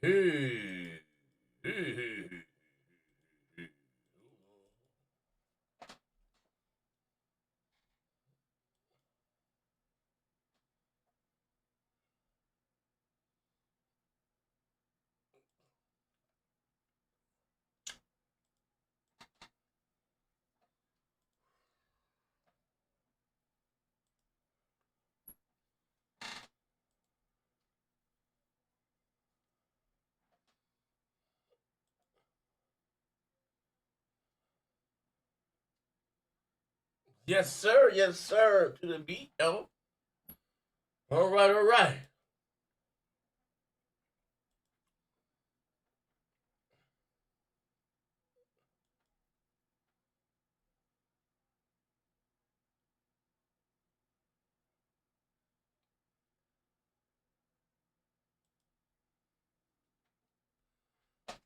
Hey. Hey. Yes, sir. Yes, sir. To the beat, yo. All right, all right.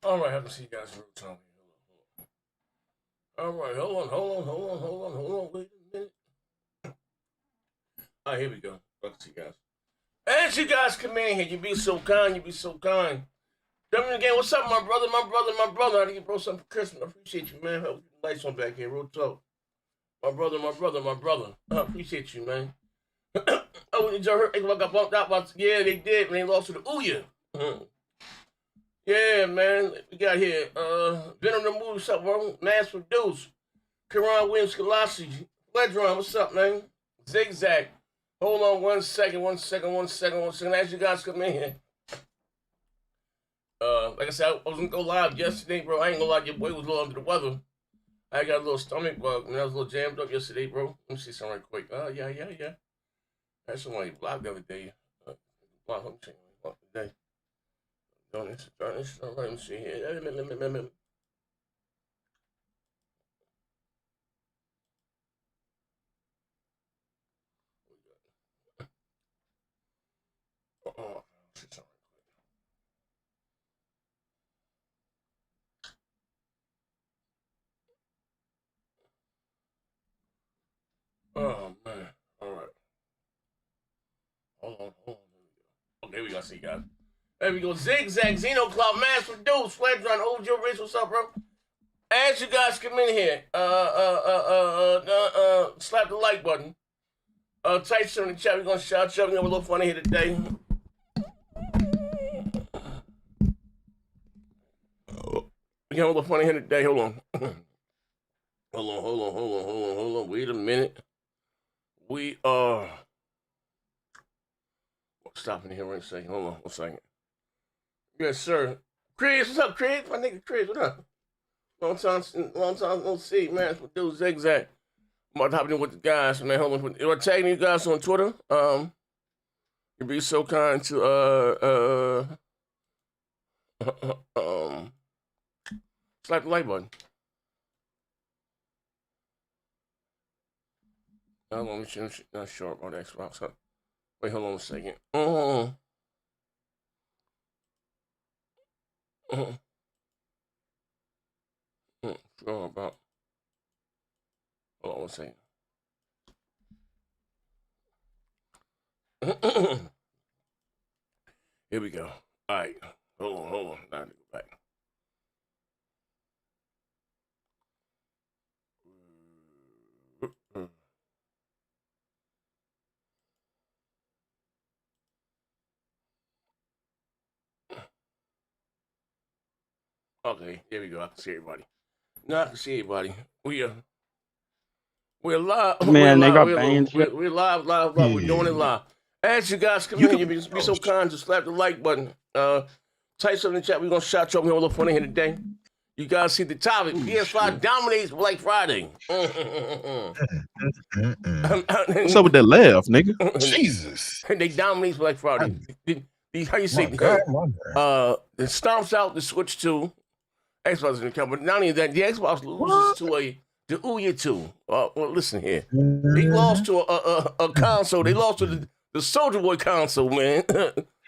All right, have to see you guys real time. All right, hold on. Wait a minute. All right, here we go. Let's see you guys. As you guys come in here, you be so kind. You be so kind. Dummy again, what's up, my brother? I think you brought something for Christmas. I appreciate you, man. Hope the lights on back here. Real talk. My brother. I appreciate you, man. Oh, did you heard? I got bumped out. Yeah, they did. Man, they lost to the Ouya. Yeah, man. We got here. Venom the movie. What's up, bro? Mass Produced. Karan Williams Colossi. Fledron, what's up, man? Zigzag. Hold on one second. As you guys come in here. Like I said, I wasn't gonna go live yesterday, bro. I ain't gonna lie, your boy was a little under the weather. I got a little stomach bug, man. I was a little jammed up yesterday, bro. Let me see something right quick. Yeah. That's somebody blocked the other day. Blocked today. All right, let me see here. Oh, oh man. All right. Hold on. Okay, we gotta see, guys. There we go. Zigzag, Xenocloud, Mass Produced, Fledron, OJ Rich, what's up, bro? As you guys come in here, slap the like button. Type some in the chat. We're gonna shout you up. We have a little fun here today. We have a little fun here today. Hold on. Hold on. Wait a minute. We are stopping here right a second. Hold on 1 second. Yes, sir. Chris, what's up, Chris? My nigga Chris, what up? Long time no see, man. What do Zigzag? I'm about to hop in with the guys, man. Hold on. You're tagging you guys on Twitter. You'd be so kind to slap the like button. Hold on, not sure about the Xbox. Huh? Wait, hold on a second. Sure about. Hold on 1 second. Here we go. All right. Hold on. Now to go back. Okay, there we go. I can see everybody. Now I can see everybody. We're live. Man, they got banned. We're live. We're doing it live. As you guys come in, you be so kind to slap the like button. Type something in the chat. We're gonna shout you up. We have a little fun here today. You guys see the topic. PS5 dominates Black Friday. What's up with that laugh, nigga? Jesus. They dominate Black Friday. How you say? It stomps out the Switch 2. Xbox in the count, but not only that, the Xbox loses to the Ouya 2. Well, listen here. They lost to a console. They lost to the Soldier Boy console, man.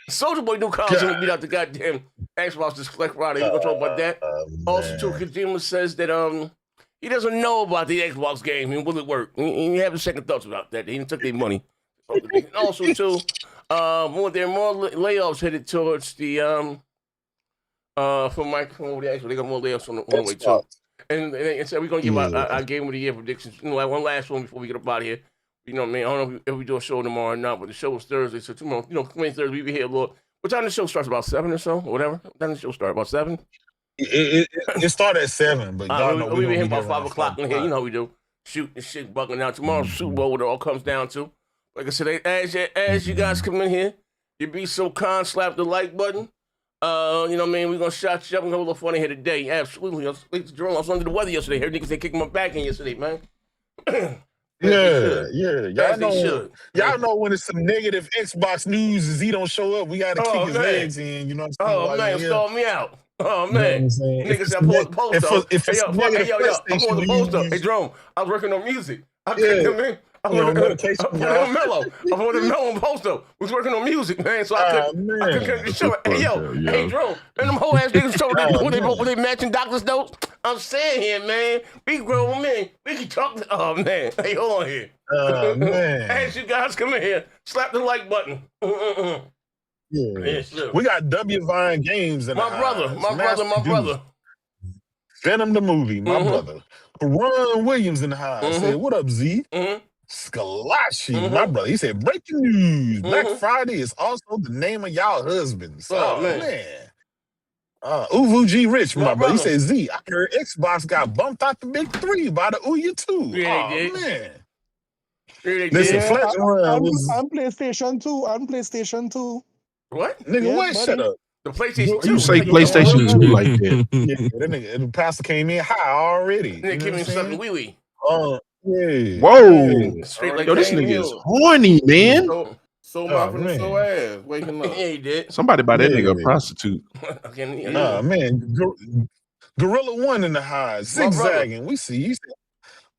Soldier Boy new console beat out the goddamn Xbox this Black Friday. We're gonna talk about that. Also, too, Kojima says that he doesn't know about the Xbox game and will it work. He having second thoughts about that. He took their money. And also, too, more layoffs headed towards the For Mike from over there. Actually, they got more layoffs on the way too. And so we're gonna give our game of the year predictions. You know, like one last one before we get up out of here. You know what I mean? I don't know if we do a show tomorrow or not, but the show is Thursday, so tomorrow, Thursday we be here, Lord. What time the show starts? About 7 or so, or whatever. What time the show start? About 7? It started at 7, but y'all know we be here about 5 o'clock in here. You know how we do. Shoot and shit, buckling out. Tomorrow's Super Bowl, what it all comes down to. Like I said, as you guys come in here, you be so kind, slap the like button. You know what I mean? We're gonna shout you up and have a little fun here today. Absolutely. I was under the weather yesterday. Heard niggas they kicked my back in yesterday, man. Yeah. Y'all know when it's some negative Xbox news is he don't show up, we gotta kick his legs in, you know what I'm saying? Stall me out. Oh man, niggas that pulled the post up. I pulled the post up. Hey, Jerome, I was working on music. I couldn't, man. I put a mellow post up. Was working on music, man. So I couldn't show it. Hey, hey, Jerome, man, them whole ass niggas told when they matching doctor's notes. I'm saying here, man, we grown men. We can talk. Oh man, hey, hold on here. Man. As you guys come in here, slap the like button. Yeah, we got W Vine Games in my brother. Venom the movie, my brother. Ron Williams in the house. Said, what up, Z? Skalashi, my brother. He said, breaking news. Black Friday is also the name of y'all husbands. Oh, man. Uvu G Rich, my brother. He said, Z, I heard Xbox got bumped out the big 3 by the Ouya 2. Yeah, man. Listen, I'm PlayStation 2. I'm PlayStation 2. What? Nigga, what? Shut up. The PlayStation 2. You say PlayStation 2 like that. That nigga, the pastor came in high already. Nigga came in something wee-wee. Yeah. Whoa. Straight like yo, this nigga is horny, man. So mouth and so ass. Waking up. Yeah, he did. Somebody buy that nigga a prostitute. Man. Gorilla 1 in the highs. Zigzagging. We see. He said,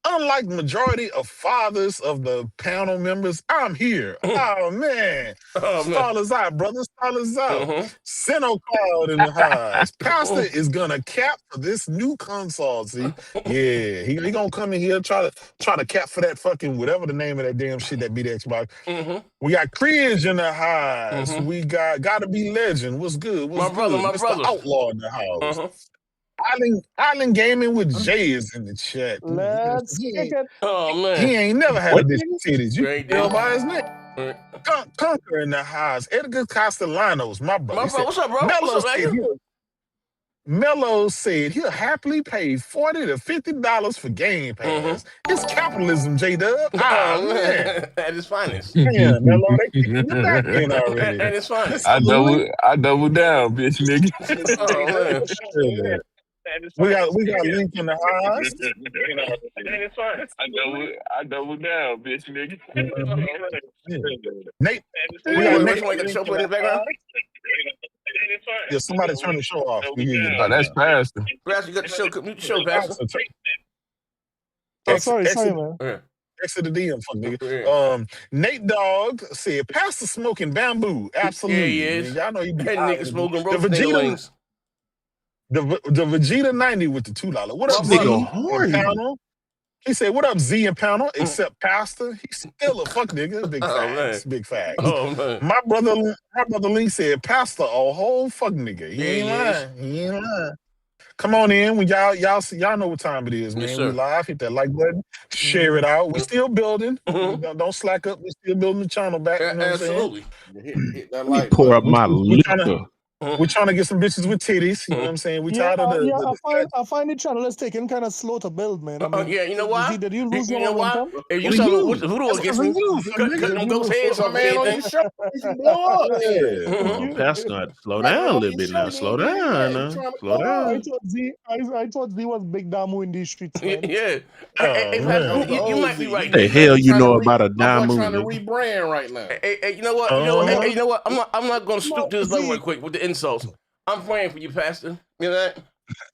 unlike the majority of fathers of the panel members, I'm here. Oh, man. Stall us out, brother. Stall us out. Sino Cloud in the highs. Pastor is going to cap for this new console, see? Yeah, he going to come in here, try to cap for that fucking, whatever the name of that damn shit that beat Xbox. We got Cringe in the highs. We got Gotta Be Legend. What's good? What's good? My brother. Outlaw in the house. Island Gaming with Jay is in the chat. Let's kick it. Oh, man. He ain't never had a bitch with titties. You know by his name. Conquer in the house. Edgar Castellanos, my brother. What's up, bro? Mello said he'll happily pay $40 to $50 for Game Pass. It's capitalism, J-Dub. Oh, man. At his finest. Yeah, Mello, they kicked you back in already. At his finest. I double down, bitch, nigga. Oh, man. We got Link in the house. I double down, bitch, nigga. Nate, we got Nate. The show play in the background. Yeah, somebody turn the show off. Oh, that's Pastor. Pastor, you got the show. Mute the show, Pastor. Sorry, man. Exit the DM, fuck nigga. Nate Dogg said, Pastor smoking bamboo. Absolutely. Yeah, he is. Y'all know he be that nigga smoking the Vegeta. The Vegeta 90 with the $2. What up, Z and Pownell? He said, what up, Z and Pownell? Except Pastor. He's still a fuck nigga. Big facts. Big facts. Oh, man. My brother Lee said, Pastor, a whole fuck nigga. He ain't lying. He ain't lying. Come on in. When y'all know what time it is, man. Yes, we live. Hit that like button. Share it out. We still building. Don't slack up. We still building the channel back. You know Absolutely. Hit that like Pour up my liquor. We're trying to get some bitches with titties. You know what I'm saying? We tired of the I find the channel is taking kind of slow to build, man. I mean, yeah, you know why? Did you lose you know why? If you saw Voodoo against me, cut them ghost heads on man on your show. Pastor, not slow down a little bit now. Slow down now. Slow down. I thought Z was big Damu in these streets, man. Yeah. You might be right. The hell you know about a I'm Damu? trying to rebrand right now. Hey, you know what? You know what? I'm not gonna stoop to this level right quick with the insults. I'm praying for you, Pastor. You know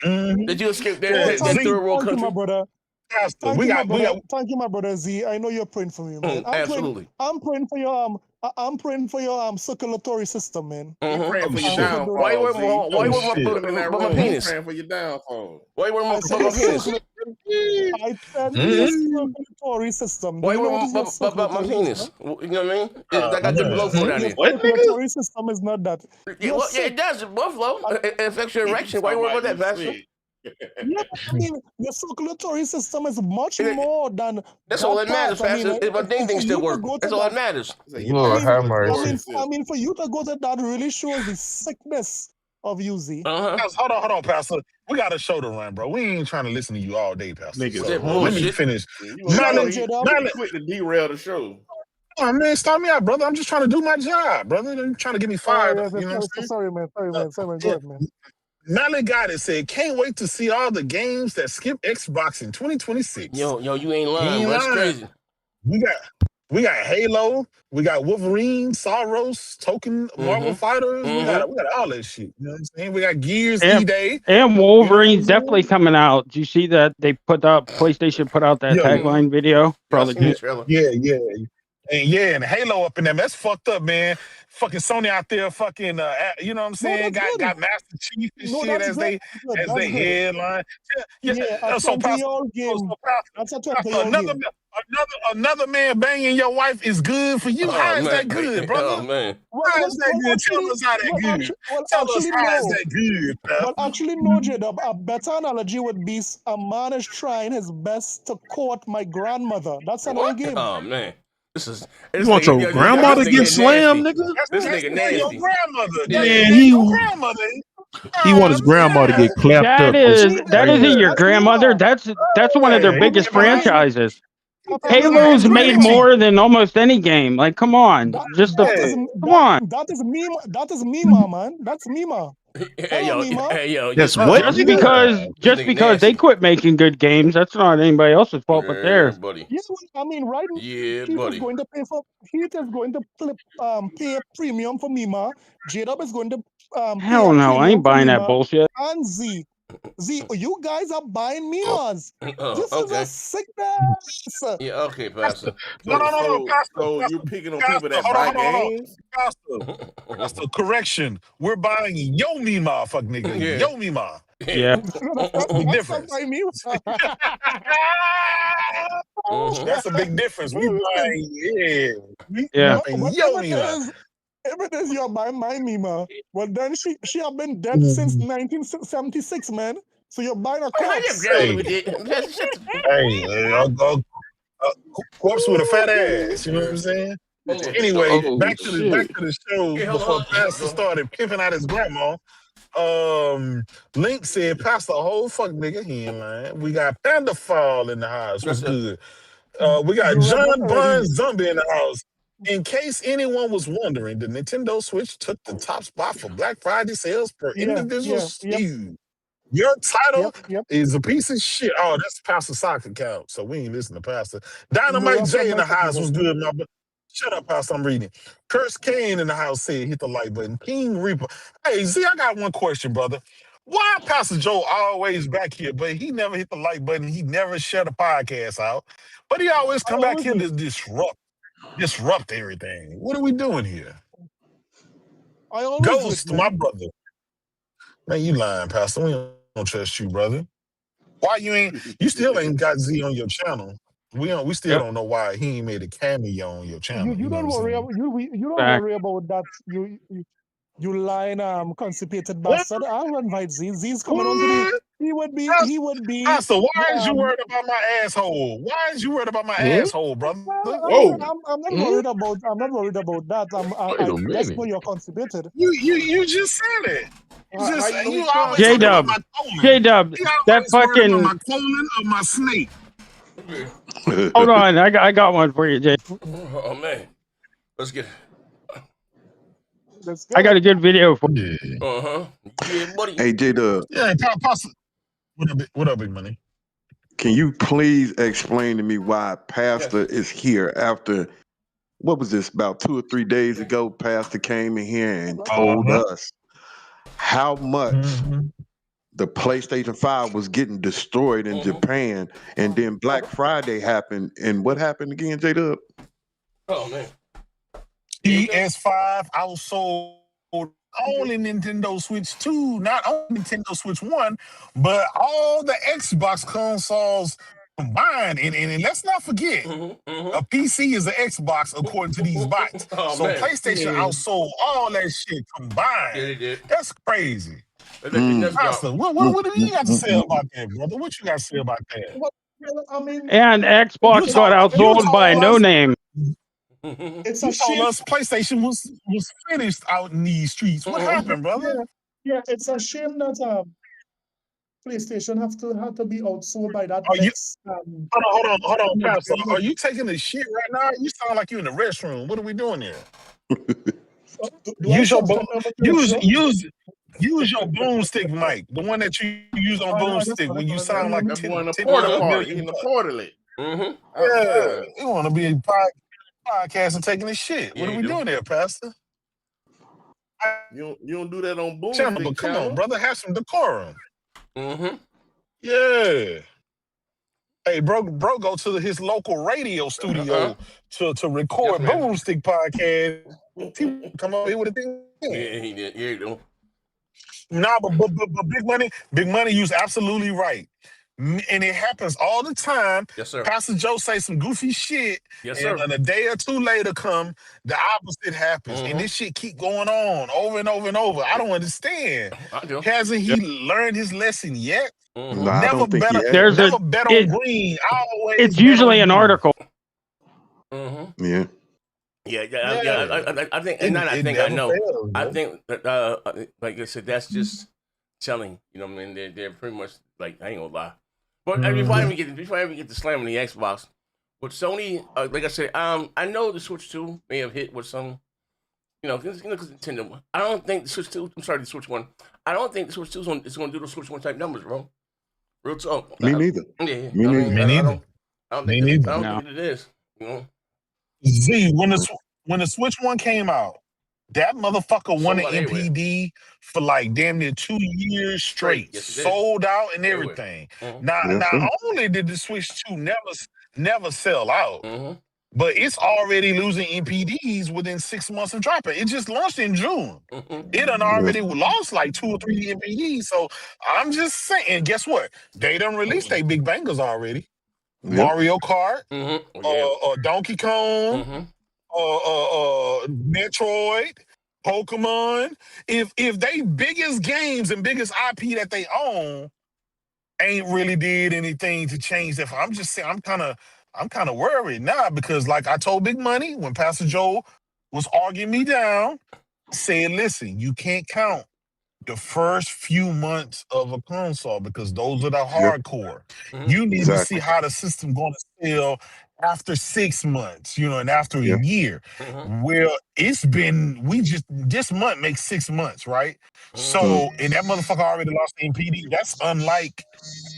that? Did you escape that third world country? My brother. Pastor, thank you, my brother Z. I know you're praying for me, man. Absolutely. I'm praying for your circulatory system, man. I'm praying for your downfall. Why you wearing my penis? Praying for your downfall. Why you wearing my penis? I said your circulatory system. Do Wait, you know what is your what about my circulatory penis? system? You know what I mean? I got good blood flow down Your here. circulatory system is not that. Yeah, well, yeah, it does. Blood flow. It affects your erection. Why you worry about that, Pastor? Yeah, I mean, your circulatory system is much more than That's that all that matters, part. I mean, Pastor. If my ding for still you to work, go to that's all that that, matters. Lord have mercy. I mean, for you to go to that really shows the sickness of you, Z. Hold on, Pastor. We got a show to run, bro. We ain't trying to listen to you all day, Pastor. Niggas So, bullshit. let me finish. You quit to derail the show. Oh, man, stop me out, brother. I'm just trying to do my job, brother. You're trying to get me fired. You know what I'm saying? Sorry, man. Go ahead, man. Mally got it. Said, can't wait to see all the games that skip Xbox in 2026. Yo, you ain't lying, bro. That's crazy. We got Halo, we got Wolverine, Soros, Token, Marvel Fighters. We got all that shit. You know what I'm saying? We got Gears, E-Day. And Wolverine's definitely coming out. Do you see that they put out PlayStation put out that tagline video? Probably. Yeah. And Halo up in them. That's fucked up, man. Fucking Sony out there, fucking, you know what I'm saying? Got Master Chief and shit as they headline. That's a 20-year-old game. That's a 20-year-old game. Another man banging your wife is good for you. How is that good, brother? Oh man, how is that good? Tell us how that good. Tell us how is that good, pal. Well, actually, no, J-Dub. A better analogy would be a man is trying his best to court my grandmother. That's an old game. Oh man. You want your grandma to get slammed, nigga? This nigga nasty. Your grandmother. Yeah, he want his grandma to get clapped up. That isn't your grandmother. That's one of their biggest franchises. Halo's made more than almost any game. Like, come on, come on. That is Mima, man. That's Mima. Yo, that's what? Just because they quit making good games, that's not anybody else's fault but theirs. Buddy. Yeah, I mean, right? Yeah, Heath buddy. is going to pay a premium for Mima. J-Dub is going to hell no, I ain't buying that bullshit. And Z, you guys are buying Mimas. This is a sickness. Yeah, okay, Pastor. No, Pastor. So you picking on people that buy games? Pastor, correction. We're buying yo Mima, fuck nigga. Yeah. Yo Mima. Yeah. That's big difference. That's a big difference. We buying, yo Mima. If it is you're buying my Mima, well then she have been dead since 1976, man. So you're buying a corpse. Corpse with a fat ass. You know what I'm saying? Anyway, back to the show before Pastor started pimping out his grandma. Link said, Pastor, a whole fuck nigga, he ain't lying. We got Panda Fall in the house. What's good? We got John Bun Zombie in the house. In case anyone was wondering, the Nintendo Switch took the top spot for Black Friday sales per individual SKU. Your title is a piece of shit. Oh, that's Pastor Sock account, so we ain't listening to Pastor. Dynamite J in the house was good, my brother. Shut up, Pastor, I'm reading. Curse Kane in the house said, hit the like button. King Reaper. Hey, Z, I got one question, brother. Why Pastor Joe always back here, but he never hit the like button. He never shut a podcast out, but he always come back here to disrupt everything. What are we doing here? Ghost, my brother. Man, you lying, Pastor. We don't trust you, brother. Why you still ain't got Z on your channel? We still don't know why he ain't made a cameo on your channel. You don't worry about worry about that. You lying constipated bastard. I'll invite Z. Z's coming on today. He would be. Pastor, why is you worried about my asshole? Why is you worried about my asshole, brother? I'm not worried about. I'm not worried about that. I just know you're constipated. You just said it. J-Dub, that fucking my colon of my snake. Hold on, I got one for you, Jay. Oh man, let's get. I got a good video for you. Yeah, buddy. Hey, J-Dub. Yeah, Pastor. What up, big money? Can you please explain to me why Pastor is here after, what was this, about 2 or 3 days ago, Pastor came in here and told us how much the PlayStation 5 was getting destroyed in Japan, and then Black Friday happened, and what happened again, J-Dub? Oh, man. PS5 outsold only Nintendo Switch 2, not only Nintendo Switch 1, but all the Xbox consoles combined. And let's not forget, a PC is an Xbox according to these bots. So man. PlayStation outsold all that shit combined. Yeah, they did. That's crazy. Pastor, what do you got to say about that, brother? What you got to say about that? I mean, And Xbox got outsold by No Name. It's you a told shame. us PlayStation was finished out in these streets. What happened, brother? Yeah, it's a shame that PlayStation have to be outsold by that. Hold on, Pastor. Are you taking a shit right now? You sound like you're in the restroom. What are we doing here? Use your boomstick mic, the one that you use on boomstick when you sound like That's one of the porta party in the portlet. Yeah, you want to be a podcast and taking a shit. What are we doing there, Pastor? You don't do that on boom. But come on, brother, have some decorum. Mm-hmm. Yeah. Hey, bro, go to his local radio studio to record Boomstick podcast. He come up here with a thing. Yeah, he did. Yeah, he do. Nah, but Big Money, you's absolutely right. And it happens all the time. Yes, sir. Pastor Joe say some goofy shit. Yes, sir. And a day or two later come, the opposite happens. And this shit keep going on over and over and over. I don't understand. I do. Hasn't he learned his lesson yet? No, I don't think he has. Never bet on green. It's usually an article. Yeah. I think, and I know. Fails, I think that, like I said, that's just telling. You know what I mean? They're pretty much like, I ain't gonna lie. But before I even get to slamming the Xbox, with Sony, like I said, I know the Switch 2 may have hit with some, because Nintendo. I don't think the Switch 2. I'm sorry, the Switch 1. I don't think the Switch 2 is going to do the Switch 1 type numbers, bro. Real talk. Me neither. Yeah. Me neither. I don't think it is. Z, when the Switch 1 came out, that motherfucker won an MPD for like damn near 2 years straight. Yes, sold out and everything. Not only did the Switch 2 never sell out, but it's already losing MPDs within 6 months of dropping. It just launched in June. It done already lost like 2 or 3 MPDs. So I'm just saying, and guess what? They done released their big bangers already. Mario Kart, Donkey Kong, Metroid, Pokemon. If they biggest games and biggest IP that they own ain't really did anything to change that, I'm just saying I'm kind of worried now because like I told Big Money when Pastor Joe was arguing me down, saying, listen, you can't count the first few months of a console because those are the hardcore. You need to see how the system going to sell after 6 months, and after a year. Well, it's been, this month makes 6 months, right? So, and that motherfucker already lost the MPD. That's unlike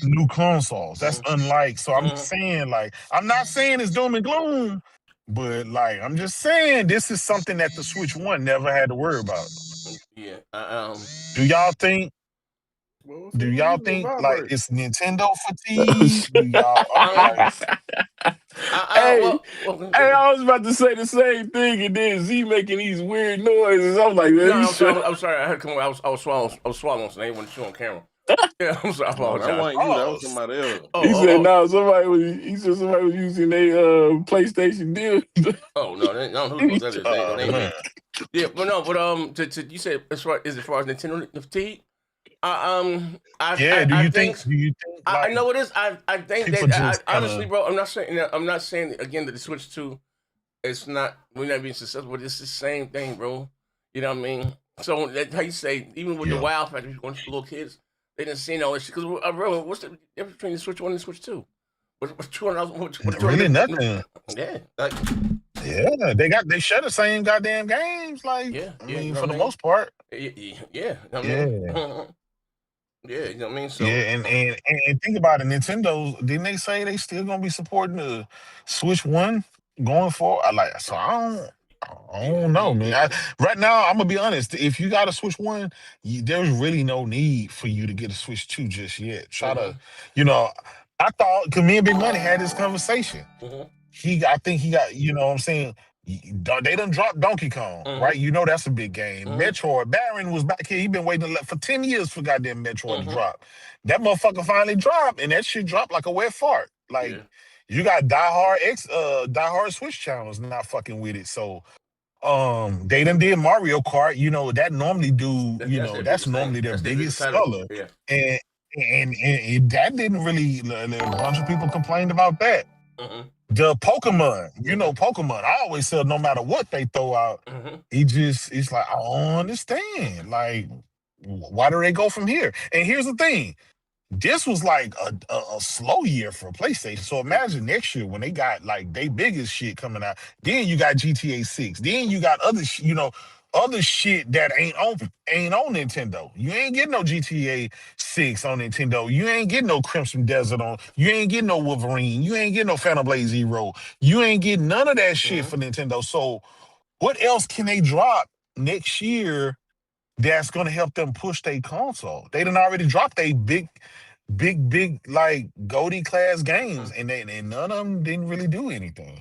new consoles. That's unlike, so I'm saying, like, I'm not saying it's doom and gloom, but like, I'm just saying this is something that the Switch 1 never had to worry about. Yeah. Do y'all think like it's Nintendo fatigue? Do y'all I was about to say the same thing, and then Z making these weird noises. I'm like, man, I'm sorry. I had to come. I was swallowing, so they wouldn't show on camera. Yeah, I'm sorry. I apologize. That wasn't you. That was somebody else. He said, "No, somebody was using their PlayStation deal." Oh no, I don't know who that is. Yeah, but you said as far as Nintendo fatigue. Do you think? I know it is. I think that honestly, bro. I'm not saying again that the Switch 2, it's not. We're not being successful, but it's the same thing, bro. You know what I mean? So that's how you say. Even with the WoW factor, going to little kids, they didn't see all this shit. Because what's the difference between the Switch 1 and the Switch 2? What's $200? Really nothing. Yeah. They share the same goddamn games. Like, I mean, for the most part. Yeah. Yeah, you know what I mean? So and think about it, Nintendo, didn't they say they still gonna be supporting the Switch 1 going forward? I don't know, man. Right now, I'm gonna be honest. If you got a Switch 1, there's really no need for you to get a Switch 2 just yet. Try to, I thought, because me and Big Money had this conversation. I think he got, what I'm saying, They done dropped Donkey Kong, right? You know that's a big game. Metroid, Baron was back here. He been waiting for 10 years for goddamn Metroid to drop. That motherfucker finally dropped, and that shit dropped like a wet fart. Like you got diehard Switch channels not fucking with it. So they done did Mario Kart. You know that normally that's normally their biggest seller, and that didn't really. A bunch of people complained about that. The Pokemon, you know, Pokemon, I always said no matter what they throw out, it's like, I don't understand. Like, why do they go from here? And here's the thing. This was like a slow year for PlayStation. So imagine next year when they got like their biggest shit coming out. Then you got GTA 6. Then you got other shit that ain't on Nintendo. You ain't getting no GTA 6 on Nintendo. You ain't getting no Crimson Desert on. You ain't getting no Wolverine. You ain't getting no Phantom Blade Zero. You ain't getting none of that shit for Nintendo. So what else can they drop next year that's gonna help them push their console? They done already dropped a big like Goldie class games, and none of them didn't really do anything.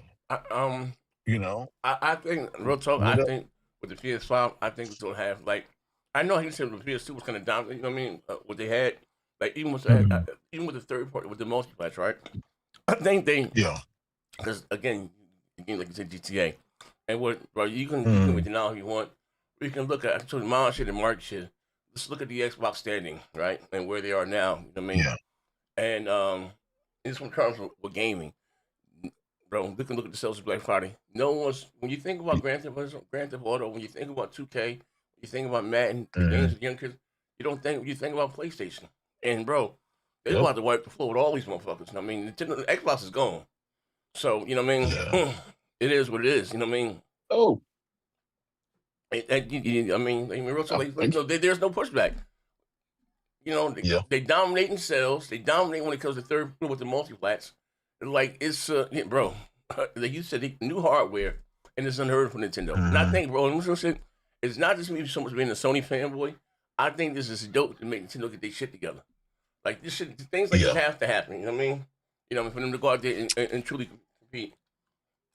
You know, I think real talk. I think with the PS5, I think it's gonna have like I know he said the PS2 was kind of dominant. You know what I mean? What they had, like even with the third party with the multiplayer, right? I think they because again like you said GTA, and you can with the now if you want. We can look at the mom shit and market shit. Let's look at the Xbox standing, right, and where they are now. You know what I mean? Yeah. And this one comes with gaming, bro. We can look at the sales of Black Friday. No one's when you think about Grand Theft Auto, when you think about 2K, when you think about Madden, the games with young kids, you think about PlayStation. And bro, they're about to wipe the floor with all these motherfuckers. I mean, Nintendo, Xbox is gone. So you know what I mean? Yeah. It is what it is. You know what I mean? Oh. I mean, real talk, there's no pushback. You know, they dominate in sales. They dominate when it comes to third with the multiplats. Like it's bro, like you said, new hardware, and it's unheard of for Nintendo. And I think, bro, it's not just me so much being a Sony fanboy. I think this is dope to make Nintendo get their shit together. Like this shit, things like this have to happen. You know what I mean? You know, for them to go out there and truly compete.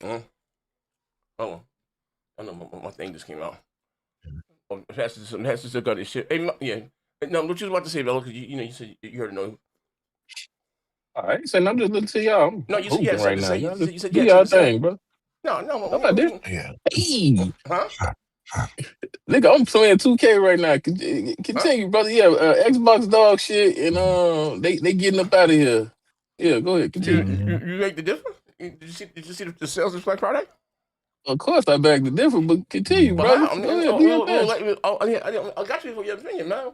Oh, I know my thing just came out. Has to got this shit. Hey, no, what you was about to say, Bella? Because you said you heard it. No, I ain't saying I'm just looking to y'all. No, you said you had right now. You said do y'all thing, bro. No, I'm not there. Yeah. Hey. Huh? Nigga, I'm playing 2K right now. Continue, brother. Yeah, Xbox dog shit, and they getting up out of here. Yeah, go ahead. Continue. You make the difference? Did you see the sales this Black Friday? Of course, I beg the difference, but continue, brother. I got you for your opinion, man.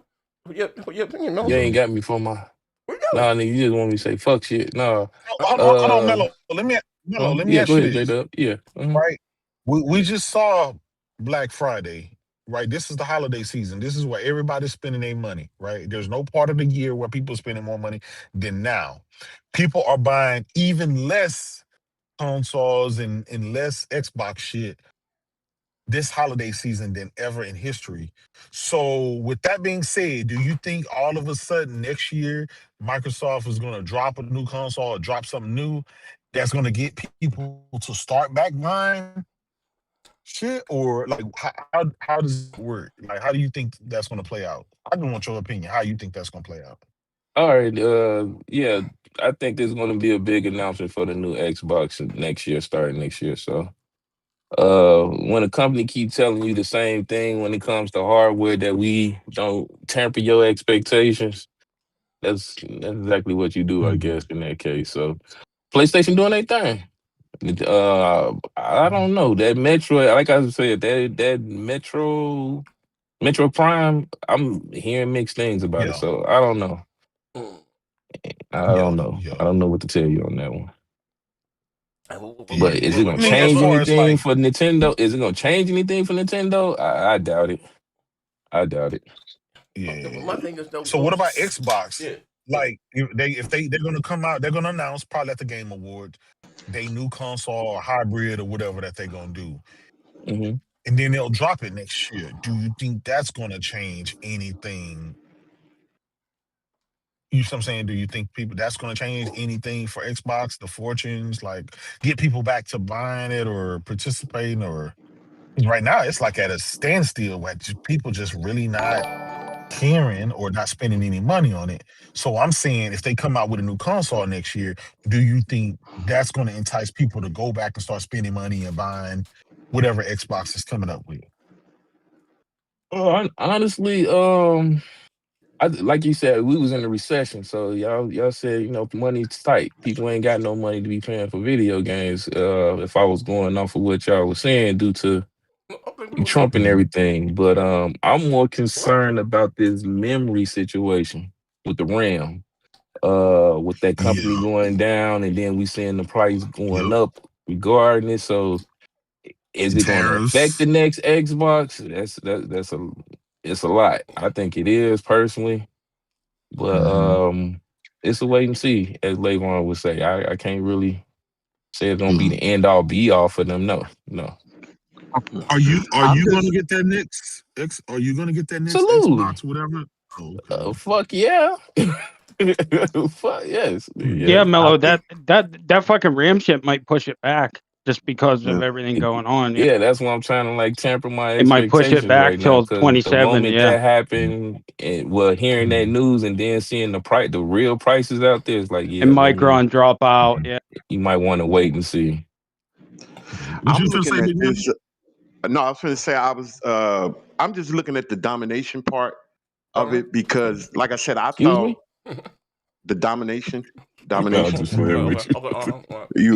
For your opinion, man. You ain't got me for my. Nah, nigga, you just want me to say fuck shit. Nah. Hold on, Mello. Let me ask you this. J-Dub. Yeah. Right. We just saw Black Friday, right? This is the holiday season. This is where everybody's spending their money, right? There's no part of the year where people are spending more money than now. People are buying even less consoles and less Xbox shit this holiday season than ever in history. So with that being said, do you think all of a sudden next year Microsoft is going to drop a new console or drop something new that's going to get people to start back buying shit? Or like how does it work? Like how do you think that's going to play out? I don't want your opinion. How you think that's going to play out? All right. Yeah, I think there's going to be a big announcement for the new Xbox next year, starting next year. So, when a company keeps telling you the same thing when it comes to hardware that we don't temper your expectations, that's exactly what you do, I guess, in that case. So, PlayStation doing their thing. I don't know that Metro. Like I said, that Metro Prime. I'm hearing mixed things about it, so I don't know. I don't know. I don't know what to tell you on that one. But is it gonna change anything for Nintendo? Is it gonna change anything for Nintendo? I doubt it. I doubt it. Yeah. My thing is so what about Xbox? Yeah. Like if they're gonna come out, they're gonna announce probably at the Game Awards they new console or hybrid or whatever that they're gonna do. Mm-hmm. And then they'll drop it next year. Do you think that's gonna change anything? You know what I'm saying? Do you think people that's going to change anything for Xbox, the fortunes, like get people back to buying it or participating? Or 'cause right now it's like at a standstill where people just really not caring or not spending any money on it. So I'm saying if they come out with a new console next year, do you think that's going to entice people to go back and start spending money and buying whatever Xbox is coming up with? Honestly, like you said, we was in a recession, so y'all said money's tight. People ain't got no money to be paying for video games. If I was going off of what y'all was saying, due to Trump and everything, but I'm more concerned about this memory situation with the RAM. With that company going down, and then we seeing the price going up regardless. So is it going to affect the next Xbox? It's a lot. I think it is personally, but it's a wait and see, as Levon would say. I can't really say it's gonna be the end all be all for them. No. Are you gonna get that next Are you gonna get that next Absolutely. Xbox, whatever? Oh, okay. Fuck yeah. Fuck yes. Yeah, Mello, that fucking RAM shit might push it back just because of everything going on. Yeah, that's why I'm trying to like temper my It might push it expectations back right now. till Because 27. the moment that happened, hearing that news and then seeing the real prices out there, it's like, yeah, and Micron drop out. Yeah, you might want to wait and see. I'm looking at this. No, I was going to say I'm just looking at the domination part of it because, like I said, I thought the domination. You a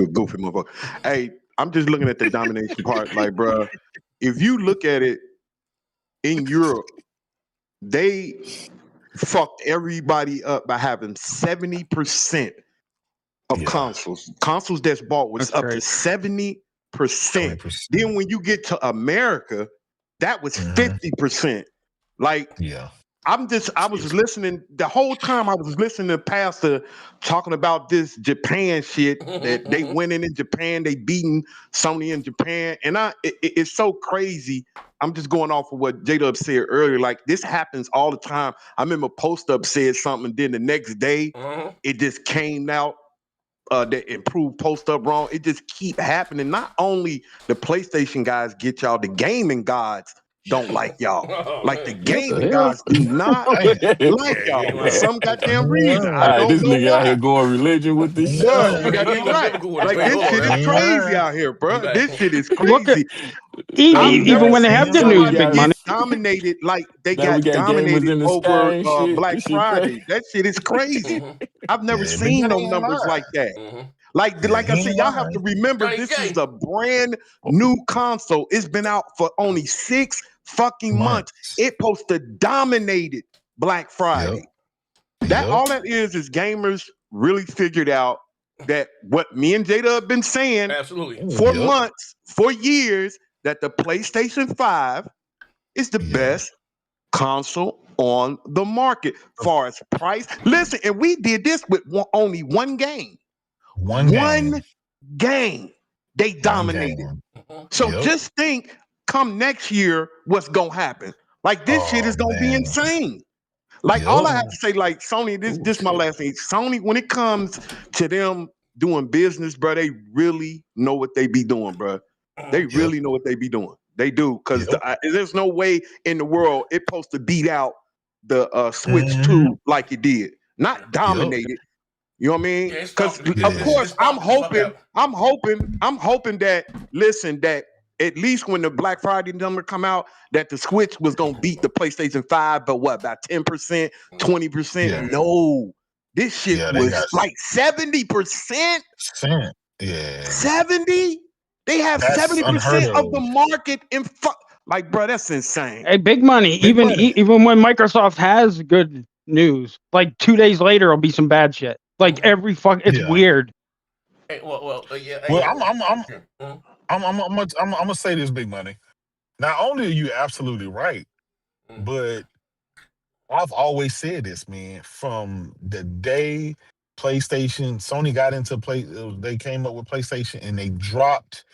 goofy motherfucker. Hey, I'm just looking at the domination part. Like, bro, if you look at it in Europe, they fucked everybody up by having 70% of consoles. Consoles that's bought was up to 70%. Then when you get to America, that was 50%. Like, I was listening the whole time. I was listening to Pastor talking about this Japan shit that they winning in Japan, they beating Sony in Japan, and it's so crazy. I'm just going off of what J-Dub said earlier. Like, this happens all the time. I remember Post Up said something, then the next day it just came out that improved Post Up wrong. It just keep happening. Not only the PlayStation guys get y'all, the gaming gods don't like y'all. Like, the gaming guys do not like y'all for some goddamn reason. I don't this know nigga out why. here going religion with this shit. You got me right. Like, this shit is crazy out here, bro. This shit is crazy. Even when they have the news, big money dominated like they got dominated over Black Friday. That shit is crazy. I've never seen no numbers like that. Like I said, y'all have to remember this is a brand new console. It's been out for only 6 fucking months. It's supposed to dominated Black Friday. All that is gamers really figured out that what me and Jada have been saying for months, for years, that the PlayStation 5 is the best console on the market far as price. Listen, and we did this with only one game. One game. They dominated. So just think, come next year, what's gonna happen? Like, this shit is gonna be insane. Like, all I have to say, like, Sony, this my last thing. Sony, when it comes to them doing business, bro, they really know what they be doing, bro. They really know what they be doing. They do, because there's no way in the world it's supposed to beat out the Switch 2 like it did. Not dominated. You know what I mean? Because of course I'm hoping that, listen, that at least when the Black Friday number come out, that the Switch was gonna beat the PlayStation 5, but what, about 10%, 20%? No, this shit was like 70%. 70? They have 70% of the market in like, bro, that's insane. Hey, big money. Even when Microsoft has good news, like 2 days later, it'll be some bad shit. Like every it's weird. Hey, I'm gonna say this, big money. Not only are you absolutely right, but I've always said this, man. From the day Sony got into they came up with PlayStation and they dropped.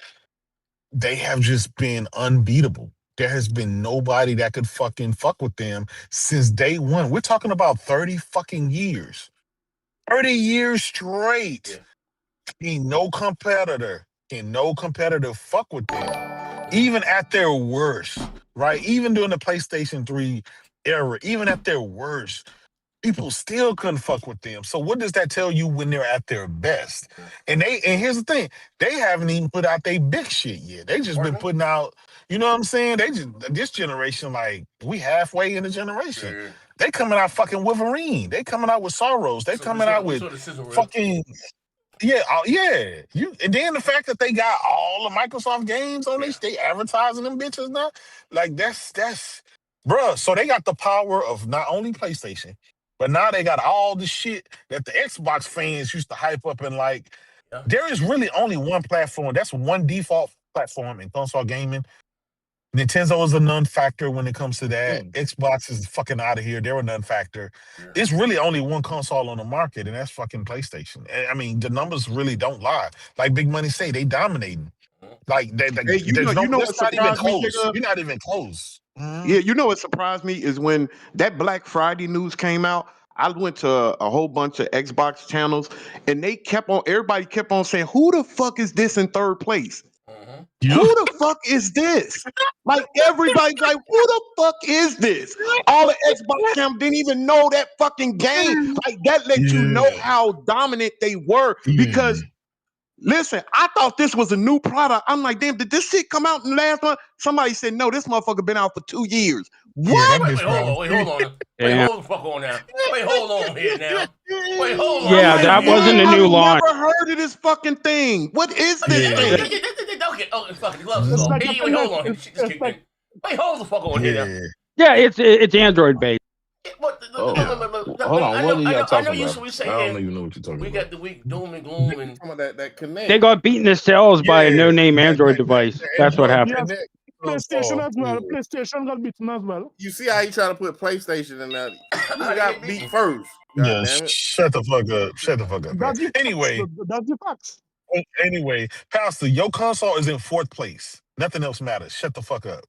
They have just been unbeatable. There has been nobody that could fuck with them since day one. We're talking about 30 fucking years. 30 years straight. Ain't no competitor. Can no competitor fuck with them. Even at their worst, right? Even during the PlayStation 3 era, even at their worst, people still couldn't fuck with them. So what does that tell you when they're at their best? And here's the thing, they haven't even put out their big shit yet. They just been putting out, you know what I'm saying? They just this generation, like we halfway in the generation. Yeah. They coming out fucking Wolverine. They coming out with Sorrows. They coming out with fucking yeah. And then the fact that they got all the Microsoft games on they advertising them bitches now. Like that's bruh. So they got the power of not only PlayStation, but now they got all the shit that the Xbox fans used to hype up and like. There is really only one platform. That's one default platform in console gaming. Nintendo is a non-factor when it comes to that. Xbox is fucking out of here. They're a non-factor. It's really only one console on the market, and that's fucking PlayStation. I mean, the numbers really don't lie. Like Big Money say, they dominating. Like hey, you know what surprised me? You're not even close. Yeah, you know what surprised me is when that Black Friday news came out. I went to a whole bunch of Xbox channels, and everybody kept on saying, "Who the fuck is this in third place? Who the fuck is this?" Like everybody's like, "Who the fuck is this?" All the Xbox channels didn't even know that fucking game. Like that let you know how dominant they were because. Listen, I thought this was a new product. I'm like, damn, did this shit come out in last month? Somebody said, no, this motherfucker been out for 2 years. What? Wait, hold on. Wait, hold the fuck on now. Wait, hold on here now. Wait, hold on. Yeah, that wasn't a new launch. I've never heard of this fucking thing. What is this thing? Okay, fucking gloves. Wait, hold on. Wait, hold the fuck on here now. Yeah, it's Android based. Hold on, what are y'all talking about? I don't even know what you're talking about. We got the week doom and gloom and some of that connect. They got beaten to sales by a no-name Android device. That's what happened. Yes, PlayStation as well. PlayStation got beaten as well. You see how he try to put PlayStation in there? He got beat first. Yeah, shut the fuck up. Shut the fuck up. Anyway, that's the facts. Anyway, Pastor, your console is in 4th place. Nothing else matters. Shut the fuck up.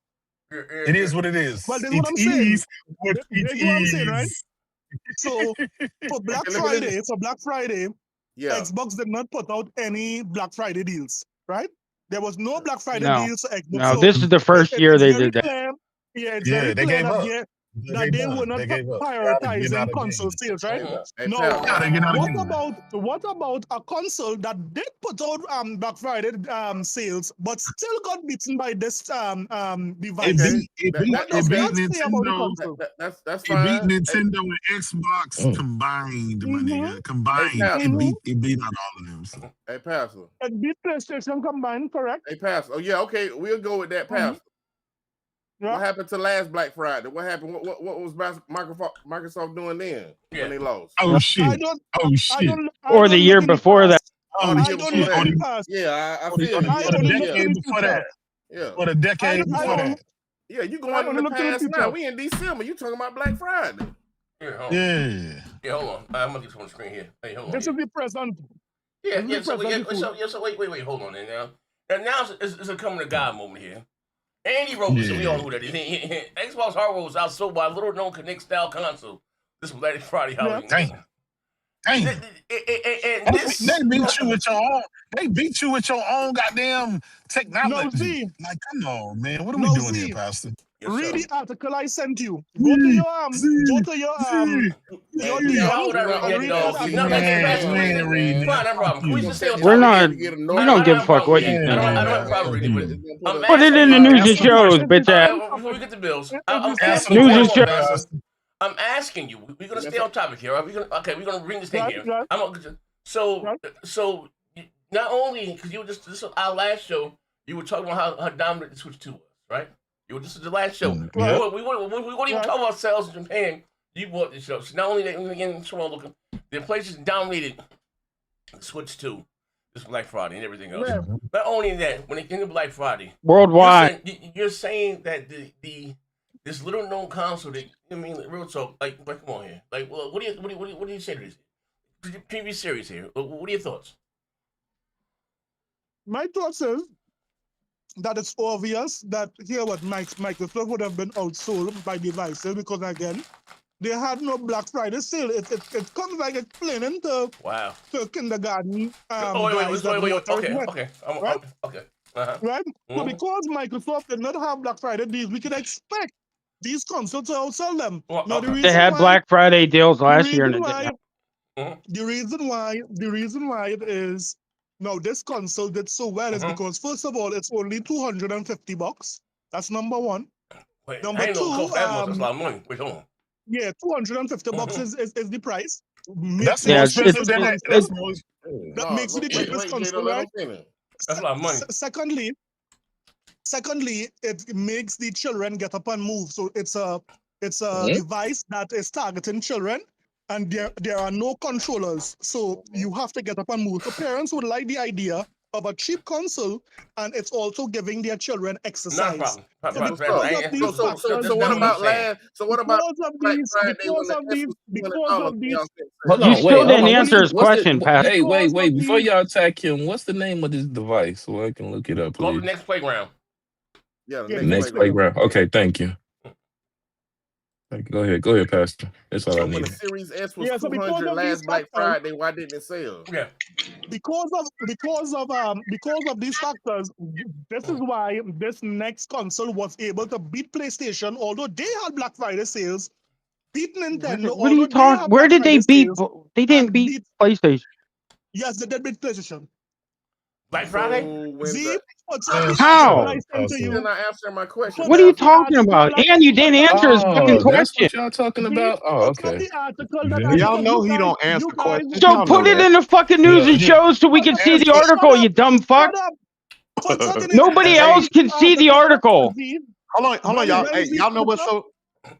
It is what it is. Well, that's what I'm saying. That's what I'm saying, right? So for Black Friday, Xbox did not put out any Black Friday deals, right? There was no Black Friday deals for Xbox. No, so this is the first year they did that. It's very clear that they were not prioritizing console sales, right? No. What about a console that did put out Black Friday sales, but still got beaten by this device? It beat Nintendo. That's fine. It beat Nintendo and Xbox combined, my nigga. Combined, it beat out all of them. So. Hey, Pastor. It beat PlayStation combined, correct? Hey, Pastor. Oh yeah, okay. We'll go with that, Pastor. What happened to last Black Friday? What happened? What was Microsoft doing then when they lost? Oh shit! Or the year before that. Yeah, I feel the decade before that. Yeah. Or the decade before that. Yeah, you going to the past now. We in December. You talking about Black Friday. Yeah, hold on. I'm gonna get this on the screen here. Hey, hold on. This is the present. So wait, hold on there now. Now it's a coming to God moment here. Andy wrote this, so we all know who that is. Xbox hardware was outsold by a little-known Connect style console. This was Black Friday holiday. Dang. They beat you with your own. They beat you with your own goddamn technology. Like, come on, man. What are we doing here, Pastor? Read the article I sent you. Go to your We're not. We don't give a fuck what you think. I don't have a problem reading with it. Put it in the news and shows, bitch ass. Before we get the bills, news and shows. I'm asking you. We're gonna stay on topic here. We're gonna bring this thing here. So not only because you were just this our last show, you were talking about how dominant the Switch 2 was, right? This is the last show. We won't even talk about sales in Japan. You bought the show. So not only that, again, the PlayStation dominated the Switch 2 this Black Friday and everything else. Not only that, when it came to Black Friday, worldwide, you're saying that this little known console that real talk, like come on here, like, well, what do you say to this? Can you be serious here? What are your thoughts? My thoughts is that it's obvious that here what Microsoft would have been outsold by devices because again, They had no Black Friday sale. It comes like explaining to kindergarten guys that water is wet. Okay. Okay. Right? So because Microsoft did not have Black Friday deals, we can expect these consoles to outsell them. Now the reason they had Black Friday deals last year, and it didn't happen. The reason why it is now this console did so well is because first of all, it's only $250. That's number one. Wait, number two, that's a lot of money. Wait, hold on. Yeah, $250 is the price. That's more expensive than that. That's more. That makes it the cheapest console, right? That's a lot of money. Secondly, it makes the children get up and move. So it's a device that is targeting children, and there are no controllers. So you have to get up and move. So parents would like the idea of a cheap console, and it's also giving their children exercise. So what about land? So what about You still didn't answer his question, Pat. Hey, wait. Before y'all attack him, what's the name of this device so I can look it up, please? Go to the next playground. Yeah, the next playground. Okay, thank you. Go ahead, Pastor. That's all I need. When the Series S was 200 last Black Friday, why didn't it sell? Yeah, because of these factors. This is why this next console was able to beat PlayStation, although they had Black Friday sales. Beat Nintendo. What are you talking? Where did they beat? They didn't beat PlayStation. Yes, they did beat PlayStation. Black Friday? How? You're not answering my question. What are you talking about? And you didn't answer his fucking question. That's what y'all talking about? Oh, okay. Y'all know he don't answer questions. So put it in the fucking news and shows so we can see the article, you dumb fuck. Nobody else can see the article. Hold on, y'all. Hey, y'all know what's so...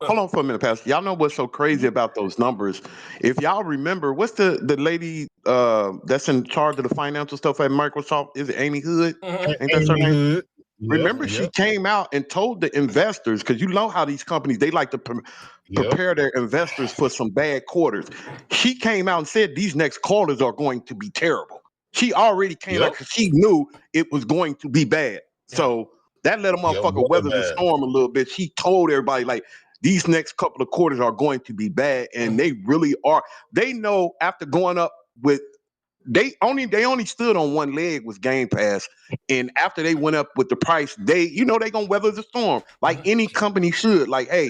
Hold on for a minute, Pastor. Y'all know what's so crazy about those numbers? If y'all remember, what's the lady that's in charge of the financial stuff at Microsoft? Is it Amy Hood? Ain't that her name? Remember, she came out and told the investors, because you know how these companies, they like to prepare their investors for some bad quarters. She came out and said these next quarters are going to be terrible. She already came out because she knew it was going to be bad. So that let a motherfucker weather the storm a little bit. She told everybody, like, these next couple of quarters are going to be bad, and they really are. They know after going up with they only stood on one leg was Game Pass, and after they went up with the price, they gonna weather the storm like any company should. Like, hey,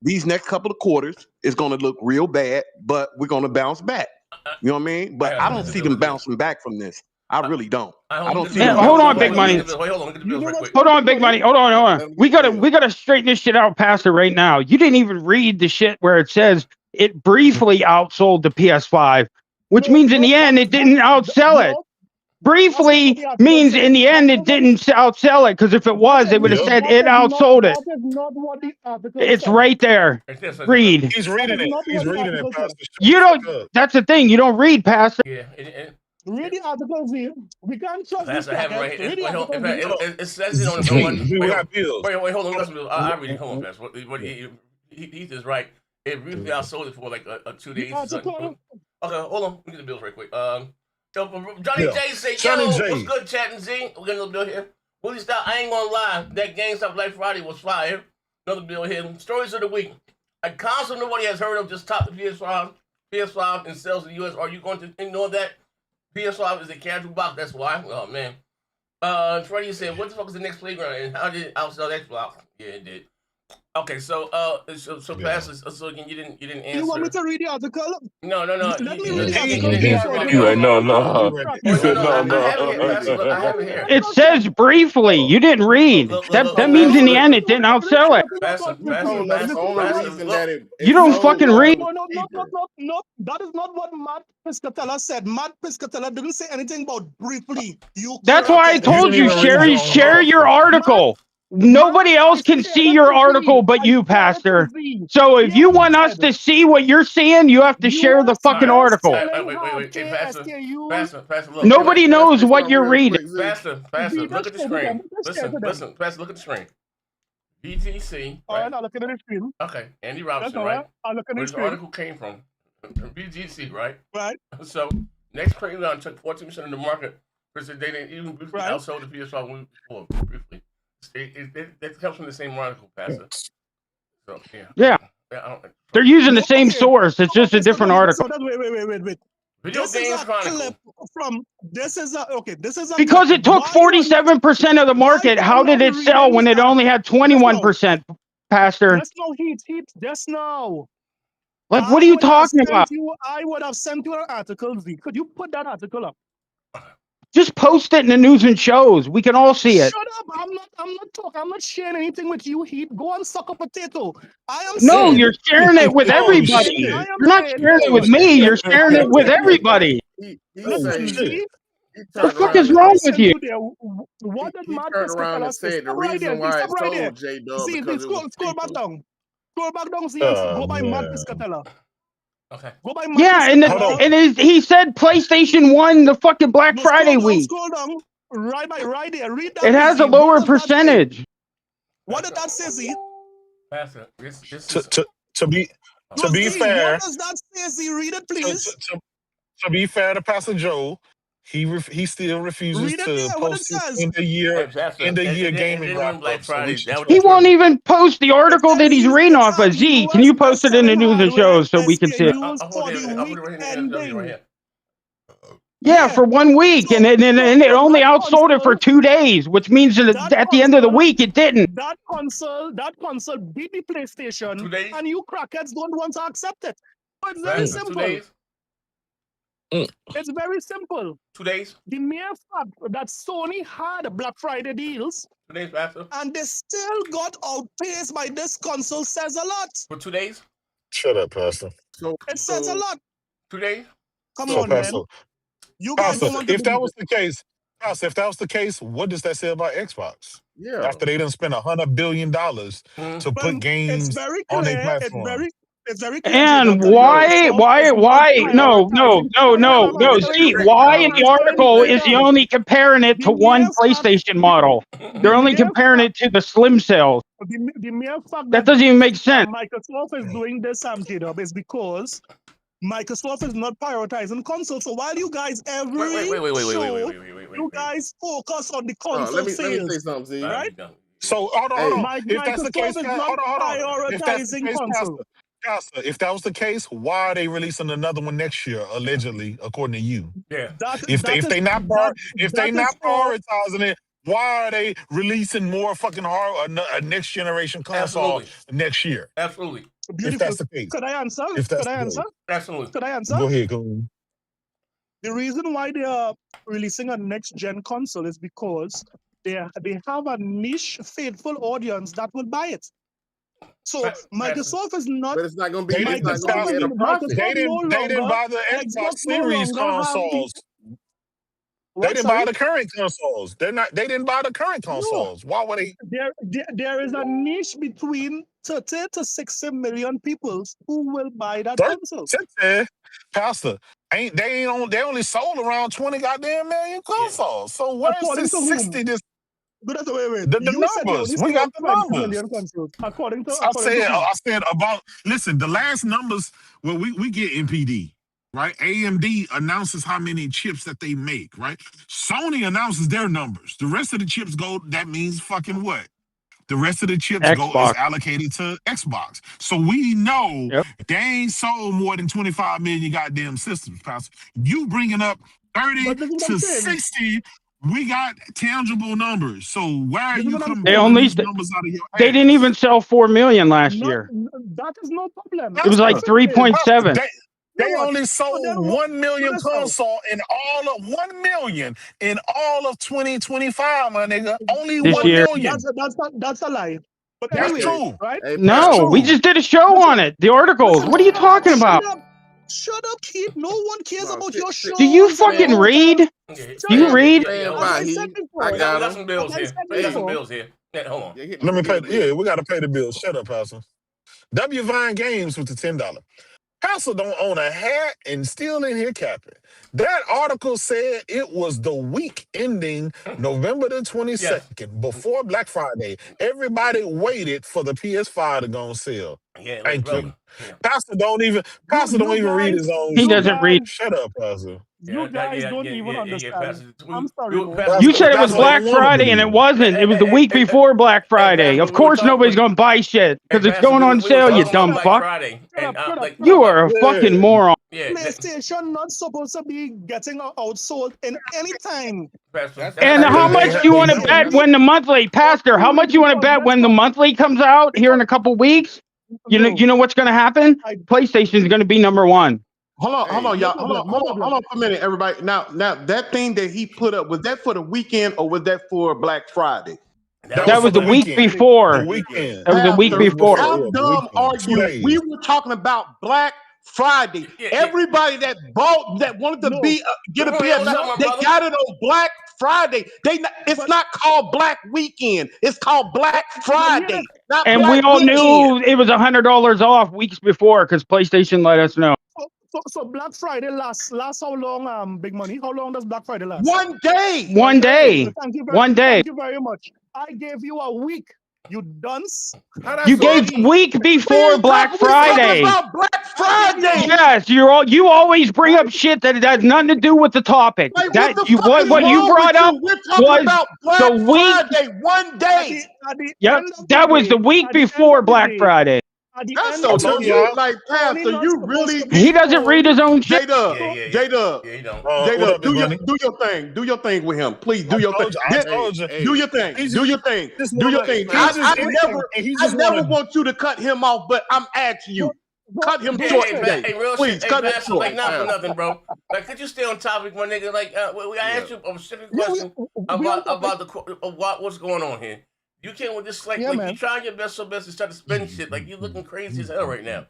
these next couple of quarters is gonna look real bad, but we're gonna bounce back. You know what I mean? But I don't see them bouncing back from this. I really don't. I don't see. Hold on, Big Money. Hold on, Big Money. Hold on. We gotta straighten this shit out, Pastor, right now. You didn't even read the shit where it says it briefly outsold the PS5, which means in the end it didn't outsell it. Briefly means in the end it didn't outsell it, because if it was, they would have said it outsold it. It's right there. Read. He's reading it. He's reading it, Pastor. You don't. That's the thing. You don't read, Pastor. Yeah. Read the articles here. We can't trust this. It says it on the one. Wait, hold on. I read it. Hold on, Pastor. He's just right. It briefly outsold it for like 2 days. Okay, hold on. We get the bills right quick. Johnny J say, yo, what's good, chatting Z? We're getting a little bill here. Willie Style, I ain't gonna lie. That GameStop Black Friday was fire. Another bill here. Stories of the week. A console nobody has heard of just topped the PS5 in sales in the US. Are you going to ignore that? PS5 is a casual box, that's why. Oh, man. Freddie said, what the fuck is the next playground? And how did it outsell Xbox? Yeah, it did. Okay, so Pastor, so again, you didn't answer. You want me to read the article? No. Let me read the article. No. You said no. I have it here. It says briefly. You didn't read. That means in the end it didn't outsell it. You don't fucking read. No. That is not what Matt Piscatella said. Matt Piscatella didn't say anything about briefly. That's why I told you, Sherry, share your article. Nobody else can see your article but you, Pastor. So if you want us to see what you're seeing, you have to share the fucking article. Wait. Hey, Pastor, look. Nobody knows what you're reading. Pastor, look at the screen. Listen, Pastor, look at the screen. BTC. Right? I'm looking at the screen. Okay, Andy Robinson, right? I'm looking at the screen. Where the article came from BGC, right? Right. So next playground took 14% of the market because they didn't even briefly outsold the PS5 before briefly. It comes from the same article, Pastor. So, yeah. They're using the same source. It's just a different article. Wait. Video Games Chronicle. This is a because it took 47% of the market. How did it sell when it only had 21%, Pastor? Just now. Like, what are you talking about? I would have sent you an article, Z. Could you put that article up? Just post it in the news and shows. We can all see it. Shut up! I'm not sharing anything with you, Heat. Go and suck a potato. No, you're sharing it with everybody. You're not sharing it with me. You're sharing it with everybody. What the fuck is wrong with you? What did Matt around and said the reason why it's told J-Dub because scroll back down. Scroll back down, see, go by Matt Piscatella. Okay. Go by Matt Yeah, and he said PlayStation 1 the fucking Black Friday week. Scroll down, right there. Read that. It has a lower percentage. What did that say, Z? To be fair, what does that say, Z? Read it, please. To be fair to Pastor Joe, he still refuses to post his end of year gaming wrap up. He won't even post the article that he's reading off of. Z, can you post it in the news and shows so we can see it? Yeah, for 1 week, and it only outsold it for 2 days, which means that at the end of the week it didn't. That console beat the PlayStation, and you crackheads don't want to accept it. It's very simple. It's very simple. 2 days. The mere fact that Sony had Black Friday deals 2 days after, and they still got outpaced by this console says a lot. For 2 days. Shut up, Pastor. It says a lot. 2 days. Come on, man. You guys don't want to if that was the case, Pastor, if that was the case, what does that say about Xbox? Yeah. After they done spent $100 billion to put games on their platform. It's very clear. And why? No. See, why in the article is he only comparing it to one PlayStation model? They're only comparing it to the Slim cells. The mere fact that doesn't even make sense. Microsoft is doing this, J-Dub, is because Microsoft is not prioritizing consoles. So while you guys you guys focus on the console sales. Let me say something, right? So hold on. If that's the case, hold on. If that was the case, why are they releasing another one next year? Allegedly, according to you. Yeah. If they not prioritizing it, why are they releasing more fucking a next generation console next year? Absolutely. Beautiful. If that's the case. Could I answer? Absolutely. Could I answer? Go ahead, go. The reason why they are releasing a next gen console is because they have a niche, faithful audience that will buy it. So Microsoft is not. But it's not going to be. They didn't buy the Xbox Series consoles. They didn't buy the current consoles. They didn't buy the current consoles. Why would they? There is a niche between 30 to 60 million people who will buy that console. Pastor, they only sold around 20 goddamn million consoles. So what is this 60? This the numbers. We got the numbers. According to I said about. Listen, the last numbers. Well, we get NPD. Right, AMD announces how many chips that they make. Right, Sony announces their numbers. The rest of the chips go. That means fucking what? The rest of the chips is allocated to Xbox. So we know they ain't sold more than 25 million goddamn systems. Pastor, you bringing up 30 to 60. We got tangible numbers. So why are you coming these numbers out of your ass? They didn't even sell 4 million last year. That is no problem. It was like 3.7. They only sold 1 million console in all of 1 million in all of 2025, my nigga. Only this 1 year. million. That's a lie. But that's true, right? No, we just did a show on it. The articles. What are you talking about? Shut up, kid. No one cares about your show. Do you fucking read? Do you read? I got some bills here. Hold on. Let me pay. Yeah, we got to pay the bills. Shut up, Pastor. W Vine Games with the $10. Pastor don't own a hat and still in here capping. That article said it was the week ending November the 22nd, before Black Friday. Everybody waited for the PS5 to go on sale. Yeah, Thank you. Yeah. Pastor don't even read his own. He doesn't read. Shut up, Pastor. You guys don't even understand. I'm sorry, You said it was Black Friday and it wasn't. It was the week before Black Friday. Of course, nobody's gonna buy shit because it's going on sale. You dumb fuck. You are a fucking moron. PlayStation not supposed to be getting outsold in any time. And how much do you want to bet when the monthly, Pastor? How much you want to bet when the monthly comes out here in a couple weeks? You know what's going to happen? PlayStation is going to be number one. Hold on, y'all. Hold on for a minute, everybody. Now, that thing that he put up, was that for the weekend or was that for Black Friday? That was the week before. The weekend. That was the week before. How dumb are you? We were talking about Black Friday. Everybody that bought, that wanted to get a PS5, they got it on Black Friday. It's not called Black Weekend. It's called Black Friday. And we all knew it was $100 off weeks before because PlayStation let us know. So Black Friday lasts how long, Big Money? How long does Black Friday last? 1 day. 1 day. Thank you very much. I gave you a week. You dunce. You gave week before Black Friday. About Black Friday. Yes, you always bring up shit that has nothing to do with the topic. Like, what you brought up was about Black the week. Friday, 1 day. Yep, that was the week before Black Friday. That's so dumb. Like, Pastor, you really... He doesn't read his own shit. J-Dub, do your thing. Do your thing with him. Please, do your thing. Do your thing. Do your thing. Do your thing. I never want you to cut him off, but I'm asking you. Cut him short today. Please, cut him short. Like, not for nothing, bro. Like, could you stay on topic, my nigga? Like, I asked you a specific question about what's going on here. You can't with this, like you trying your best to start to spend shit. Like, you looking crazy as hell right now.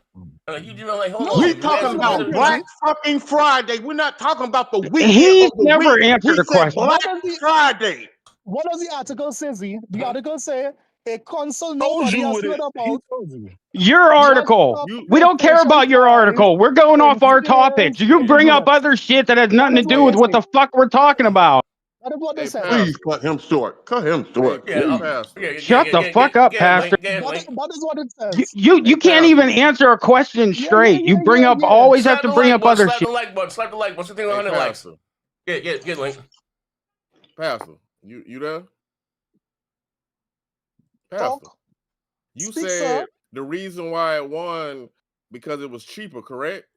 You know, like, hold on. We talking about Black fucking Friday. We're not talking about the weekend. He never answered the question. Black Friday. What does the article say, Z? The article say a console nobody has heard about. Your article. We don't care about your article. We're going off our topics. You bring up other shit that has nothing to do with what the fuck we're talking about. Please cut him short. Cut him short. Shut the fuck up, Pastor. That is what it says. You can't even answer a question straight. You bring up always have to bring up other shit. Slap the like button. Something 100 likes. Get link. Pastor, you there? Pastor, you said the reason why it won because it was cheaper, correct?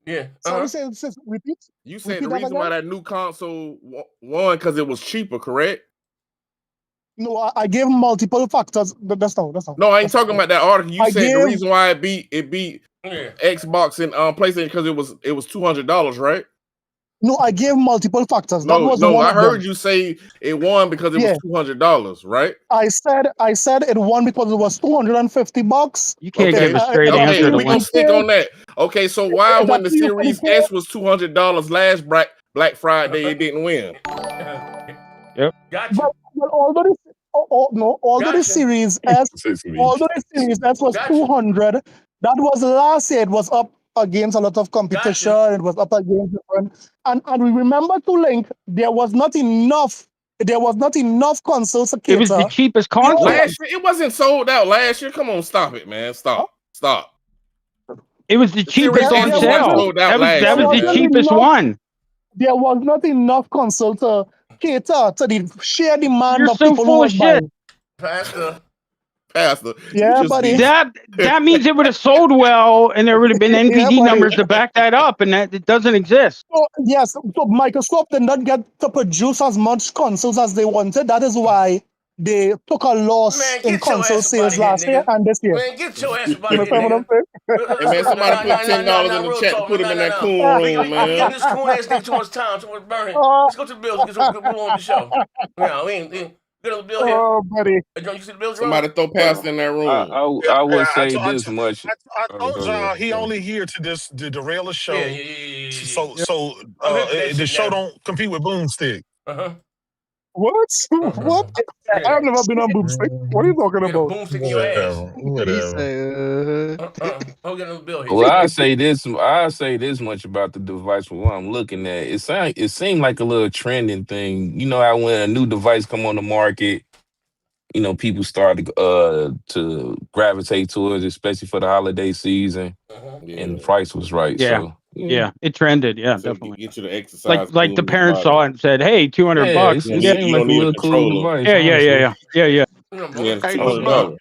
Yeah. Sorry, repeat. You said the reason why that new console won because it was cheaper, correct? No, I gave multiple factors. That's not. No, I ain't talking about that article. You said the reason why it beat Xbox and PlayStation because it was $200, right? No, I gave multiple factors. No, I heard you say it won because it was $200, right? I said it won because it was $250. You can't give a straight answer to we gonna stick on that. Okay, so why when the Series S was $200 last Black Friday, it didn't win? Yep. Gotcha. But although the Series S was 200, that was last year. It was up against a lot of competition. Gotcha. It was up against different, and we remember to link. There was not enough consoles to cater. It was the cheapest console. Last year, it wasn't sold out last year. Come on, stop it, man. Stop. It was the cheapest on sale. That was the cheapest one. There was not enough console to cater to the sheer demand You're of so people full who of shit. Pastor. Yeah, buddy. That means it would have sold well, and there would have been NPD numbers to back that up, and that it doesn't exist. So, yes, so Microsoft did not get to produce as much consoles as they wanted. That is why they took a loss in console sales last year and this year. Man, get your ass about here, man, somebody put $10 in the chat and put him in that cool room, man. This cool ass nigga too much time, too much burning. Let's go to the bills. Get some good on the show. Yeah, we ain't. Bill here. Oh, buddy. You see the bills? Somebody throw Pastor in that room. I will say this much. I told y'all he only here to derail a show. Yeah. So the show don't compete with Boomstick. What? What? I've never been on Boomstick. What are you talking about? Boomstick in your ass. Whatever. Well, I say this much about the device from what I'm looking at. It seemed like a little trending thing. You know how when a new device come on the market, you know, people started to gravitate towards, especially for the holiday season, and the price was right. Yeah. So yeah, it trended. Yeah, So definitely. get you the exercise. Like the parents saw it and said, "Hey, $200 bucks." It Yeah, seemed like a little cool device. yeah. Yeah, Hey, look, bro.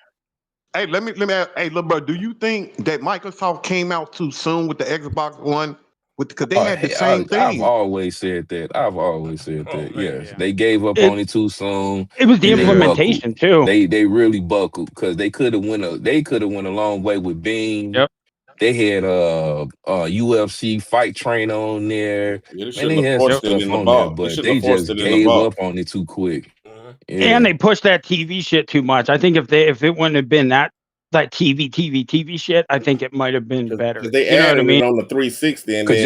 Hey, let me ask, hey, look, bro, do you think that Microsoft came out too soon with the Xbox One? Because they had the same thing. I've always said that. Yes, they gave up on it too soon. It was the implementation too. They really buckled because they could have went a long way with Beam. Yep. They had UFC Fight Train on there. And they had some stuff on there, but they just gave up on it too quick. Yeah. And they pushed that TV shit too much. I think if it wouldn't have been that TV shit, I think it might have been better. They added it on the 360, and then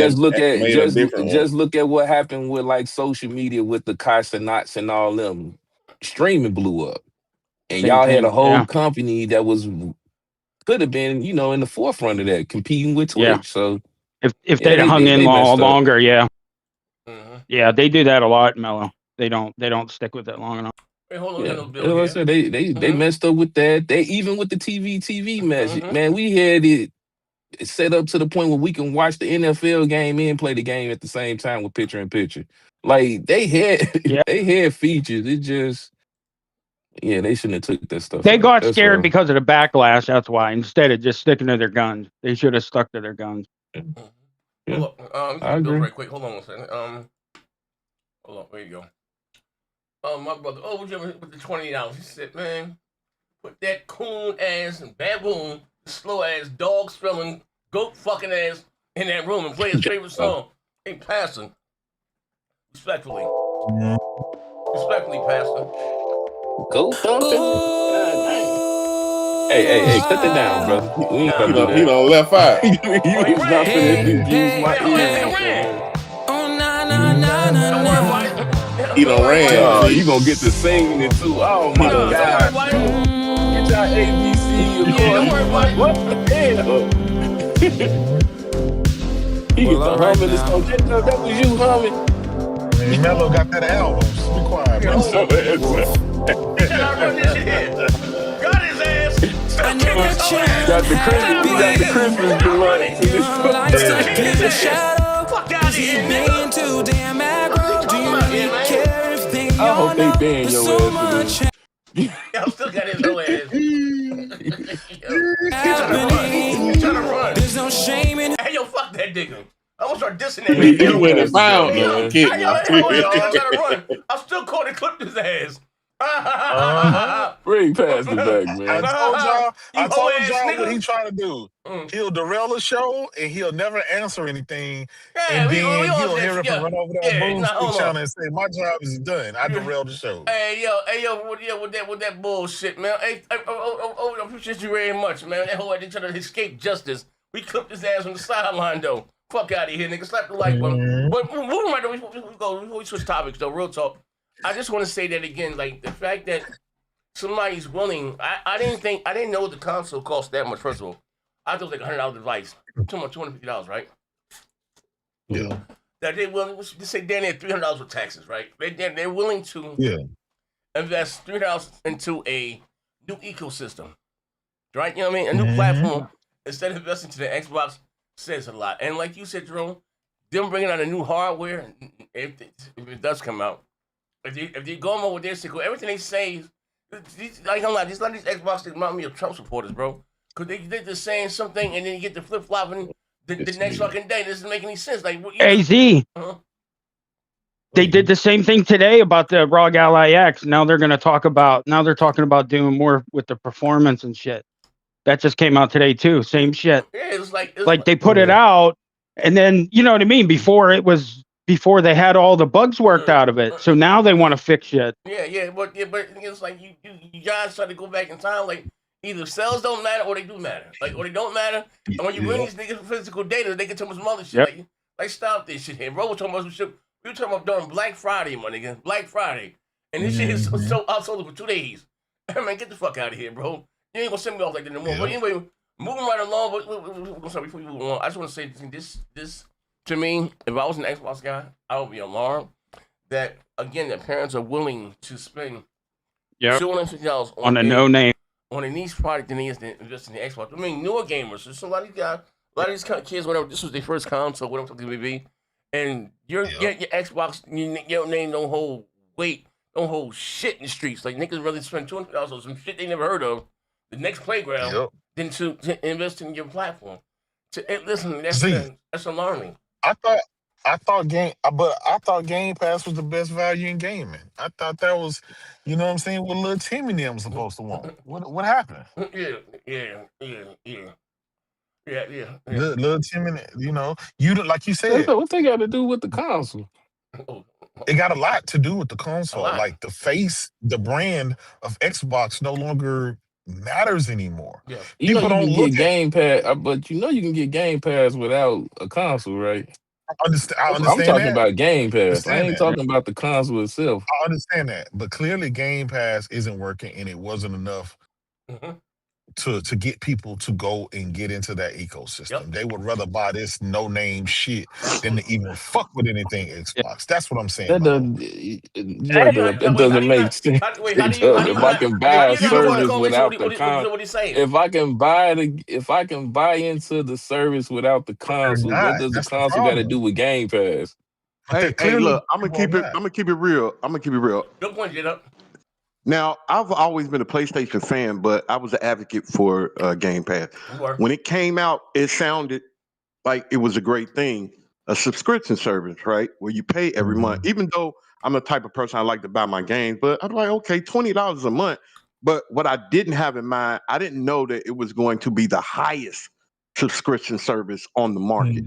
just look at what happened with like social media with the Kaisenats and all them. Streaming blew up, and y'all had a whole company that could have been, you know, in the forefront of that, competing with Twitch. Yeah. So if they'd hung in longer, yeah, they do that a lot, Mello. They don't stick with it long enough. Hey, hold on, I said they messed up with that. They even with the TV message, man. We had it set up to the point where we can watch the NFL game and play the game at the same time with picture in picture. Like they had features. It just they shouldn't have took that stuff. They got scared because of the backlash. That's why. Instead of just sticking to their guns, they should have stuck to their guns. Yeah. I agree. Right quick. Hold on one second. Hold on. Where you go? My brother. Oh, with the $20? He said, man, put that coon ass and baboon, slow ass, dog spelling, goat fucking ass in that room and play his favorite song. Hey, Pastor. Respectfully, Pastor. Go thumping. Hey, cut that down, brother. We ain't gonna do that. He done left out. You was not finna use my ear. He done ran. You gonna get to singing it too. Oh my God. Get your ABC. Don't worry about it. What the hell? He get the humming and stuff. That was you humming. Mello got that album. Just be quiet, bro. Got his ass. Got the Christmas deluxe. Fuck out of here, too damn aggro. Do you really care if they I hope they ban your ass. Y'all still got his whole ass. He's trying to run. There's no shame in. Hey, yo, fuck that nigga. I'm gonna start dissing that nigga. You went and found him. I'm trying to run. I'm still caught and clipped his ass. Bring Pastor back, man. I told y'all what he trying to do. He'll derail the show and he'll never answer anything. And then he'll hear it and run over there on Boom's channel and say, my job is done. I derailed the show. Hey, yo, with that bullshit, man. Hey, I appreciate you very much, man. That whole idea trying to escape justice. We clipped his ass on the sideline, though. Fuck out of here, nigga. Slap the like button. But moving right there, we switch topics, though. Real talk. I just want to say that again, like the fact that somebody's willing. I didn't know the console cost that much. First of all, I thought it was like $100 device, $250, right? Yeah. That they willing to say down there $300 with taxes, right? They're willing to invest $300 into a new ecosystem, right? You know what I mean? A new platform instead of investing to the Xbox says a lot. And like you said, Jerome, them bringing out a new hardware, if it does come out. If they go on with their sickle, everything they say, like I'm like, these Xbox things remind me of Trump supporters, bro. Because they're just saying something and then you get the flip flopping the next fucking day. This doesn't make any sense. Like AZ. They did the same thing today about the ROG Ally X. Now they're talking about doing more with the performance and shit. That just came out today too. Same shit. Yeah, it's like they put it out, and then you know what I mean. Before they had all the bugs worked out of it, so now they want to fix shit. Yeah, but it's like you guys try to go back in time. Like either sales don't matter or they do matter. Like or they don't matter. And when you bring these niggas physical data, they can tell us some other shit. Like stop this shit here, bro. We're talking about some shit. We were talking about during Black Friday, my nigga. Black Friday, and this shit is so outsold for 2 days. Man, get the fuck out of here, bro. You ain't gonna send me off like that no more. But anyway, moving right along. But before you move on, I just want to say this. To me, if I was an Xbox guy, I would be alarmed that, again, that parents are willing to spend Yep. $250 on a no name. On a niche product than he is to invest in the Xbox. I mean, newer gamers. There's a lot of these guys, a lot of these kind of kids, whatever. This was their first console, whatever it may be, and your Xbox, your name don't hold weight, don't hold shit in the streets. Like niggas rather spend $200 on some shit they never heard of, the next playground, than to invest in your platform. Listen, that's alarming. I thought Game Pass was the best value in gaming. I thought that was, you know what I'm saying, what little Timmy and them was supposed to want. What happened? Yeah. Little Timmy, like you said. What they got to do with the console? It got a lot to do with the console. Like the brand of Xbox no longer matters anymore. Yeah. You can get Game Pass, but you can get Game Pass without a console, right? I understand. I'm talking about Game Pass. I ain't talking about the console itself. I understand that, but clearly Game Pass isn't working, and it wasn't enough to get people to go and get into that ecosystem. They would rather buy this no-name shit than to even fuck with anything Xbox. That's what I'm saying. It doesn't make sense. If I can buy a service without the console, if I can buy into the service without the console, what does the console got to do with Game Pass? Hey, look, I'm gonna keep it real. Good point, J-Dub. Now, I've always been a PlayStation fan, but I was an advocate for Game Pass. When it came out, it sounded like it was a great thing, a subscription service, right? Where you pay every month. Even though I'm the type of person I like to buy my games, but I'm like, okay, $20 a month. But what I didn't have in mind, I didn't know that it was going to be the highest subscription service on the market.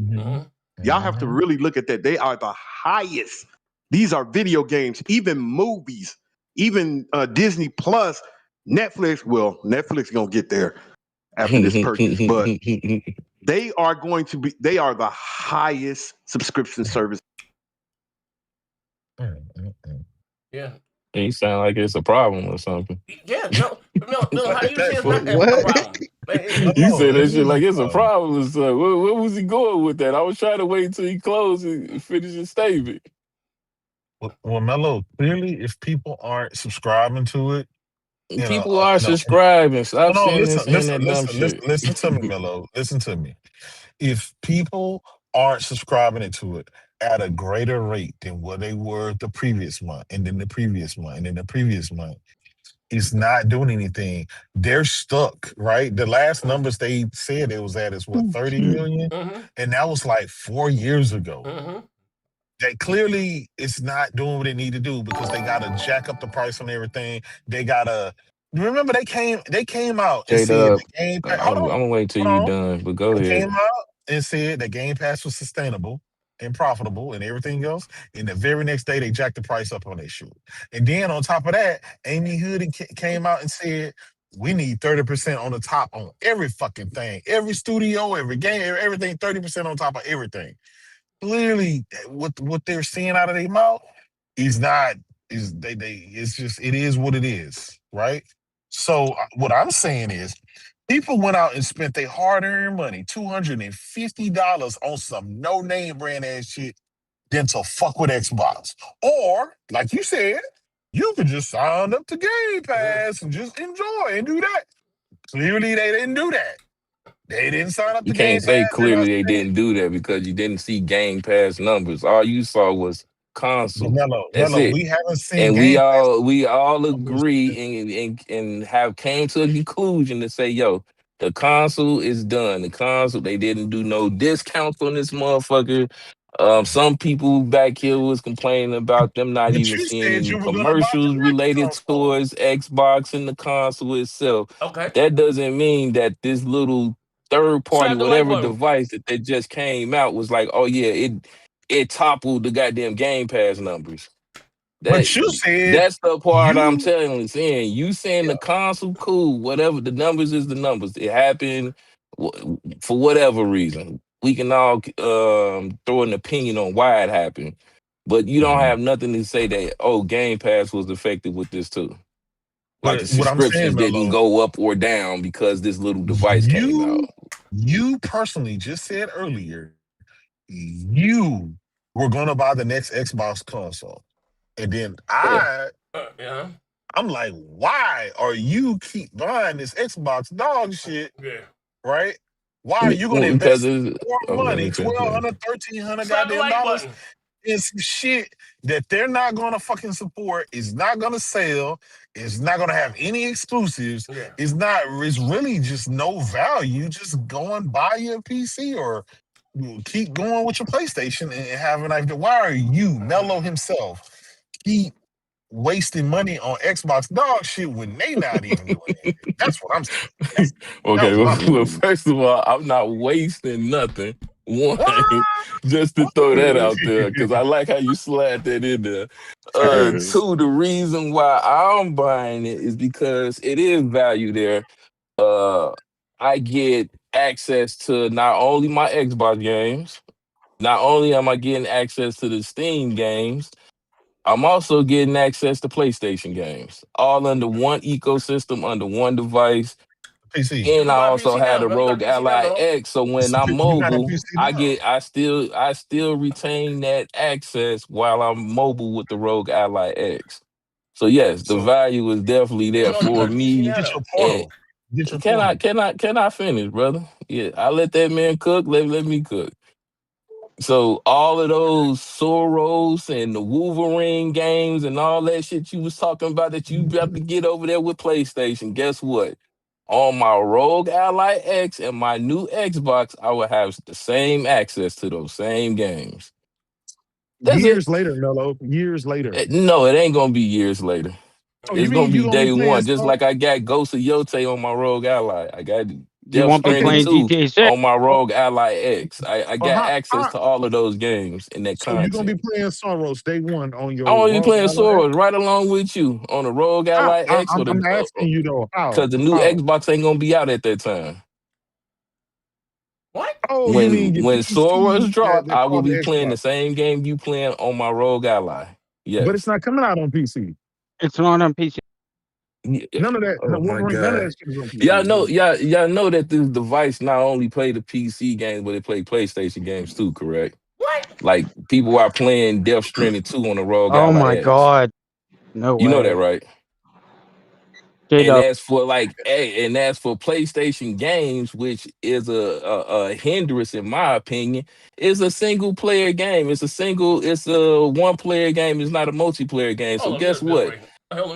Y'all have to really look at that. They are the highest. These are video games, even movies. Even Disney Plus, Netflix. Well, Netflix gonna get there after this purchase, but they are the highest subscription service. Yeah. You sound like it's a problem or something. Yeah, no. How do you say it's not a problem? You said that shit like it's a problem or something. Where was he going with that? I was trying to wait until he closed and finish his statement. Well, Mello, clearly, if people aren't subscribing to it, people are subscribing. Stop saying that dumb shit. Listen to me, Mello. Listen to me. If people aren't subscribing to it at a greater rate than what they were the previous month, and then the previous month, and then the previous month, it's not doing anything. They're stuck, right? The last numbers they said it was at is what, 30 million? And that was like 4 years ago. That clearly it's not doing what it need to do because they gotta jack up the price on everything. They gotta remember they came out and said the Game Pass. I'm gonna wait till you're done, but go ahead. They came out and said the Game Pass was sustainable and profitable and everything else. And the very next day they jacked the price up on their shit. And then on top of that, Amy Hood came out and said we need 30% on the top on every fucking thing, every studio, every game, everything, 30% on top of everything. Clearly, what they're seeing out of their mouth is not it's just it is what it is, right? So what I'm saying is, people went out and spent their hard-earned money, $250 on some no-name brand ass shit, than to fuck with Xbox. Or, like you said, you could just sign up to Game Pass and just enjoy and do that. Clearly, they didn't do that. They didn't sign up to You Game can't say Pass. clearly they didn't do that because you didn't see Game Pass numbers. All you saw was console. Mello, we haven't seen and Game we all agree and have came to a conclusion to say, yo, the console is done. The console, they didn't do no discounts on this motherfucker. Some people back here was complaining about them not even seeing any commercials related towards Xbox and the console itself. Okay. That doesn't mean that this little third party, whatever device that they just came out was like, oh yeah, it toppled the goddamn Game Pass numbers. But you said that's the part I'm saying. You saying the console, cool, whatever. The numbers is the numbers. It happened for whatever reason. We can all throw an opinion on why it happened, but you don't have nothing to say that, oh, Game Pass was affected with this too. Like the subscriptions didn't go up or down because this little device came out. You personally just said earlier, you were going to buy the next Xbox console. And then I I'm like, why are you keep buying this Xbox dog shit? Yeah. Right? Why are you going to Because invest more money, $1,200, $1,300 goddamn dollars in some shit that they're not going to fucking support? It's not going to sell. It's not going to have any exclusives. Yeah. It's really just no value. Just go and buy your PC or keep going with your PlayStation and have an idea. Why are you, Mello himself, keep wasting money on Xbox dog shit when they not even doing it? That's what I'm saying. Okay, well, first of all, I'm not wasting nothing. One, just to throw that out there, because I like how you slide that in there. Two, the reason why I'm buying it is because it is value there. I get access to not only my Xbox games, not only am I getting access to the Steam games, I'm also getting access to PlayStation games, all under one ecosystem, under one device. PC. And I also had a Rogue Ally X, so when I'm mobile, I still retain that access while I'm mobile with the Rogue Ally X. So yes, the value is definitely there for me. Get your portal. Can I finish, brother? Yeah, I let that man cook. Let me cook. So all of those Soros and the Wolverine games and all that shit you was talking about that you got to get over there with PlayStation, guess what? On my Rogue Ally X and my new Xbox, I will have the same access to those same games. Years later, Mello. Years later. No, it ain't gonna be years later. Oh, it's gonna be day one, just like I got Ghost of Yote on my Rogue Ally. I got Death Stranding 2 on my Rogue Ally X. I got access to all of those games in that content. So you're gonna be playing Soros day one on your. I'm gonna be playing Soros right along with you on the Rogue Ally X. I'm asking you though, how? Because the new Xbox ain't gonna be out at that time. What? Oh, when Soros drop, I will be playing the same game you playing on my Rogue Ally. Yeah, but it's not coming out on PC. It's not on PC. None of that. Oh my God. None of that shit is on PC. Y'all know that this device not only play the PC games, but it play PlayStation games too, correct? What? Like people are playing Death Stranding 2 on the Rogue Ally. Oh my X. God. No way. You know that, right? And that's for PlayStation games, which is a hindrance in my opinion. Is a single player game. It's a one player game. It's not a multiplayer game. So guess what?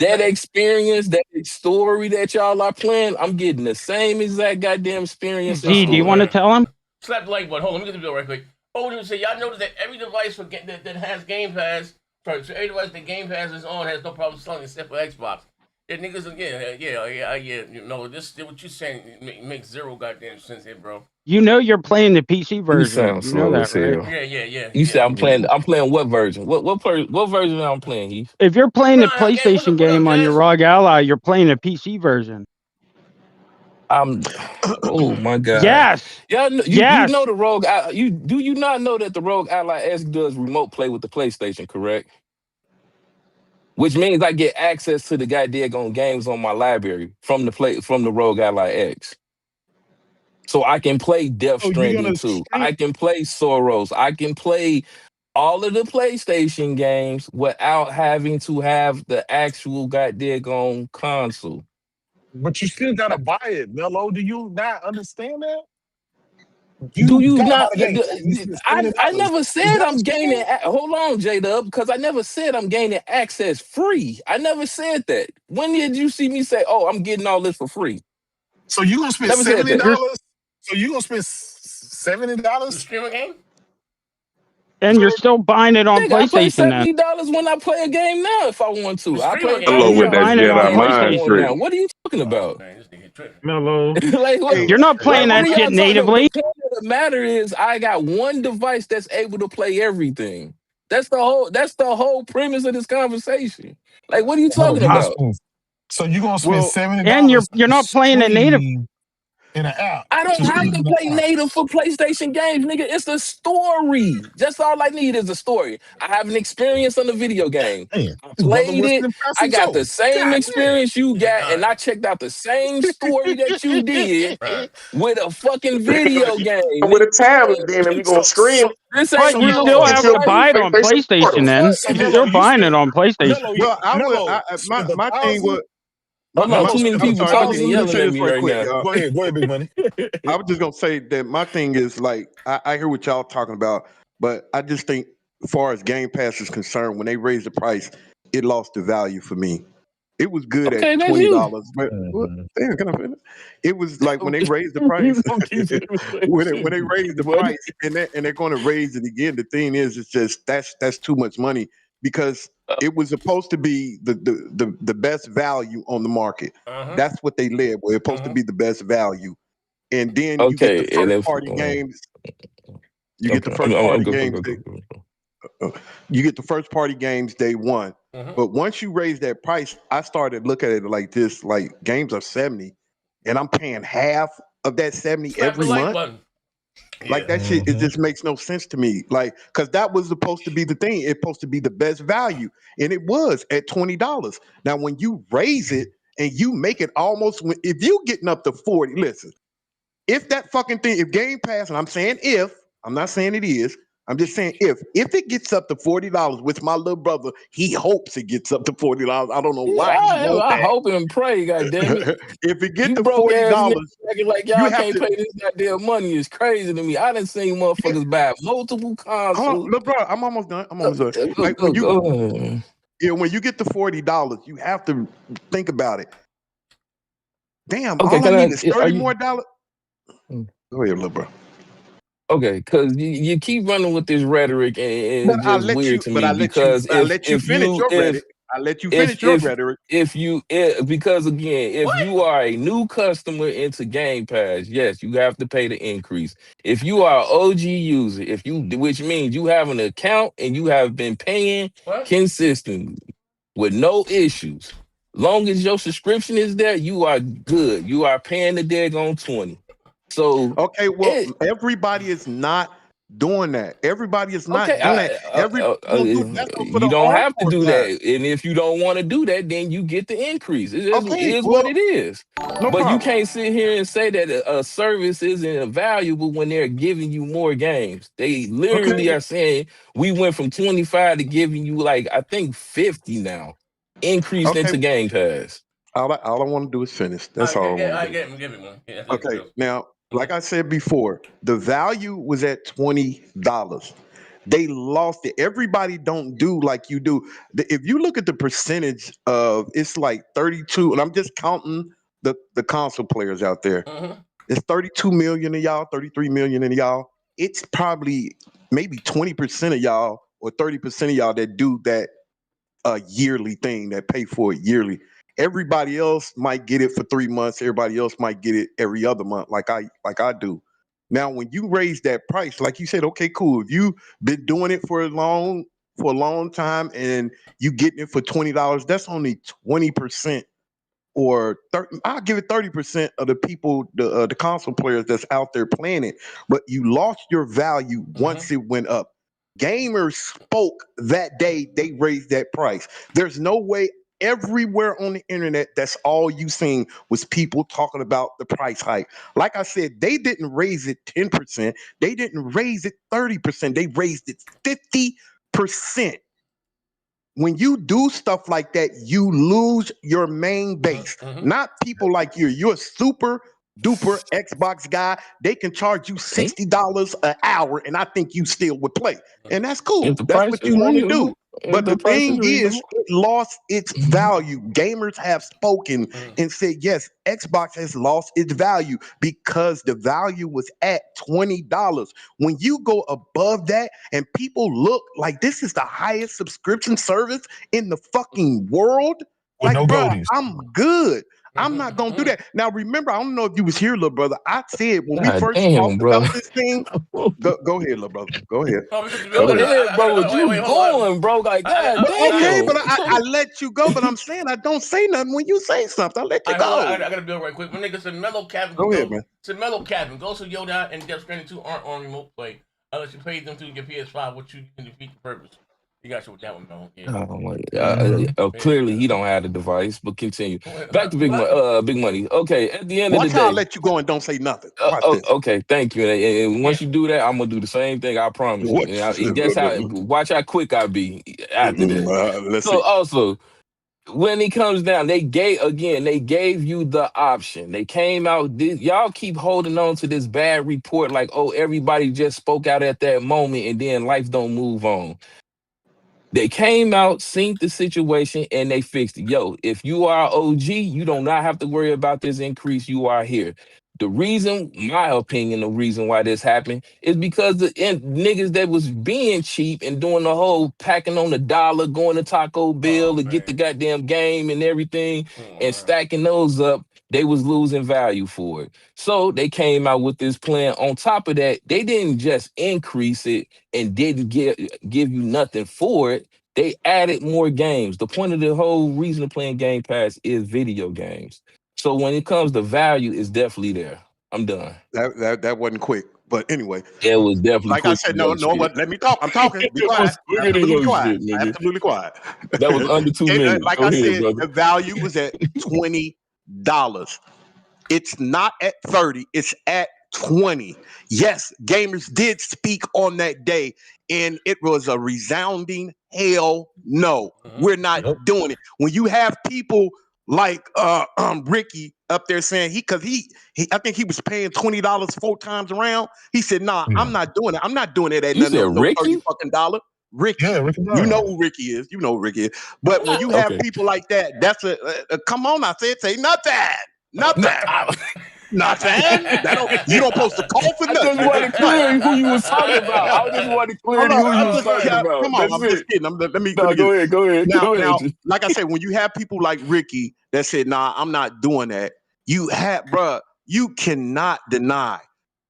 That experience, that story that y'all are playing, I'm getting the same exact goddamn experience. Z, do you want to tell him? Slap the like button. Hold on, let me get the bill right quick. Oh, you say y'all notice that every device that has Game Pass, so every device that Game Pass is on has no problem selling except for Xbox. Yeah, niggas again. Yeah. You know, this what you saying makes zero goddamn sense here, bro. You know you're playing the PC version. You know that, right? Yeah. You say I'm playing what version? What version am I playing, Heath? If you're playing the PlayStation game on your Rogue Ally, you're playing the PC version. Oh my God. Yes. Yeah, you know the Rogue. Do you not know that the Rogue Ally S does remote play with the PlayStation, correct? Which means I get access to the goddamn games on my library from the Rogue Ally X. So I can play Death Stranding 2. I can play Soros. I can play all of the PlayStation games without having to have the actual goddamn console. But you still gotta buy it, Mello. Do you not understand that? Do you not? I never said I'm gaining. Hold on, J-Dub, because I never said I'm gaining access free. I never said that. When did you see me say, "Oh, I'm getting all this for free"? So you gonna spend $70? So you gonna spend $70 to stream a game? And you're still buying it on PlayStation I play $70 when I play a game now if I want to. I play Hello with that Jedi mind trick. What are you talking about? Mello. You're not playing that shit natively. The point of the matter is I got one device that's able to play everything. That's the whole premise of this conversation. Like, what are you talking about? So you're gonna spend $70 and you're not playing it native. in an app. I don't have to play native for PlayStation games, nigga. It's the story. Just all I need is a story. I have an experience on the video game. I played it. I got the same experience you got, and I checked out the same story that you did with a fucking video game. With a tablet, then, and we gonna scream. This But ain't you real. still have to buy it on PlayStation, then. You're still buying it on PlayStation. Well, my thing was. Too many people talking and yelling at me right now. Go ahead, Big Money. I was just gonna say that my thing is like I hear what y'all talking about, but I just think as far as Game Pass is concerned, when they raised the price, it lost the value for me. It was good at $20, but damn, can I finish? It was like when they raised the price, when they raised the price, and they're going to raise it again. The thing is, it's just that's too much money because it was supposed to be the best value on the market. That's what they led with. It's supposed to be the best value, and then you get the first party games. You get the first party games. You get the first party games day one. But once you raise that price, I started looking at it like this: like games are $70, and I'm paying half of that $70 every month. Like that shit, it just makes no sense to me. Like, cause that was supposed to be the thing. It's supposed to be the best value, and it was at $20. Now, when you raise it and you make it almost, if you getting up to 40, listen, if that fucking thing, if Game Pass, and I'm saying if, I'm not saying it is, I'm just saying if it gets up to $40, which my little brother, he hopes it gets up to $40. I don't know why. I hope and pray, goddamn it. If it gets to $40, like y'all can't pay this goddamn money is crazy to me. I done seen motherfuckers buy multiple consoles. Look, bro, I'm almost done. Like when you get to $40, you have to think about it. Damn, all I need is $30 more dollars. Go ahead, little bro. Okay, because you keep running with this rhetoric, and it's just weird to me. Because I let you finish your rhetoric. Because again, if you are a new customer into Game Pass, yes, you have to pay the increase. If you are an OG user, which means you have an account and you have been paying consistently with no issues, long as your subscription is there, you are good. You are paying the daggone $20. So okay, well, everybody is not doing that. Everybody is not doing that. You don't have to do that, and if you don't want to do that, then you get the increase. It is what it is. But you can't sit here and say that a service isn't valuable when they're giving you more games. They literally are saying we went from 25 to giving you like I think 50 now, increased into Game Pass. All I want to do is finish. That's all. Give me one. Yeah, okay, now. Like I said before, the value was at $20. They lost it. Everybody don't do like you do. If you look at the percentage of, it's like 32, and I'm just counting the console players out there. It's 32 million of y'all, 33 million of y'all. It's probably maybe 20% of y'all or 30% of y'all that do that yearly thing, that pay for it yearly. Everybody else might get it for 3 months. Everybody else might get it every other month, like I do. Now, when you raise that price, like you said, okay, cool. If you've been doing it for a long time and you getting it for $20, that's only 20% or 30. I'll give it 30% of the people, the console players that's out there playing it. But you lost your value once it went up. Gamers spoke that day they raised that price. There's no way. Everywhere on the internet, that's all you seen was people talking about the price hike. Like I said, they didn't raise it 10%. They didn't raise it 30%. They raised it 50%. When you do stuff like that, you lose your main base. Not people like you. You're a super duper Xbox guy. They can charge you $60 an hour, and I think you still would play. And that's cool. That's what you want to do. But the thing is, it lost its value. Gamers have spoken and said, yes, Xbox has lost its value because the value was at $20. When you go above that and people look like this is the highest subscription service in the fucking world, like, bro, I'm good. I'm not gonna do that. Now, remember, I don't know if you was here, little brother. I said when we God first damn, talked bro. about this thing. Go ahead, little brother. Go ahead. Go ahead, bro. What you going, bro? Like, God damn. Okay, but I let you go. But I'm saying I don't say nothing when you say something. I let you go. I gotta build right quick. My nigga said Mellow Cabin. Go ahead, man. Said Mellow Cabin. Go to Yoda and Death Stranding 2 aren't on remote play unless you pay them through your PS5, which you can defeat the purpose. You got you with that one, Mellow. Yeah. Oh my God. Clearly he don't have the device, but continue. Back to Big Money. Okay, at the end of the day, I'll let you go and don't say nothing. Okay, thank you. And once you do that, I'm gonna do the same thing. I promise you. And guess how? Watch how quick I be after that. So also, when it comes down, they gave you the option. They came out. Y'all keep holding on to this bad report, like, oh, everybody just spoke out at that moment, and then life don't move on. They came out, synced the situation, and they fixed it. Yo, if you are OG, you do not have to worry about this increase. You are here. The reason, my opinion, the reason why this happened is because the niggas that was being cheap and doing the whole packing on the dollar, going to Taco Bell to get the goddamn game and everything, and stacking those up, they was losing value for it. So they came out with this plan. On top of that, they didn't just increase it and didn't give you nothing for it. They added more games. The point of the whole reason of playing Game Pass is video games. So when it comes to value, it's definitely there. I'm done. That wasn't quick, but anyway, it was definitely like quick. I said. No, but let me talk. I'm talking. Be quiet. Absolutely quiet. Absolutely quiet. That was under 2 minutes. Like I said, the value was at $20. It's not at 30. It's at 20. Yes, gamers did speak on that day, and it was a resounding hell no. We're not doing it. When you have people like Ricky up there saying I think he was paying $20 4 times around. He said, "Nah, I'm not doing it. I'm not doing it at no $30 fucking dollar." Ricky, you know who Ricky is. You know who Ricky is. But when you have people like that, that's a come on. I said, say nothing. Nothing. You don't supposed to call for nothing. I just want to clear who you was talking about. I just want to clear who you was talking about. Come on, I'm just kidding. Let me go ahead. Now, like I said, when you have people like Ricky that said, "Nah, I'm not doing that," you cannot deny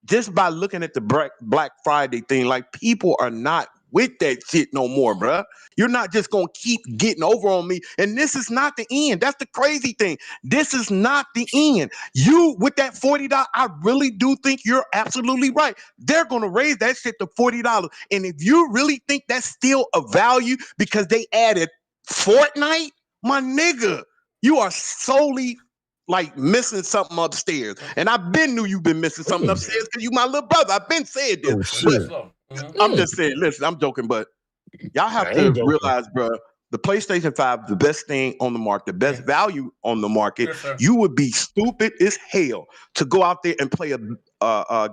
just by looking at the Black Friday thing. Like, people are not with that shit no more, bruh. You're not just gonna keep getting over on me. And this is not the end. That's the crazy thing. This is not the end. You with that $40, I really do think you're absolutely right. They're gonna raise that shit to $40. And if you really think that's still a value because they added Fortnite, my nigga, you are solely like missing something upstairs. And I've been knew you've been missing something upstairs because you my little brother. I've been saying this. I'm just saying, listen, I'm joking, but y'all have to realize, bro, the PlayStation 5 is the best thing on the market, the best value on the market. You would be stupid as hell to go out there and play a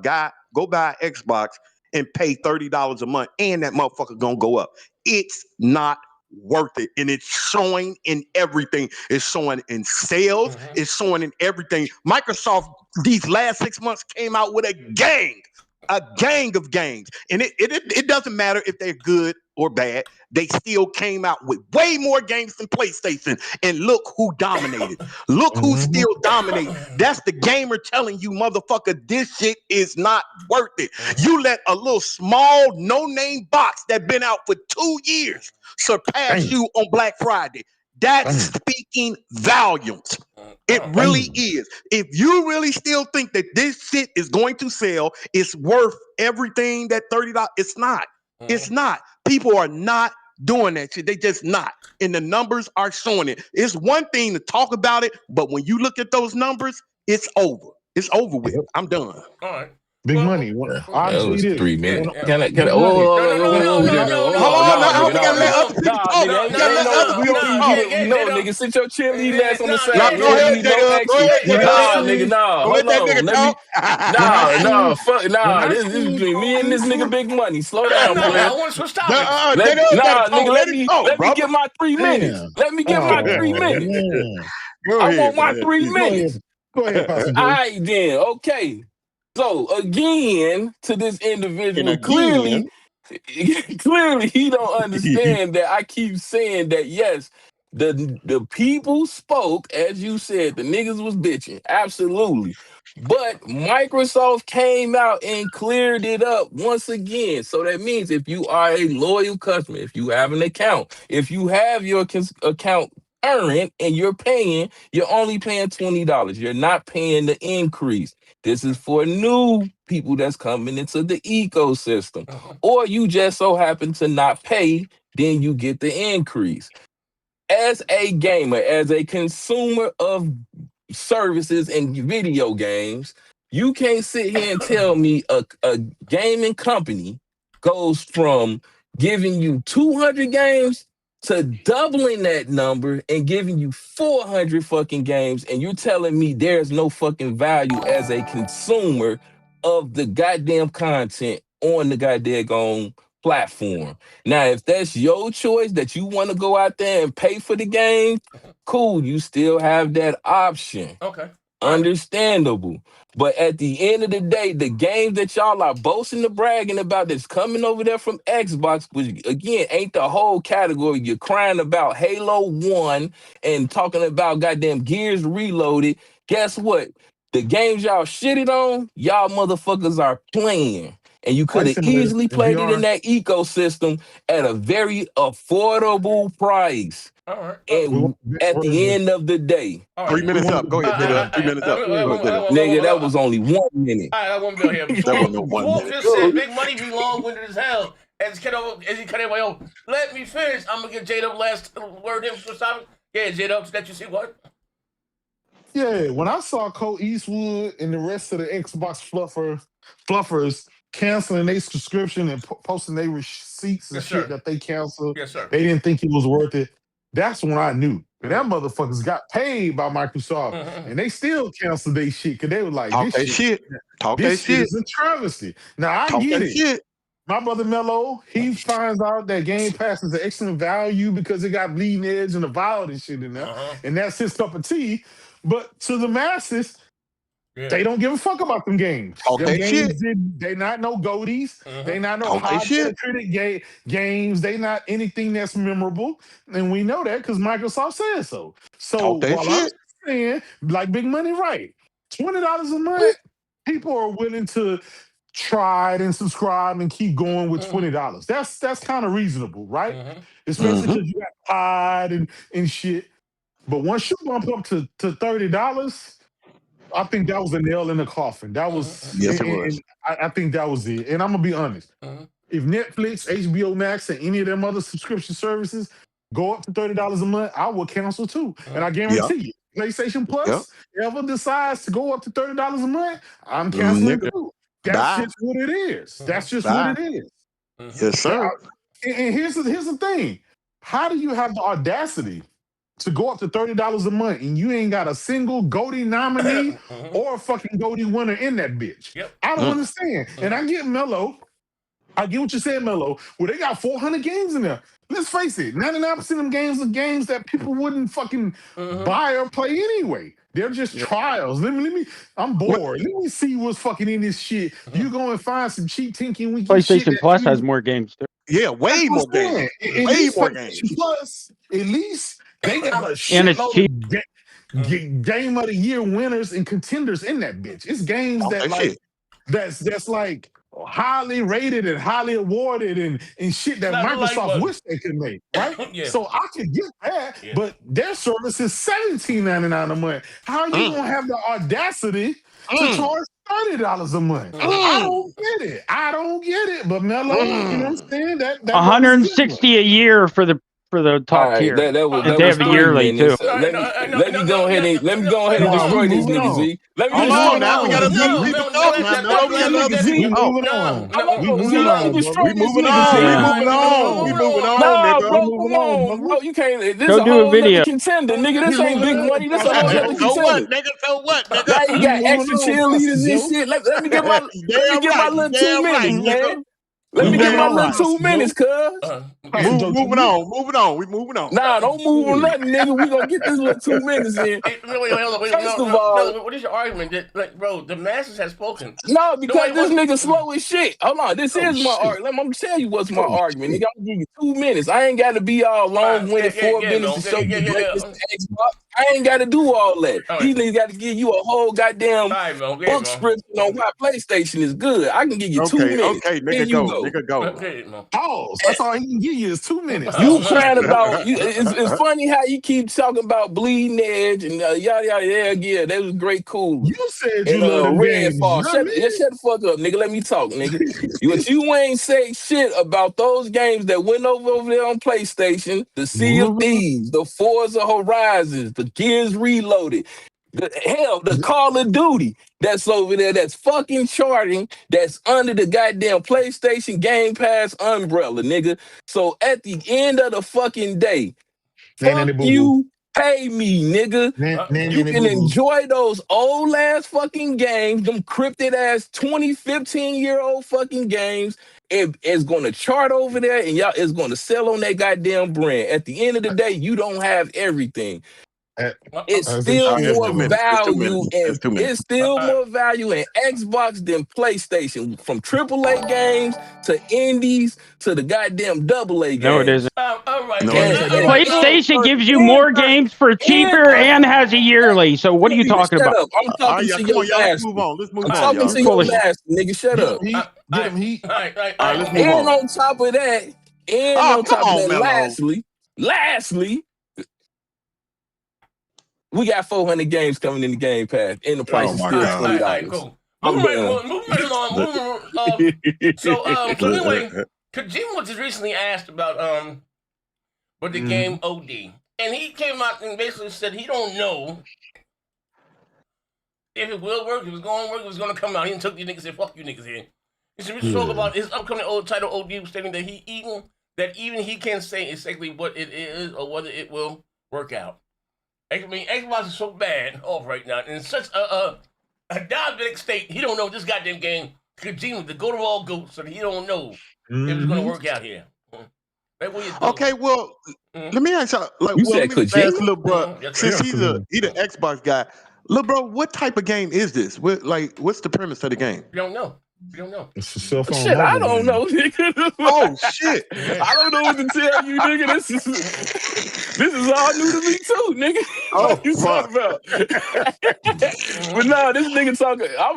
guy, go buy an Xbox and pay $30 a month, and that motherfucker gonna go up. It's not worth it, and it's showing in everything. It's showing in sales. It's showing in everything. Microsoft these last 6 months came out with a gang of games, and it doesn't matter if they're good or bad. They still came out with way more games than PlayStation, and look who dominated. Look who still dominated. That's the gamer telling you, motherfucker, this shit is not worth it. You let a little small no-name box that been out for 2 years surpass you on Black Friday. That's speaking volumes. It really is. If you really still think that this shit is going to sell, it's worth everything that $30, it's not. It's not. People are not doing that shit. They just not. And the numbers are showing it. It's one thing to talk about it, but when you look at those numbers, it's over. It's over with. I'm done. All right. Big money. That was 3 minutes. No. We gotta let other people talk. Nigga, sit your cheerleading ass on the side. Go ahead, nigga. Nah. This is between me and this nigga Big Money. Slow down, I man. want to switch topics. Nigga, let me get my 3 minutes. Let me get my 3 minutes. I want my 3 minutes. Go ahead, Pastor. All right, then. Okay. So again, to this individual, clearly he don't understand that I keep saying that, yes, The people spoke, as you said, the niggas was bitching. Absolutely. But Microsoft came out and cleared it up once again. So that means if you are a loyal customer, if you have an account, if you have your account current and you're only paying $20. You're not paying the increase. This is for new people that's coming into the ecosystem. Or you just so happen to not pay, then you get the increase. As a gamer, as a consumer of services and video games, you can't sit here and tell me a gaming company goes from giving you 200 games to doubling that number and giving you 400 fucking games, and you're telling me there's no fucking value as a consumer of the goddamn content on the goddamn platform. Now, if that's your choice that you want to go out there and pay for the game, cool, you still have that option. Okay. Understandable. But at the end of the day, the games that y'all are boasting and bragging about that's coming over there from Xbox, which again ain't the whole category. You're crying about Halo 1 and talking about goddamn Gears Reloaded. Guess what? The games y'all shitted on, y'all motherfuckers are playing. And you could have easily played it in that ecosystem at a very affordable price. All right. And at the end of the day, 3 minutes up. Go ahead, J-Dub. 3 minutes up. Nigga, that was only 1 minute. All right, I won't be here. That wasn't no 1 Wolf minute. just said Big Money be long-winded as hell. As he cut everybody off. Let me finish. I'm gonna get J-Dub last word in for something. Yeah, J-Dub, let you see what? Yeah, when I saw Cole Eastwood and the rest of the Xbox fluffers canceling their subscription and posting their receipts and shit that they canceled, they didn't think it was worth it. That's when I knew. And that motherfuckers got paid by Microsoft, and they still canceled their shit because they were like, this shit is a travesty. Now, I get it. My brother Mello, he finds out that Game Pass is an excellent value because it got bleeding edge and the violent and shit in there, and that's his cup of tea. But to the masses, they don't give a fuck about them games. They not no goaties. They not no high critic games. They not anything that's memorable. And we know that because Microsoft says so. So while I'm saying, like Big Money, right, $20 a month, people are willing to try it and subscribe and keep going with $20. That's kind of reasonable, right? Especially because you got Tide and shit. But once you bump up to $30, I think that was a nail in the coffin. That was, yes, it was. I think that was it. And I'm gonna be honest. If Netflix, HBO Max, and any of them other subscription services go up to $30 a month, I will cancel too. And I guarantee you, PlayStation Plus ever decides to go up to $30 a month, I'm canceling too. That's just what it is. That's just what it is. Yes, sir. And here's the thing. How do you have the audacity to go up to $30 a month and you ain't got a single GOTY nominee or a fucking GOTY winner in that bitch? I don't understand. And I get Mello. I get what you said, Mello. Well, they got 400 games in there. Let's face it, 99% of them games are games that people wouldn't fucking buy or play anyway. They're just trials. Let me. I'm bored. Let me see what's fucking in this shit. You go and find some cheap tinking wiki PlayStation Plus has more games too. Yeah, way more games. Way more games. Plus, at least they got a And it's shitload of Game of the Year winners and contenders in that bitch. It's games that like that's like highly rated and highly awarded and shit that Microsoft wish they could make, right? So I could get that, but their service is $17.99 a month. How are you gonna have the audacity to charge $30 a month? I don't get it. But Mello, you know what I'm saying? That 160 a year for the top tier. That was they have a yearly too. Let me go ahead and destroy these niggas, Z. Let me destroy now. We gotta bro, you can't. This Go a do whole a video. contender, nigga. This ain't Big Money. This a whole other contender. So what, nigga? Now you got extra cheerleaders and shit. Let me get my little 2 minutes, man. Let me get my little 2 minutes, cuz. Moving on. We moving on. Nah, don't move on nothing, nigga. We gonna get this little 2 minutes in. First of all, what is your argument? That, like, bro, the masses have spoken. No, because this nigga slow as shit. Hold on, this is my argument. I'm gonna tell you what's my argument, nigga. I'm gonna give you 2 minutes. I ain't gotta be all long-winded 4 minutes to show you greatness of Xbox. I ain't gotta do all that. These niggas gotta give you a whole goddamn book script on why PlayStation is good. I can give you 2 minutes. Okay, nigga go. Pause. That's all he can give you is 2 minutes. You crying about it's funny how you keep talking about Bleeding Edge and yada yada. Yeah, that was great, cool. You said you love Redfall. Shut the fuck up, nigga. Let me talk, nigga. you ain't say shit about those games that went over there on PlayStation. The Sea of Thieves, the Forza Horizons, the Gears Reloaded. The Call of Duty that's over there, that's fucking charting, that's under the goddamn PlayStation Game Pass umbrella, nigga. So at the end of the fucking day, fuck you, pay me, nigga. You can enjoy those old ass fucking games, them cryptid ass 15-year-old fucking games. It's gonna chart over there and y'all it's gonna sell on that goddamn brand. At the end of the day, you don't have everything. It's still more value and it's still more value in Xbox than PlayStation. From AAA games to indies to the goddamn AA games. No, it isn't. All right. PlayStation gives you more games for cheaper and has a yearly. So what are you talking about? I'm talking to your let's move on. I'm talking to your last nigga. Shut up. Get him heat. And on top of that, lastly, we got 400 games coming in the Game Pass, and the price is still $20. Cool. Moving right along. So anyway, Kojima was just recently asked about the game OD, and he came out and basically said he don't know if it will work, if it's going to work, if it's going to come out. He didn't took these niggas and said, "Fuck you niggas here." He said, "We talk about his upcoming title OD," stating that even he can't say exactly what it is or whether it will work out. I mean, Xbox is so bad off right now, in such a diabetic state. He don't know this goddamn game. Kojima, the go to all goats, so he don't know if it's going to work out here. Okay, well, let me ask you, like, you said Kojima, little bro, since he's the Xbox guy, little bro, what type of game is this? What's the premise of the game? You don't know. You don't know. It's a cell phone. Shit, I don't know, nigga. Oh shit! I don't know what to tell you, nigga. This is all new to me too, nigga. What you talking about? But no, this nigga talking. I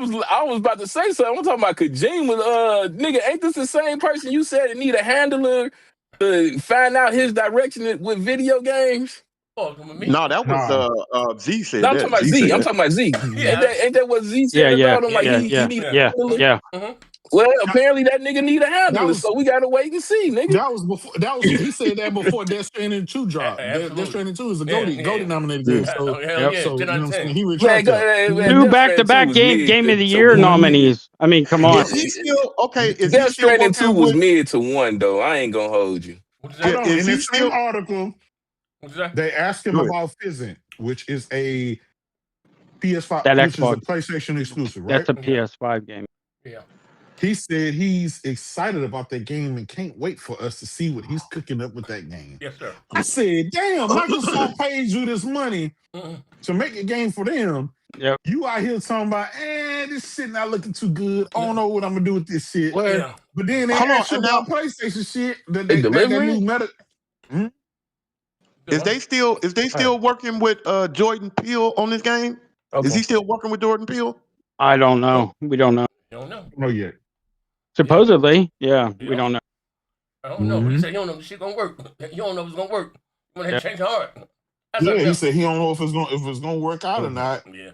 was about to say something. I'm talking about Kojima. Nigga, ain't this the same person you said that need a handler to find out his direction with video games? No, that was Z said. No, I'm talking about Z. I'm talking about Z. Ain't that what Z said about him? Like he need a handler? Well, apparently that nigga need a handler, so we gotta wait and see, nigga. That was before. He said that before Death Stranding 2 dropped. Death Stranding 2 is a Goldie nominated game. So, you know what I'm saying? He retracted. Two back-to-back game of the year nominees. I mean, come on. Is he still okay? Death Stranding 2 was mid to 1 though. I ain't gonna hold you. In this same article, they asked him about Fizzing, which is a PS5, which is a PlayStation exclusive, right? That's a PS5 game. Yeah. He said he's excited about that game and can't wait for us to see what he's cooking up with that game. Yes, sir. I said, damn, Microsoft paid you this money to make a game for them. Yep. You out here talking about, this shit not looking too good. I don't know what I'm going to do with this shit. Well, but then they asked you about PlayStation shit. That new meta. Is they still working with Jordan Peele on this game? Okay. Is he still working with Jordan Peele? I don't know. We don't know. You don't know. No yet. Supposedly, we don't know. I don't know. He said he don't know if this shit gonna work. You don't know if it's gonna work. You want to change your heart. He said he don't know if it's gonna work out or not. Yeah.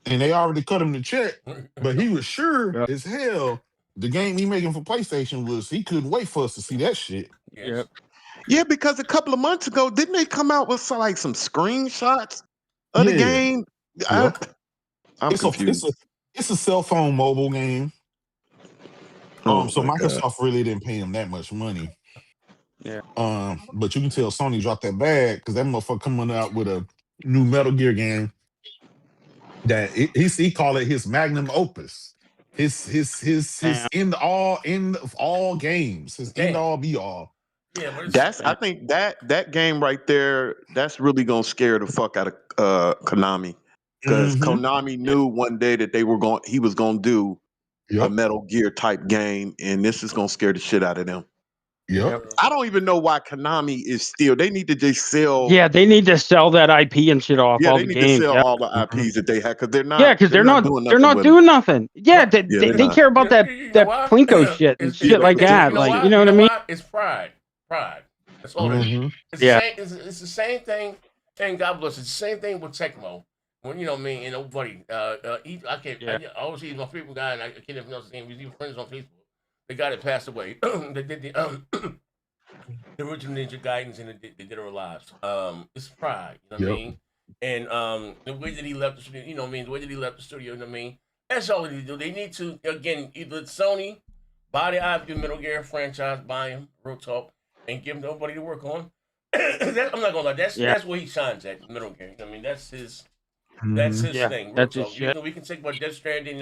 And they already cut him the check, but he was sure as hell the game he making for PlayStation was he couldn't wait for us to see that shit. Yes. Yeah, because a couple of months ago, didn't they come out with some screenshots of the game? Yep. I'm confused. It's a cell phone mobile game. So Microsoft really didn't pay him that much money. Yeah. But you can tell Sony dropped that bag because that motherfucker coming out with a new Metal Gear game that he called it his magnum opus. His end of all games. His end all be all. Yeah, but that's I think that game right there, that's really gonna scare the fuck out of Konami. Because Konami knew one day that he was gonna do a Metal Gear type game, and this is gonna scare the shit out of them. Yep. I don't even know why Konami is still. They need to just sell. Yeah, they need to sell that IP and shit off. Yeah, all they the need games. to sell all the IPs that they have because they're not. Yeah, because they're not doing nothing. Yeah, they care about that Plinko shit and shit like that. Like, you know what I mean? It's pride. That's all it is. It's the same thing. And God bless. It's the same thing with Tecmo. When you know me and nobody, I can't. I always see my favorite guy, and I can't even know his name. We were friends on Facebook. The guy that passed away. They did the original Ninja Gaidens, and they did our lives. It's pride. You know what I mean? And the way that he left the studio, you know what I mean? The way that he left the studio, you know what I mean? That's all they need to do. They need to, again, either Sony buy the IP Metal Gear franchise, buy him, real talk, and give him nobody to work on. I'm not gonna lie. That's where he shines at Metal Gear. I mean, that's his thing. That's his shit. We can take about Death Stranding.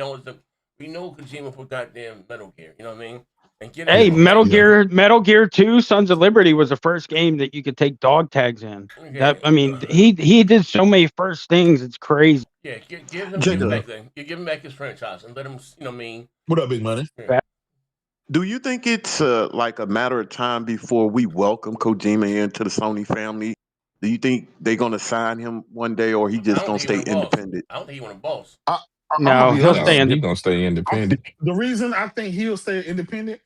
We know Kojima for goddamn Metal Gear. You know what I mean? And hey, Metal Gear 2, Sons of Liberty was the first game that you could take dog tags in. Okay. That I mean, he did so many first things. It's crazy. Yeah, give him back then. You give him back his franchise and let him. You know what I mean? What up, Big Money? Yeah. Do you think it's like a matter of time before we welcome Kojima into the Sony family? Do you think they're gonna sign him one day, or he just gonna stay independent? I don't think he want a boss. No, he'll stay independent. He's gonna stay independent. The reason I think he'll stay independent,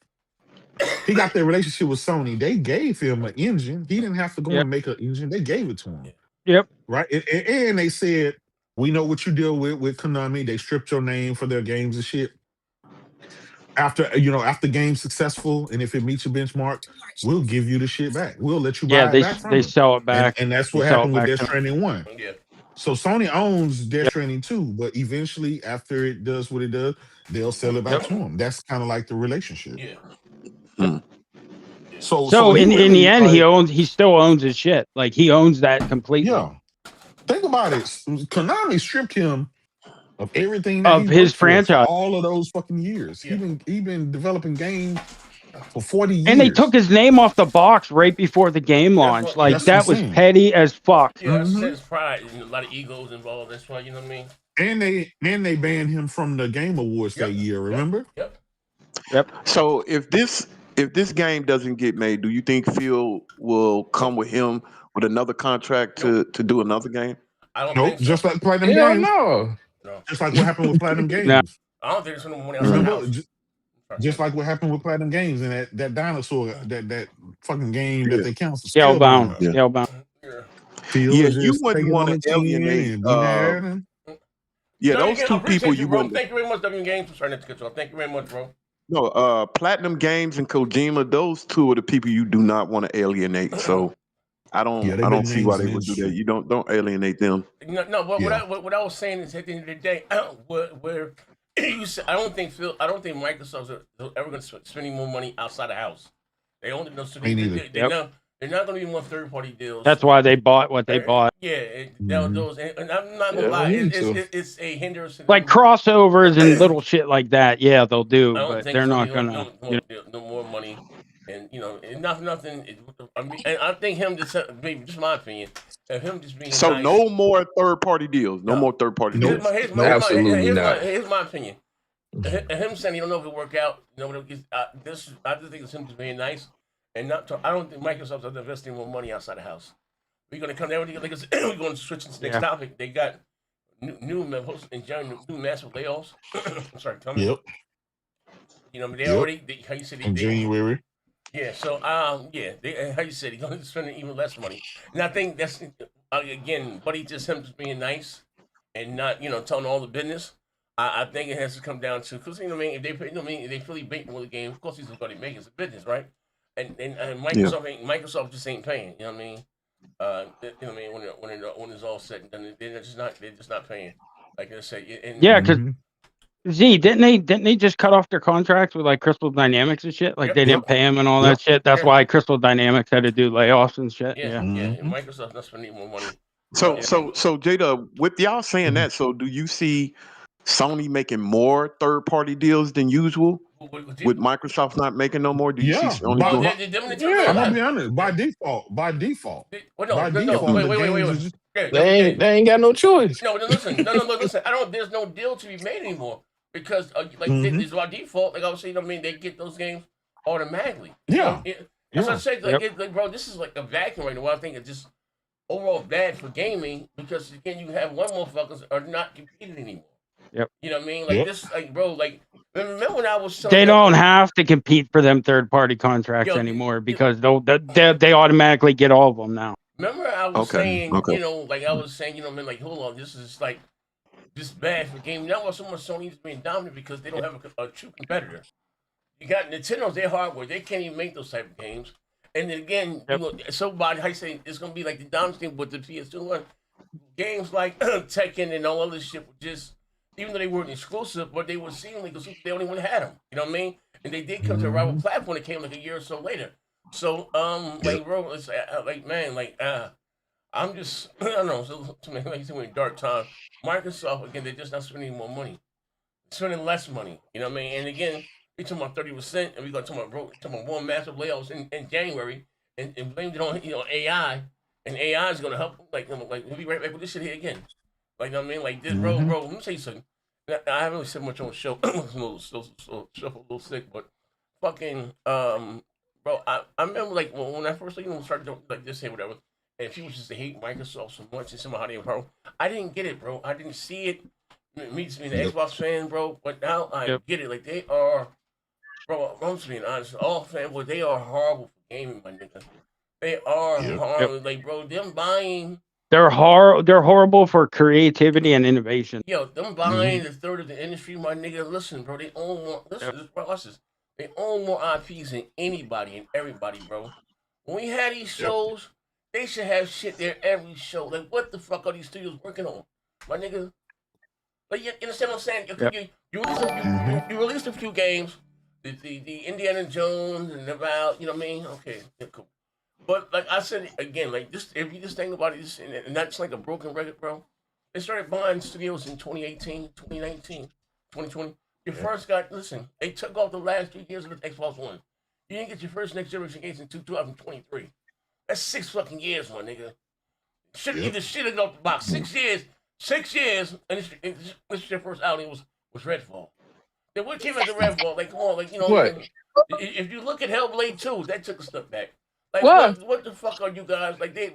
he got their relationship with Sony. They gave him an engine. He didn't have to go and make an engine. They gave it to him. Yep. Right. And they said, we know what you deal with Konami. They stripped your name for their games and shit. After game's successful, and if it meets your benchmark, we'll give you the shit back. We'll let you buy it back from they them. sell it back. And that's what happened with Death Stranding 1. Yeah. So Sony owns Death Stranding 2, but eventually, after it does what it does, they'll sell it back to them. That's kind of like the relationship. Yeah. So in the end, he still owns his shit. Like he owns that completely. Yeah. Think about it. Konami stripped him of everything of his franchise for all of those fucking years. Yeah. He been developing games for 40 years. And they took his name off the box right before the game launched. That was petty as fuck. Yeah, that's pride and a lot of egos involved. That's why, you know what I mean? And they banned him from the Game Awards that year, remember? Yep. So if this game doesn't get made, do you think Phil will come with him with another contract to do another game? I don't think so. Just like Platinum Games. No. Just like what happened with Platinum Games. No. I don't think there's no money outside the house. Just like what happened with Platinum Games and that dinosaur, that fucking game that they canceled. Scalebound. You wouldn't want to alienate. Those two people you wouldn't. Thank you very much, W Games. Sorry to cut you off. Thank you very much, bro. No, Platinum Games and Kojima, those two are the people you do not want to alienate. So I don't see why they would do that. You don't alienate them. No, what I was saying is at the end of the day, I don't think Microsoft's ever going to spend any more money outside the house. They only know they're not going to be more third-party deals. That's why they bought what they bought. Yeah, those, and I'm not going to lie, it's a hindrance. Like crossovers and little shit like that. Yeah, they'll do, but they're not going to. No more money, and nothing. I mean, and I think him just my opinion. Him just being so nice. No more third-party deals. No more third-party deals. Absolutely not. Here's my opinion. Him saying he don't know if it'll work out. I just think it's him just being nice. And I don't think Microsoft's investing more money outside the house. We're going to come there. We're going to switch to the next topic. They got new massive layoffs. I'm sorry, coming. Yep. They already. How you said in January. Yeah. So how you said he's going to spend even less money. And I think that's again, but just him just being nice and not telling all the business. I think it has to come down to because if they really bait with the game, of course he's going to make it a business, right? And Microsoft just ain't paying. You know what I mean? When it's all said and done, they're just not paying. Like I say, because didn't they just cut off their contracts with like Crystal Dynamics and shit? Like they didn't pay him and all that shit. That's why Crystal Dynamics had to do layoffs and shit. Yeah. And Microsoft's not spending more money. So Jada, with y'all saying that, so do you see Sony making more third-party deals than usual? With Microsoft not making no more? Do you see Sony I'm doing? gonna be honest. By default, Wait, They ain't got no choice. No, listen. Listen. There's no deal to be made anymore because, this is by default. Like I was saying, they get those games automatically. Yeah. As I said, bro, this is like a vacuum right now. I think it's just overall bad for gaming because again, you have one motherfuckers are not competing anymore. Yep. You know what I mean? Like this, bro. Like remember when I was they don't have to compete for them third-party contracts anymore because they automatically get all of them now. Remember I was saying, I was saying, like hold on, this is like just bad for gaming. Now so much Sony's being dominant because they don't have a true competitor. You got Nintendo's their hardware; they can't even make those type of games. And then again, somebody I say it's gonna be like the dominant thing with the PS2 one. Games like Tekken and all other shit were just. Even though they weren't exclusive, but they were seemingly because they only one had them. You know what I mean? And they did come to a rival platform that came like a year or so later. So, bro, it's I'm just, I don't know. So, like you said, we're in dark time. Microsoft, again, they're just not spending more money. They're spending less money. You know what I mean? And again, we talking about 30%, and we got talking about one massive layoffs in January, and blamed it on AI, and AI is gonna help. Like we'll be right back with this shit here again. Like, you know what I mean? Like, this, bro, let me tell you something. I haven't really said much on the show. I'm a little sick, but fucking, bro, I remember, like, when I first, started doing, like, this here, whatever, and people just hate Microsoft so much and somehow they were horrible. I didn't get it, bro. I didn't see it. Me just being an Xbox fan, bro, but now I get it. Like, they are, bro, I'm just being honest, all fanboys, they are horrible for gaming, my nigga. They are horrible. Like, bro, them buying... They're horrible for creativity and innovation. Yo, them buying the third of the industry, my nigga. Listen, bro, they own more. Watch this. They own more IPs than anybody and everybody, bro. When we had these shows, they should have shit there every show. Like, what the fuck are these studios working on, my nigga? Like, you understand what I'm saying? You released a few games, the Indiana Jones and about, you know what I mean? Okay, cool. But like I said again, like this, if you just think about it, and that's like a broken record, bro. They started buying studios in 2018, 2019, 2020. You first got, they took off the last 3 years of the Xbox One. You didn't get your first next generation games until 2023. That's 6 fucking years, my nigga. Either shit it off the box. 6 years, and this is your first outing was Redfall. Then what came after Redfall? Like, come on, like, what? If you look at Hellblade 2, that took a step back. Like, what the fuck are you guys? Like, they're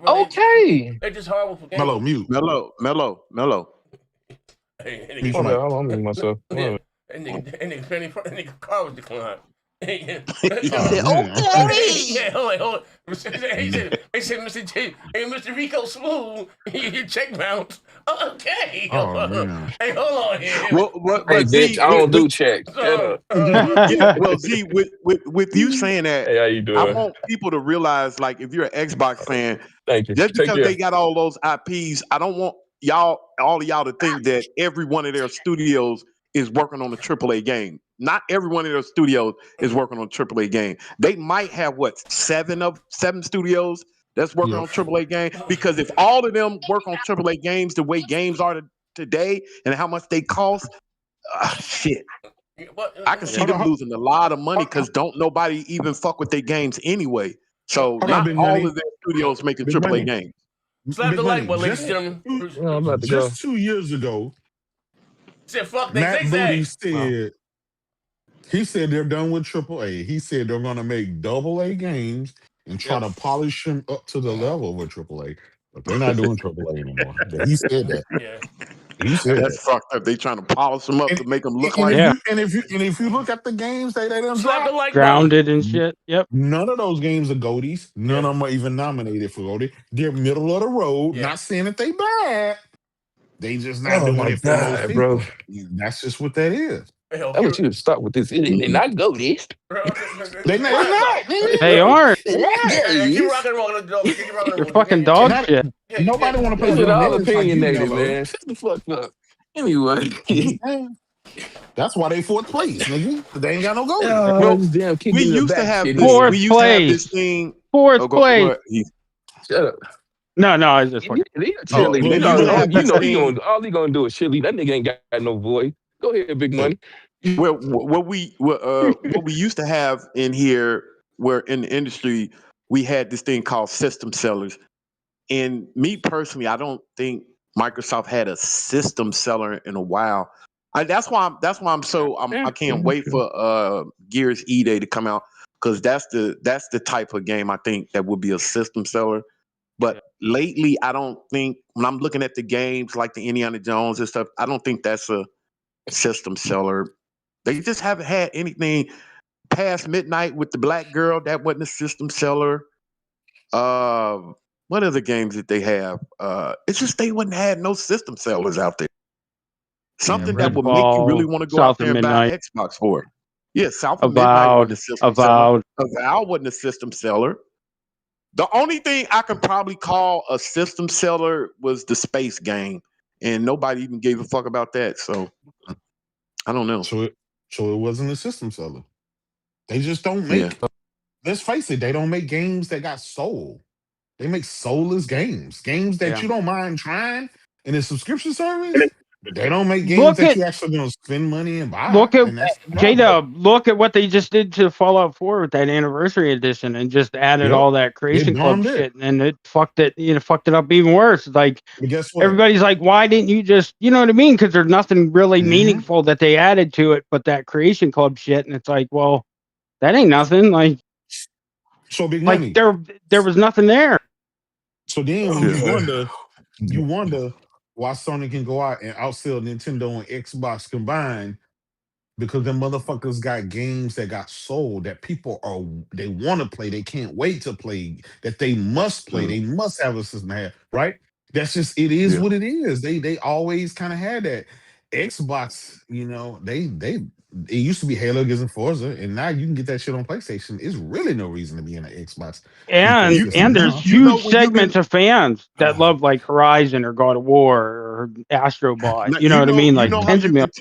just horrible for games. Mellow. Hey, I'm in myself. And nigga car was declined. Okay. Hold on. He said, Mr. J, hey, Mr. Rico Smooth, your check bounce. Okay. Hey, hold on here. Hey, bitch, I don't do checks. Well, Z, with you saying that, hey, how you doing? I want people to realize, like, if you're an Xbox fan, thank you. Just because they got all those IPs, I don't want all of y'all to think that every one of their studios is working on a AAA game. Not every one of their studios is working on a AAA game. They might have seven studios that's working on AAA game. Because if all of them work on AAA games the way games are today and how much they cost, shit. I can see them losing a lot of money because don't nobody even fuck with their games anyway. So not all of their studios making AAA games. Slap the light, ladies and gentlemen. Just 2 years ago, said fuck Matt Booty said he said they're done with AAA. He said they're going to make AA games and try to polish them up to the level of a AAA, but they're not doing AAA anymore. He said that. Yeah. He said that's fucked up. They trying to polish them up to make them look like. And if you look at the games they done dropped, Grounded and shit. Yep. None of those games are Goldies. None of them are even nominated for Goldie. They're middle of the road. Not saying that they bad. They just not doing it for most people. Bro. That's just what that is. I want you to start with this. They're not Goldies. They're not. They aren't. They're fucking dog shit. Nobody want to play with all opinionated, man. Shut the fuck up. Anyway. That's why they fourth place, nigga. They ain't got no Goldies. We used to have this thing. Fourth place. Shut up. No, I just fucking. All he gonna do is cheerlead. That nigga ain't got no voice. Go ahead, Big Money. Well, what we used to have in here, where in the industry we had this thing called system sellers. And me personally, I don't think Microsoft had a system seller in a while. That's why I can't wait for Gears E-Day to come out, because that's the type of game I think that would be a system seller. But lately, I don't think, when I'm looking at the games like the Indiana Jones and stuff, I don't think that's a system seller. They just haven't had anything past midnight with the black girl. That wasn't a system seller. What other games did they have? It's just they wouldn't have no system sellers out there. Something that would make you really want to go out there and buy an Xbox for. Yeah, South of Midnight wasn't a system seller. Avowed wasn't a system seller. The only thing I can probably call a system seller was the space game, and nobody even gave a fuck about that. So I don't know. So it wasn't a system seller. They just don't make. Yeah. Let's face it, they don't make games that got sold. They make soulless games that you don't mind trying in a subscription service. But they don't make games that you actually going to spend money and buy. Look at J-Dub. Look at what they just did to Fallout 4 with that anniversary edition, and just added all that Creation Club shit, and it fucked it up even worse. Like, guess what? Everybody's like, why didn't you just, you know what I mean? Because there's nothing really meaningful that they added to it, but that Creation Club shit, and it's like, well, that ain't nothing. Like, so Big Money. There was nothing there. So then you wonder why Sony can go out and outsell Nintendo and Xbox combined, because them motherfuckers got games that got sold that people they want to play, they can't wait to play, that they must play, they must have a system to have, right? That's just, it is what it is. They always kind of had that. Xbox, you know, it used to be Halo, Gears, and Forza, and now you can get that shit on PlayStation. It's really no reason to be in an Xbox. And there's huge segments of fans that love like Horizon or God of War or Astro Bot. What I mean? Like tens of millions.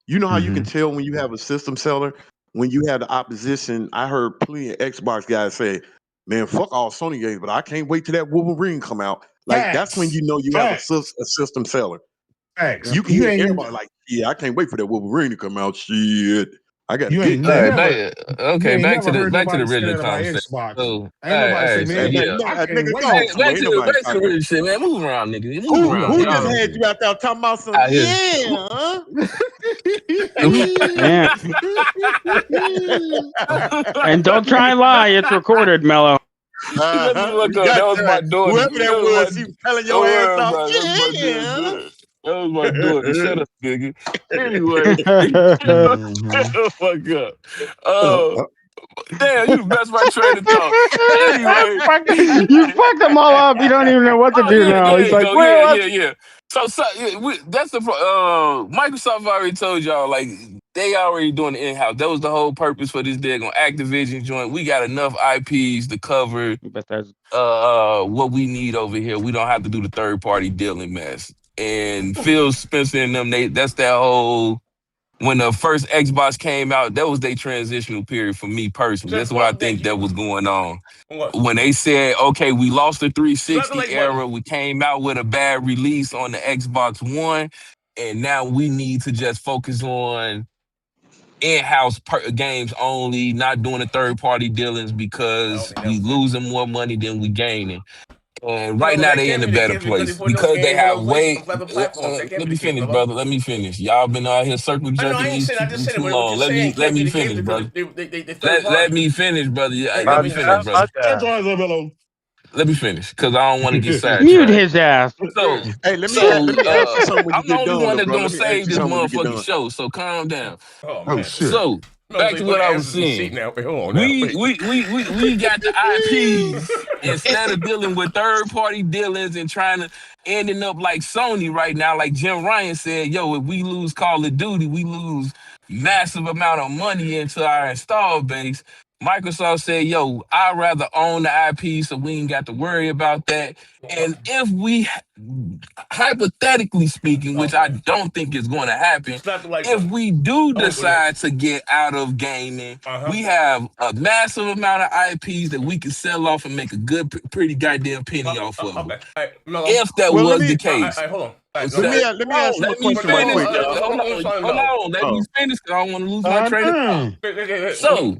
You know how you can tell when you have a system seller? When you have the opposition, I heard plenty of Xbox guys say, man, fuck all Sony games, but I can't wait till that Wolverine come out. Like, that's when you know you have a system seller. You can hear everybody like, yeah, I can't wait for that Wolverine to come out. Shit, I got to get that. Back to the original conversation. So, back to the original shit, man. Move around, nigga. Who just had you out there talking about some? And don't try and lie. It's recorded, Mello. That was my daughter. Whoever that was, he was telling your ass off. That was my daughter. Shut up, nigga. Anyway, fuck up. Damn, you messed my train of thought. Anyway, you fucked them all up. You don't even know what to do now. He's like, yeah. So that's the Microsoft already told y'all, like, they already doing the in-house. That was the whole purpose for this daggone Activision joint. We got enough IPs to cover what we need over here. We don't have to do the third-party dealing mess. And Phil Spencer and them, that's that whole, when the first Xbox came out, that was their transitional period for me personally. That's what I think that was going on. When they said, okay, we lost the 360 era, we came out with a bad release on the Xbox One, and now we need to just focus on in-house games only, not doing the third-party dealings because we losing more money than we gaining. And right now they in a better place because they have way. Let me finish, brother. Let me finish. Y'all been out here circle jerking these people too long. Let me finish, brother. Let me finish, brother. Let me finish, brother. Let me finish, because I don't want to get sidetracked. Mute his ass. So, hey, let me ask you something. I'm the only one that's going to save this motherfucking show, so calm down. Oh shit. So, back to what I was saying. We got the IPs instead of dealing with third-party dealings and ending up like Sony right now. Like Jim Ryan said, yo, if we lose Call of Duty, we lose massive amount of money into our install base. Microsoft said, yo, I'd rather own the IP so we ain't got to worry about that. And if we, hypothetically speaking, which I don't think is going to happen, if we do decide to get out of gaming, we have a massive amount of IPs that we can sell off and make a good, pretty goddamn penny off of. If that was the case. Hold on. Let me ask you a question right quick. Hold on. Let me finish. I don't want to lose my train of thought.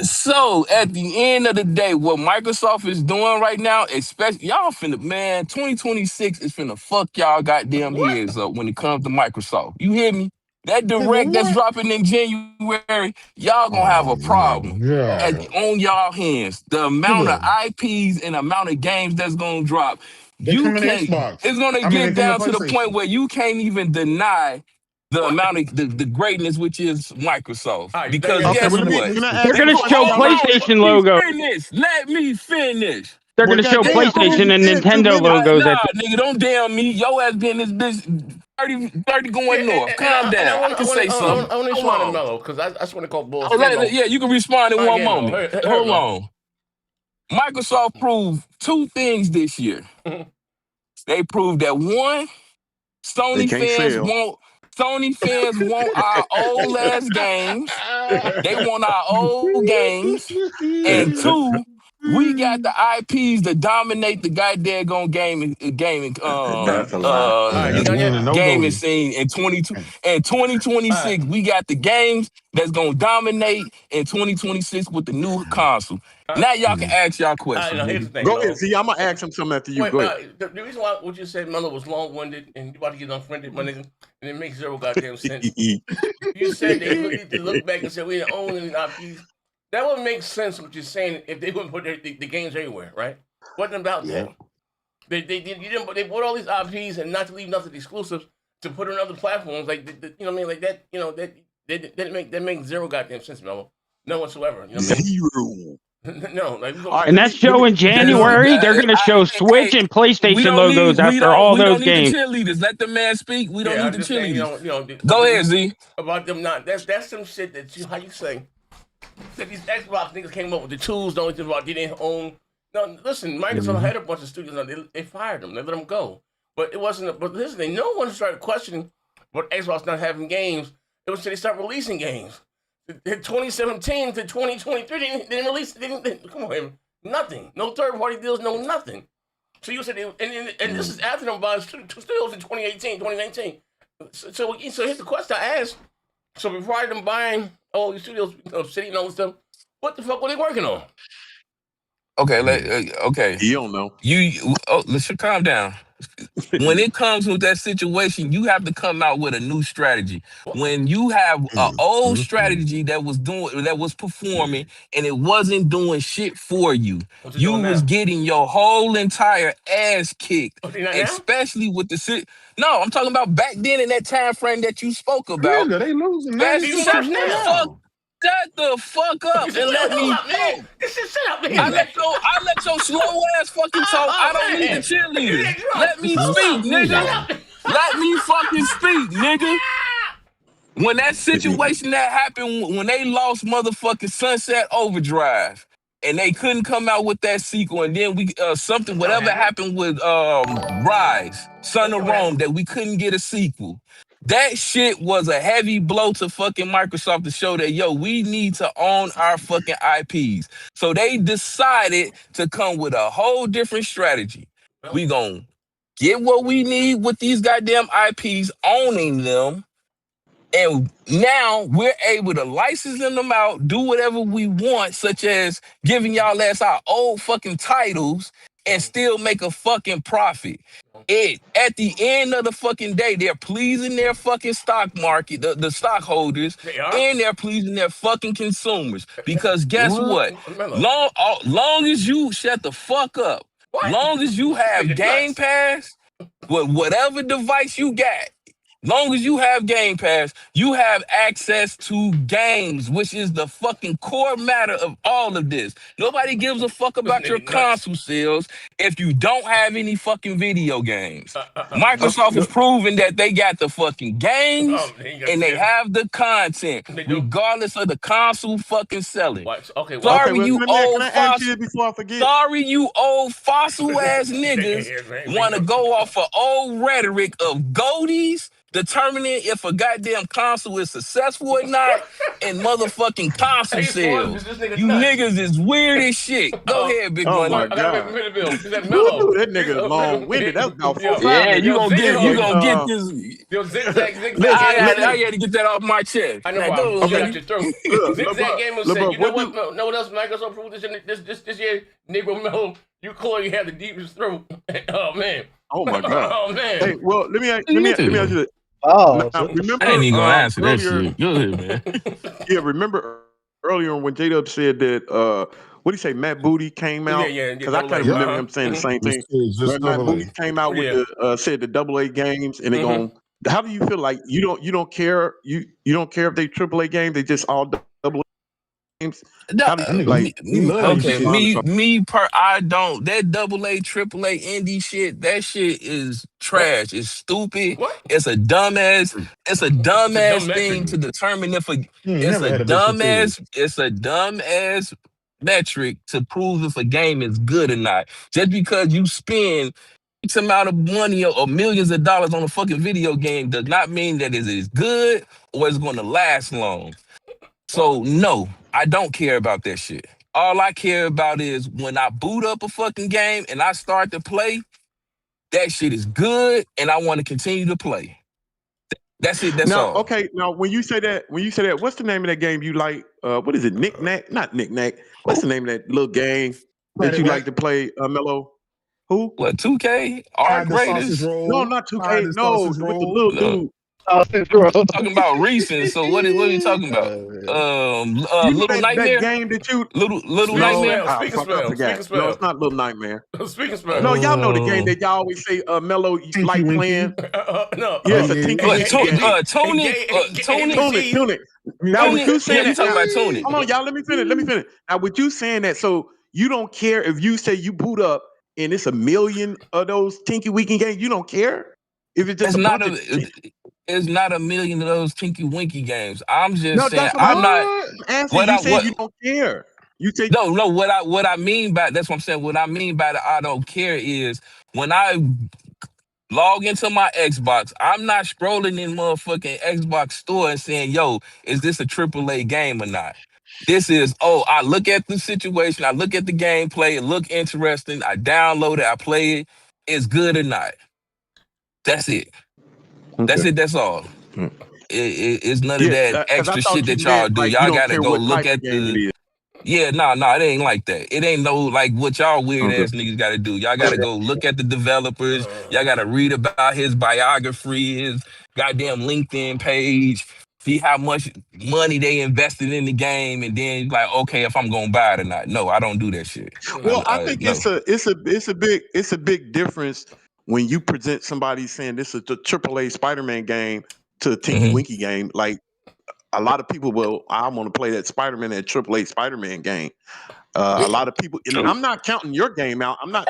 So at the end of the day, what Microsoft is doing right now, especially y'all finna, man, 2026 is finna fuck y'all goddamn heads up when it comes to Microsoft. You hear me? That direct that's dropping in January, y'all gonna have a problem on y'all hands. The amount of IPs and amount of games that's gonna drop, it's gonna get down to the point where you can't even deny the amount of the greatness which is Microsoft. Because guess what? They're gonna show PlayStation logos. Let me finish. They're gonna show PlayStation and Nintendo logos. Nah, nigga, don't damn me. Your ass been this bitch 30 going north. Calm down. I can say something. I want to respond to Mello because I just want to call bull. Yeah, you can respond in one moment. Hold on. Microsoft proved two things this year. They proved that one, Sony fans want our old ass games. They want our old games. And two, we got the IPs that dominate the goddamn gaming scene in 2026. We got the games that's gonna dominate in 2026 with the new console. Now y'all can ask y'all questions. Go ahead. See, I'm gonna ask him something after you. Go ahead. The reason why what you said, Mello, was long-winded and you about to get unfriended, my nigga, and it makes zero goddamn sense. You said they look back and said we didn't own any IPs. That would make sense what you're saying if they wouldn't put the games everywhere, right? Wasn't about that. They bought all these IPs and not to leave nothing exclusive to put on other platforms, like you know what I mean, like that. You know that makes zero goddamn sense, Mello. No whatsoever. You know what I mean? Zero. No, like and that show in January, they're gonna show Switch and PlayStation logos after all those games. We don't need the cheerleaders. Let the man speak. We don't need the cheerleaders. Go ahead, Z. About them not. That's some shit that you. How you say? That these Xbox niggas came up with the tools. The only thing about they didn't own. No, listen. Microsoft had a bunch of studios. They fired them. They let them go. But it wasn't. But listen, no one started questioning what Xbox not having games. It was until they started releasing games. In 2017 to 2023, they didn't release. Come on, man. Nothing. No third-party deals. No nothing. So you said, and this is after them buying two studios in 2018, 2019. So here's the question I asked. So before them buying all these studios, City and all this stuff, what the fuck were they working on? Okay, okay. You don't know. Let's calm down. When it comes with that situation, you have to come out with a new strategy. When you have an old strategy that was performing and it wasn't doing shit for you, you was getting your whole entire ass kicked, especially with the No, I'm talking about back then in that time frame that you spoke about. Nigga, they losing. Shut the fuck up and let me talk. I let your slow ass fucking talk. I don't need the cheerleaders. Let me speak, nigga. Let me fucking speak, nigga. When that situation that happened, when they lost motherfucking Sunset Overdrive, and they couldn't come out with that sequel, and then whatever happened with Rise, Son of Rome, that we couldn't get a sequel. That shit was a heavy blow to fucking Microsoft to show that, yo, we need to own our fucking IPs. So they decided to come with a whole different strategy. We gonna get what we need with these goddamn IPs, owning them, and now we're able to license them out, do whatever we want, such as giving y'all ass our old fucking titles and still make a fucking profit. At the end of the fucking day, they're pleasing their fucking stock market, the stockholders, and they're pleasing their fucking consumers. Because guess what? Long as you shut the fuck up, long as you have Game Pass, with whatever device you got, long as you have Game Pass, you have access to games, which is the fucking core matter of all of this. Nobody gives a fuck about your console sales if you don't have any fucking video games. Microsoft has proven that they got the fucking games and they have the content, regardless of the console fucking selling. Sorry, you old fossil ass niggas want to go off of old rhetoric of goatees determining if a goddamn console is successful or not and motherfucking console sales. You niggas is weird as shit. Go ahead, Big Money. My God. That nigga long-winded. That's about 4 Yeah, you gonna get this. I had to get that off my chest. I know why. Okay. Your throat. Zigzag Gamer said, you know what else Microsoft proved this year? Negro Mellow, you clearly have the deepest throat. Oh man. Oh my God. Oh man. Hey, well, let me ask you this. Oh, remember, I ain't even gonna answer that earlier, shit. Go ahead, man. Yeah, remember earlier when J-Dub said that what did he say? Matt Booty came out. Yeah. Because I kind of remember him saying the same thing. Matt Booty came out with the said the AA games, and they're going. How do you feel like you don't care you don't care if they AAA games? They just all AA games. How do you, like I don't. That AA, AAA indie shit. That shit is trash. It's stupid. What? It's a dumbass. It's a dumbass thing to determine if it's a dumbass metric to prove if a game is good or not. Just because you spend X amount of money or millions of dollars on a fucking video game does not mean that it is good or it's going to last long. So no, I don't care about that shit. All I care about is when I boot up a fucking game and I start to play, that shit is good and I want to continue to play. That's it. That's all. Okay. Now, when you say that, what's the name of that game you like? What is it? Knick-Knack? Not Knick-Knack. What's the name of that little game that you like to play, Mello? Who? What, 2K? Art Raiders? No, not 2K. No, with the little dude. Talking about recent. So what are you talking about? Little Nightmare. That game that you Little Nightmare. No, it's not Little Nightmare. Speaking spell. No, y'all know the game that y'all always say Mello like playing. No. Yeah, it's a Tinky Tune It. Now with you saying you talking about Tune It. Hold on, y'all. Let me finish. Now with you saying that, so you don't care if you say you boot up and it's a million of those Tinky Winky games. You don't care if it's just it's not a million of those Tinky Winky games. I'm just saying I'm not. You don't care. You say no. What I mean by that's what I'm saying. What I mean by the I don't care is when I log into my Xbox, I'm not scrolling in motherfucking Xbox store and saying, "Yo, is this a AAA game or not?" This is I look at the situation, I look at the gameplay, it look interesting, I download it, I play it, it's good or not. That's it. Okay. That's it. That's all. It's none of that extra shit that y'all do. Y'all gotta go look at the. Yeah, no, it ain't like that. It ain't no like what y'all weird ass niggas gotta do. Y'all gotta go look at the developers. Y'all gotta read about his biography, his goddamn LinkedIn page, see how much money they invested in the game, and then like, okay, if I'm gonna buy it or not. No, I don't do that shit. Well, I think it's a big difference when you present somebody saying this is the AAA Spider-Man game to a Tinky Winky game. Like a lot of people I want to play that Spider-Man, that AAA Spider-Man game. A lot of people, and I'm not counting your game out. I'm not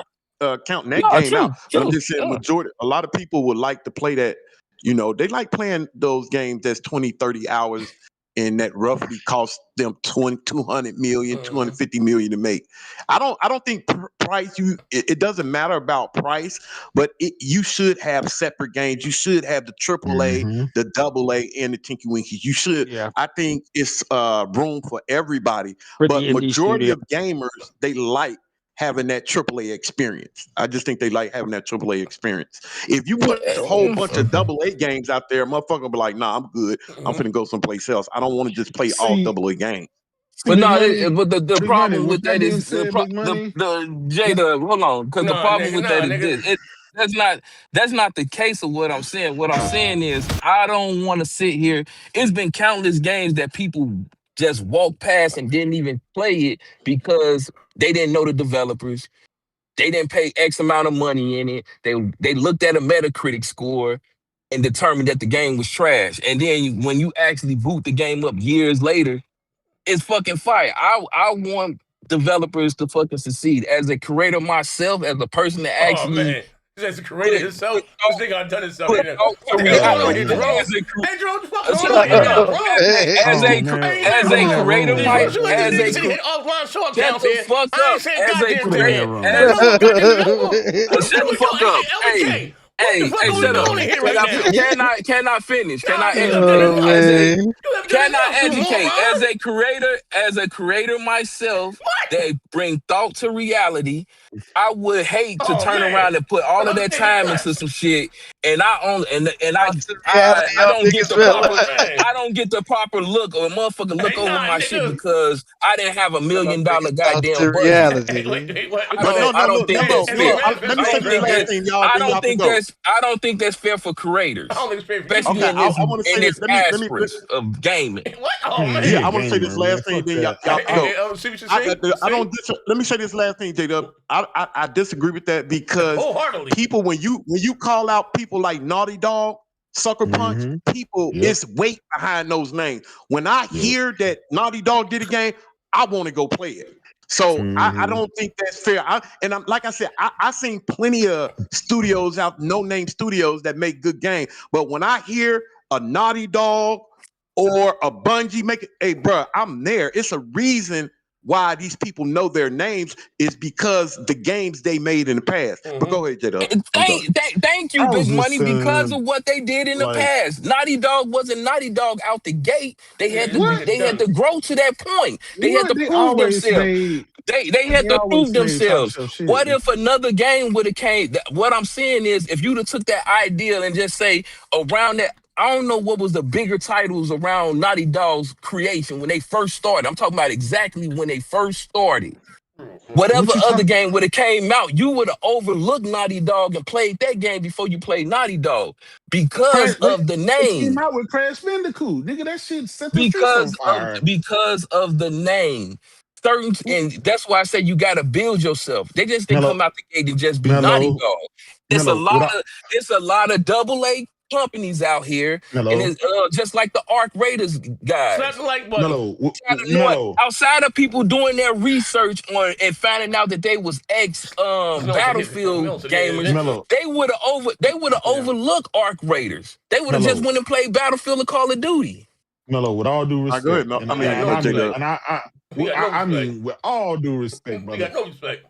counting that game out. But I'm just saying a lot of people would like to play that. You know, they like playing those games that's 20, 30 hours and that roughly costs them 200 million, 250 million to make. I don't think price, it doesn't matter about price, but you should have separate games. You should have the AAA, the AA, and the Tinky Winky. You should. Yeah. I think it's room for everybody. But majority of gamers, they like having that AAA experience. I just think they like having that AAA experience. If you put a whole bunch of AA games out there, motherfucker will be like, nah, I'm good. I'm finna go someplace else. I don't want to just play all AA games. But no, but the problem with that is the Jada. Hold on, because the problem with that is this. That's not the case of what I'm saying. What I'm saying is I don't want to sit here. It's been countless games that people just walked past and didn't even play it because they didn't know the developers. They didn't pay X amount of money in it. They looked at a Metacritic score and determined that the game was trash. And then when you actually boot the game up years later, it's fucking fire. I want developers to fucking succeed. As a creator myself, as a person that actually as a creator himself, this nigga done himself. As a creator, shut the fuck up. Hey, shut up. Can I finish? Can I educate as a creator myself that bring thought to reality? I would hate to turn around and put all of that time into some shit, and I don't get the proper look or motherfucker look over my shit because I didn't have $1 million goddamn budget. I don't think that's fair. I don't think that's fair for creators, especially in this aspect of gaming. Yeah, I want to say this last thing. Then y'all go. Let me say this last thing, J-Dub. I disagree with that because people, when you call out people like Naughty Dog, Sucker Punch, people, it's weight behind those names. When I hear that Naughty Dog did a game, I want to go play it. So I don't think that's fair. I'm like I said, I seen plenty of studios out, no-name studios that make good games. But when I hear a Naughty Dog or a Bungie make it, hey, bro, I'm there. It's a reason why these people know their names is because the games they made in the past. But go ahead, J-Dub. Thank you, Big Money, because of what they did in the past. Naughty Dog wasn't Naughty Dog out the gate. They had to grow to that point. They had to prove themselves. They had to prove themselves. What if another game would have came? What I'm saying is, if you'd have took that idea and just say around that, I don't know what was the bigger titles around Naughty Dog's creation when they first started. I'm talking about exactly when they first started. Whatever other game would have came out, you would have overlooked Naughty Dog and played that game before you played Naughty Dog because of the name. Came out with Crash Bandicoot, nigga. That shit set the because of the name. And that's why I say you got to build yourself. They just didn't come out the gate and just be Naughty Dog. It's a lot of AA companies out here, and it's just like the Arc Raiders guys. Outside of people doing their research on and finding out that they was Battlefield gamers, they would have overlooked Arc Raiders. They would have just went and played Battlefield and Call of Duty. Mello, with all due respect, I mean, with all due respect, brother, got no respect.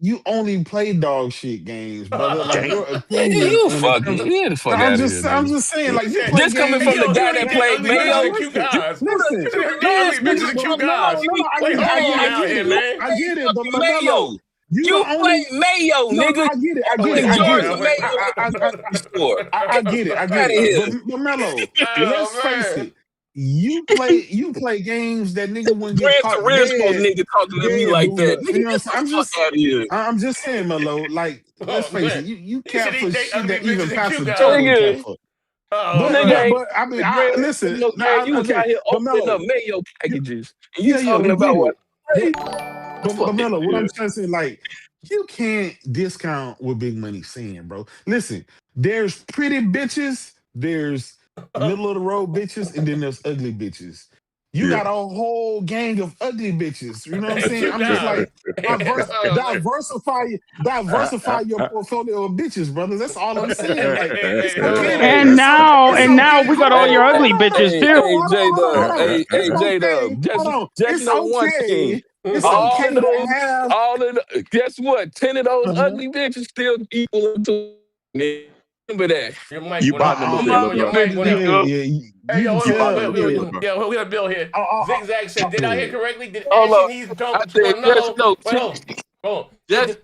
You only play dog shit games, brother. Like your opinion. I'm just saying, like you this coming from the guy that played Mayo. I get it, but Mayo. You play Mayo, nigga. I get it. But Mello, let's face it. You play games that nigga wouldn't get caught dead. Nigga talking to me like that. You know, I'm just saying, Mello. Like, let's face it. You cap for shit that even Pastor Jordan cap for. But I mean, listen. You out here opening up Mayo packages, and you talking about what? But Mello, what I'm trying to say, like, you can't discount what Big Money's saying, bro. Listen, there's pretty bitches, there's middle of the road bitches, and then there's ugly bitches. You got a whole gang of ugly bitches. You know what I'm saying? I'm just like, diversify your portfolio of bitches, brother. That's all I'm saying. Like, and now we got all your ugly bitches too. Hey, J-Dub, just know one thing. It's okay to have guess what? 10 of those ugly bitches still equal to. Remember that. You bought them up. Hey, yo, we got a bill here. Zigzag said, did I hear correctly? Did Ashley needs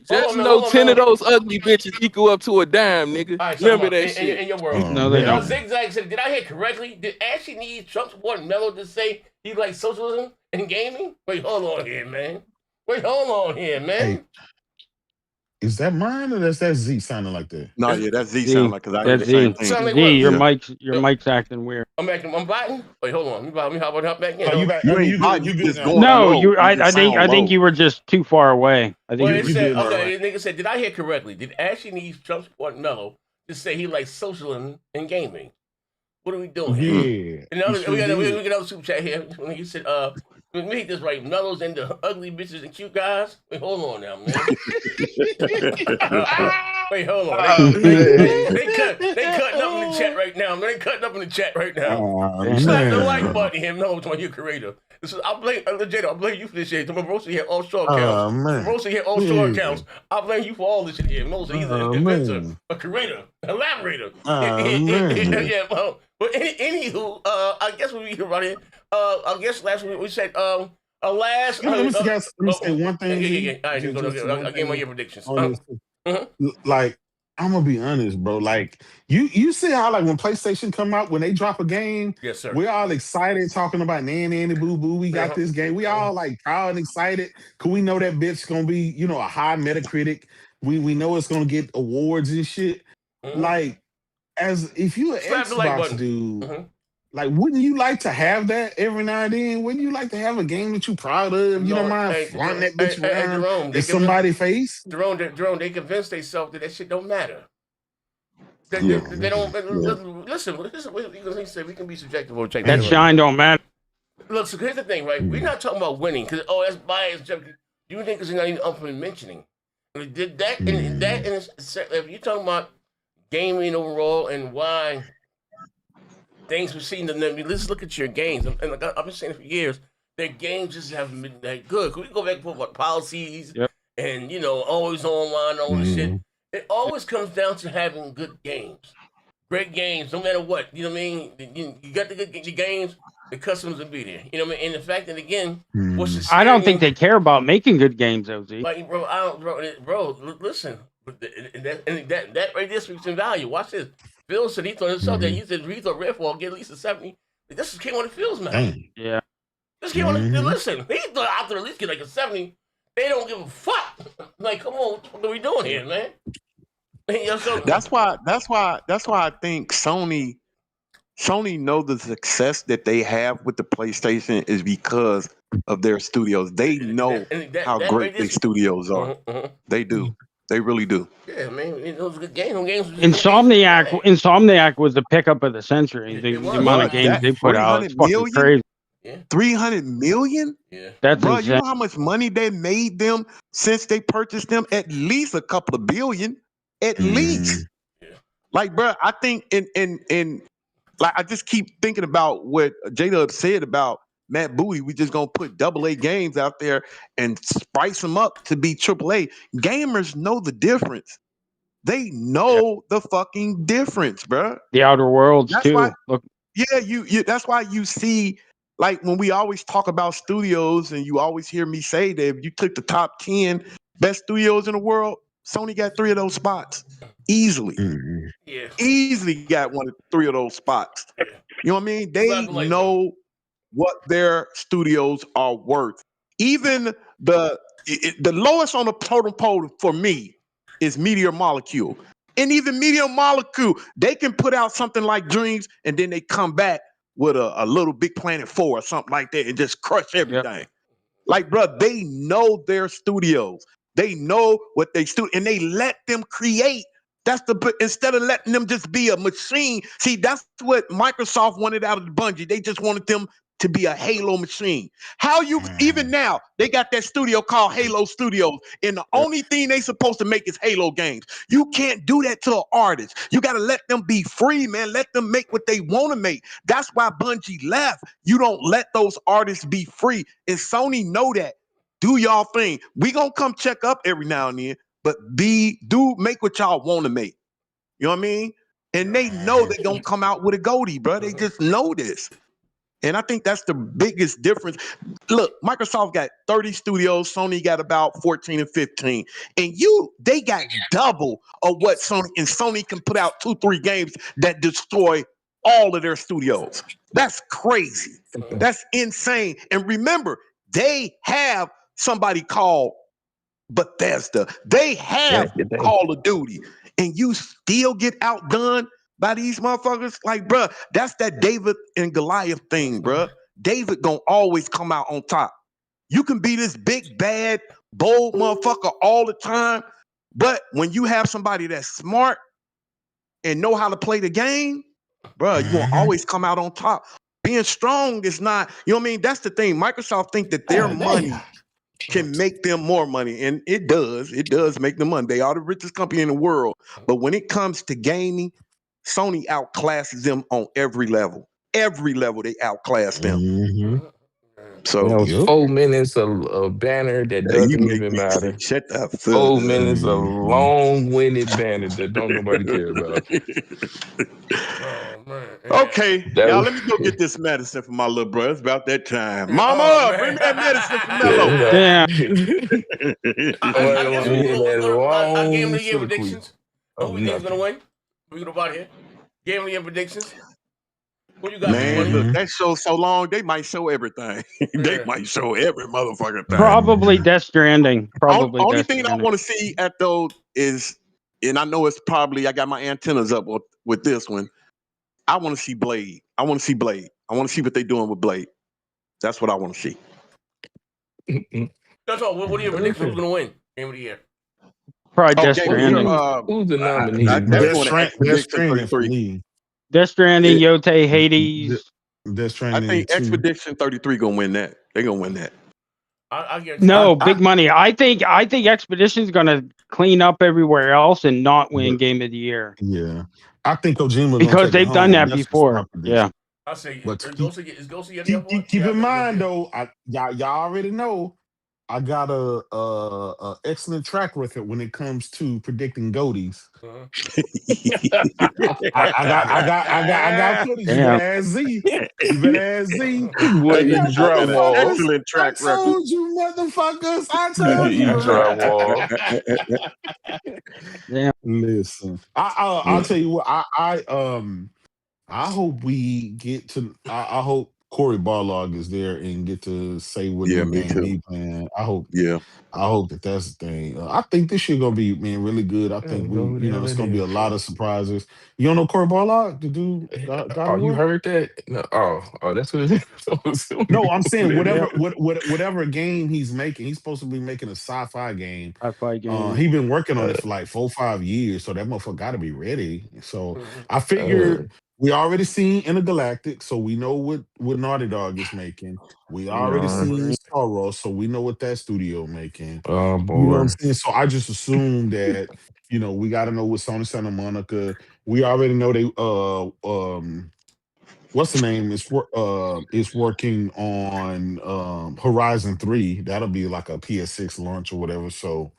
just know 10 of those ugly bitches equal up to a dime, nigga. Right, remember that shit. In your words. No, they don't. Zigzag said, did I hear correctly? Did Ashley need Trump support Mello to say he likes socialism and gaming? Wait, hold on here, man. Hey, is that mine or that's that Z sounding like that? No, yeah, that's Z sounding like, because I heard the same thing. Z, your mic's acting weird. I'm biting? Wait, hold on. Let me hop back in. I think you were just too far away. I think nigga said, did I hear correctly? Did Ashley need Trump support Mello to say he likes socialism and gaming? What are we doing here? Yeah. We got another super chat here. He said, me this right. Mellows and the ugly bitches and cute guys. Wait, hold on now, man. Wait, hold on. They cutting up in the chat right now. Man, they cutting up in the chat right now. Slap the like button here. No, to your creator. I blame Jada. I blame you for this shit. Rosie had offshore accounts. Rosie had offshore accounts. I blame you for all this shit here. Mellows either an inventor, a creator, elaborator. Yeah, well, but anywho, I guess we here right here. I guess last week we said last. Let me say one thing. Yeah. All right, I gave my year predictions. Like, I'm gonna be honest, bro. Like, you see how like when PlayStation come out, when they drop a game, yes, sir. We're all excited talking about nanny boo boo. We got this game. We all like proud and excited because we know that bitch gonna be, a high Metacritic. We know it's gonna get awards and shit. Like, as if you an Xbox dude. Like, wouldn't you like to have that every now and then? Wouldn't you like to have a game that you proud of? You don't mind flying that bitch around in somebody's face? Jerome, they convinced themselves that shit don't matter. They don't listen. We say we can be subjective or objective. That shine don't matter. Look, so here's the thing, right? We're not talking about winning because that's biased. You think it's not even up for mentioning. Did that and that if you're talking about gaming overall and why. Things we've seen them. Let's look at your games. And like I've been saying it for years, their games just haven't been that good. Can we go back to what policies and always online, all this shit? It always comes down to having good games, great games, no matter what. You know what I mean? You got the good games, the customers will be there. You know what I mean? And the fact that again, I don't think they care about making good games, OZ. Like, bro, listen, that right there speaks in value. Watch this. Phil said he thought himself that he said he thought Redfall get at least a 70. This came on the Phil's man. Yeah. This came on the listen. He thought I thought at least get like a 70. They don't give a fuck. Like, come on, what are we doing here, man? That's why I think Sony know the success that they have with the PlayStation is because of their studios. They know how great their studios are. They do. They really do. Yeah, man, it was a good game. Insomniac was the pickup of the century. The amount of games they put out, it's fucking crazy. 300 million? Yeah. That's bro, insane. you know how much money they made them since they purchased them? At least a couple of billion. At least. Yeah. Like, bro, I think in like I just keep thinking about what J-Dub said about Matt Booty. We just gonna put AA games out there and spice them up to be AAA. Gamers know the difference. They know the fucking difference, bro. The Outer Worlds that's too. Why, Look. Yeah, you. That's why you see, like when we always talk about studios, and you always hear me say that if you took the top 10 best studios in the world, Sony got 3 of those spots easily. Yeah, easily got 3 of those spots. You know what I mean? They know what their studios are worth. Even the lowest on the totem pole for me is Meteor Molecule. And even Meteor Molecule, they can put out something like Dreams and then they come back with a Little Big Planet 4 or something like that and just crush everything. Yep. Like, bro, they know their studios. They know what they and they let them create. That's instead of letting them just be a machine. See, that's what Microsoft wanted out of the Bungie. They just wanted them to be a Halo machine. How you even now they got that studio called Halo Studios, and the only thing they supposed to make is Halo games. You can't do that to an artist. You got to let them be free, man. Let them make what they want to make. That's why Bungie left. You don't let those artists be free, and Sony know that. Do y'all thing. We gonna come check up every now and then, but make what y'all want to make. You know what I mean? And they know they gonna come out with a goatee, bro. They just know this. And I think that's the biggest difference. Look, Microsoft got 30 studios. Sony got about 14 and 15. And they got double of what Sony can put out 2-3 games that destroy all of their studios. That's crazy. That's insane. And remember, they have somebody called Bethesda. They have Call of Duty. And you still get outdone by these motherfuckers? Like, bruh, that's that David and Goliath thing, bruh. David gonna always come out on top. You can be this big, bad, bold motherfucker all the time, but when you have somebody that's smart and know how to play the game, bruh, you gonna always come out on top. being strong is not, you know what I mean? That's the thing. Microsoft think that their money can make them more money, and it does. It does make them money. They are the richest company in the world. But when it comes to gaming, Sony outclasses them on every level. Every level they outclass them. Mm-hmm. So 4 minutes of banner that doesn't even matter. Shut up. 4 minutes of long-winded banner that don't nobody care about. Oh man. Okay, y'all, let me go get this medicine for my little brother. It's about that time. Mama, bring me that medicine for Mello. Damn. I gave him the year predictions. Who we think's gonna win? We go about here. Gave him the year predictions. What you got? Man, look, that show's so long, they might show everything. They might show every motherfucking thing. Probably Death Stranding. Probably Only Death thing Stranding. I want to see at though is, and I know it's probably, I got my antennas up with this one. I want to see Blade. I want to see Blade. I want to see what they're doing with Blade. That's what I want to see. That's all. What are your predictions? Who's gonna win Game of the Year? Probably Death Stranding. Who's the nominee? Death Stranding for me. Death Stranding, Yote, Hades. Death Stranding. I think Expedition 33 gonna win that. They're gonna win that. No, big money. I think Expedition's gonna clean up everywhere else and not win Game of the Year. Yeah, I think Kojima because they've done that before. Yeah. I say, but keep in mind though, y'all already know I got a excellent track record when it comes to predicting goaties. I got footage. You better ask Z. You better ask Z. What you drywall? Excellent track record. I told you, motherfuckers. I told you. Drywall. Yeah. Listen, I'll tell you what. I hope we get to. I hope Corey Barlog is there and get to say what game he playing. I hope. Yeah. I hope that's the thing. I think this year gonna be really good. I think it's gonna be a lot of surprises. You don't know Corey Barlog, the dude? You heard that? No. Oh, that's what it is. No, I'm saying whatever game he's making, he's supposed to be making a sci-fi game. Sci-fi game. He's been working on it for like 4 or 5 years, so that motherfucker got to be ready. So I figured. We already seen Intergalactic, so we know what Naughty Dog is making. We already seen Star Wars, so we know what that studio making. Oh boy. You know what I'm saying? So I just assumed that, we got to know what Sony Santa Monica. We already know they what's the name is working on Horizon 3. That'll be like a PS6 launch or whatever. So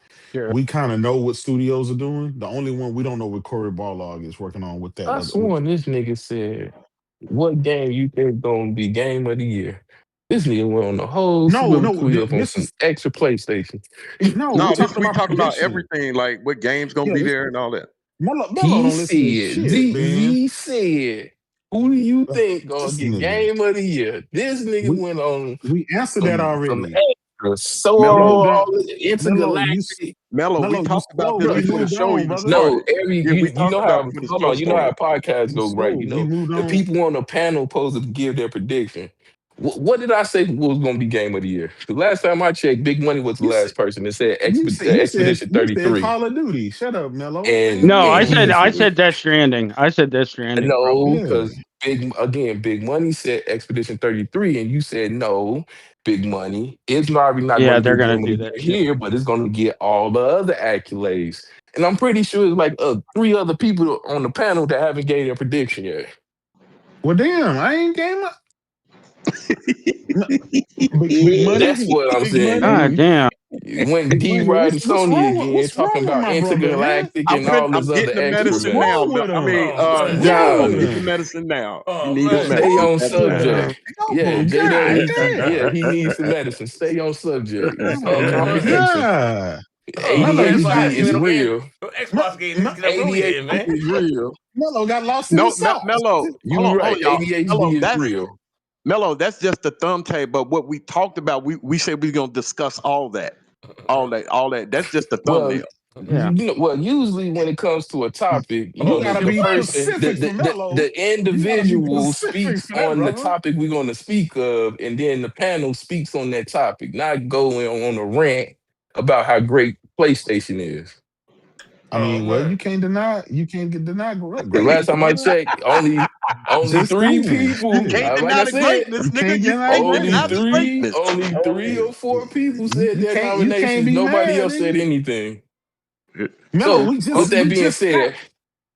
we kind of know what studios are doing. The only one we don't know what Corey Barlog is working on with that. I sworn this nigga said, "What game you think gonna be game of the year?" This nigga went on the whole quiz on some extra PlayStation. No, we talking about everything, like what games gonna be there and all that. He said, he said, "Who do you think gonna get game of the year?" This nigga went on. We answered that already. Intergalactic. Mello, we talked about this before the show. No, you know how podcasts go, right? The people on the panel supposed to give their prediction. What did I say was going to be game of the year? The last time I checked, Big Money was the last person that said Expedition 33. Call of Duty. Shut up, Mello. I said Death Stranding. I said Death Stranding. No, because Big Money said Expedition 33, and you said no. Big Money. It's probably not going to do that here, but it's going to get all the other accolades. And I'm pretty sure it's like 3 other people on the panel that haven't gave their prediction yet. Well, damn, I ain't game up. That's what I'm saying. God damn. When D-Ride and Sony again talking about Intergalactic and all this other extra now. I mean, John, get the medicine now. Stay on subject. Yeah, he needs some medicine. Stay on subject. It's all comprehension. ADHD is real. Xbox game is real. Mello got lost in the sauce. Mello, you're right. ADHD is real. Mello, that's just the thumbtack. But what we talked about, we said we're gonna discuss all that. That's just the thumbnail. Usually when it comes to a topic, the individual speaks on the topic we're going to speak of, and then the panel speaks on that topic, not going on a rant about how great PlayStation is. I mean, well, you can't deny The last time I checked, only Just 3 saying. people. You can't Like deny I the said, greatness, You nigga. can't You deny can't only deny the 3, greatness. only 3 or 4 people said their you can't nominations. be Nobody mad, else said nigga. anything. Mello, So with that we being just said,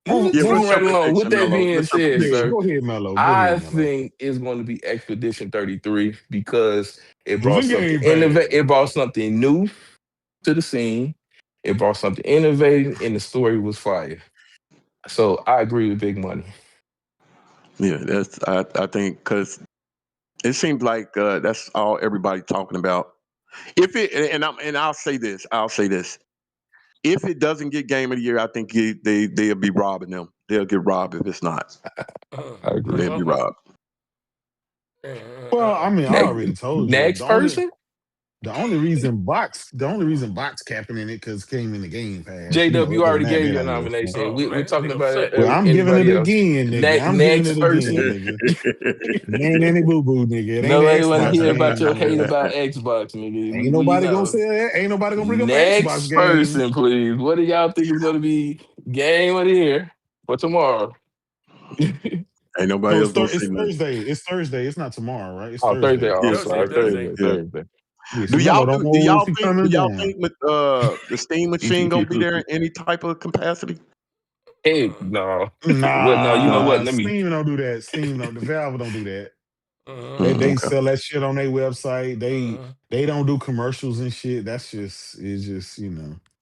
Yeah, moving what's your right along. With prediction, that Mello? being What's your said, prediction? sir, Go ahead, Mello. I think it's going to be Expedition 33 because it brought something innovative. It brought something new to the scene. It brought something innovative, and the story was fire. So I agree with Big Money. Yeah, that's I think because it seems like that's all everybody talking about. If it and I'll say this, if it doesn't get Game of the Year, I think they'll be robbing them. They'll get robbed if it's not. I agree. They'll be robbed. Well, I mean, I already told you. Next person, The only reason box capping in it because came in the Game Pass. JW, you Other than already that, gave they your don't give a fuck. nomination. We're talking about Well, I'm giving it anybody else. again, nigga. I'm giving Next it person. again, nigga. It ain't any boo boo, nigga. It ain't Nobody want to Xbox hear game. about your hate Nigga. about Xbox, nigga. Ain't We nobody gonna know. say that. Ain't nobody gonna bring up an Xbox Next game. person, please. What do y'all think is going to be Game of the Year for tomorrow? Ain't nobody else gonna say It's nothing. Thursday. It's Thursday. It's not tomorrow, right? It's Thursday. Oh, I'm sorry. Thursday. Thursday. Yeah, Do Mello y'all don't do know y'all if he think coming down. the Steam machine gonna be there in any type of capacity? Hey, no. Nah, Well, no, you know what? Let me. Steam don't do that. The Valve don't do that. They sell that shit on their website. They don't do commercials and shit. It's just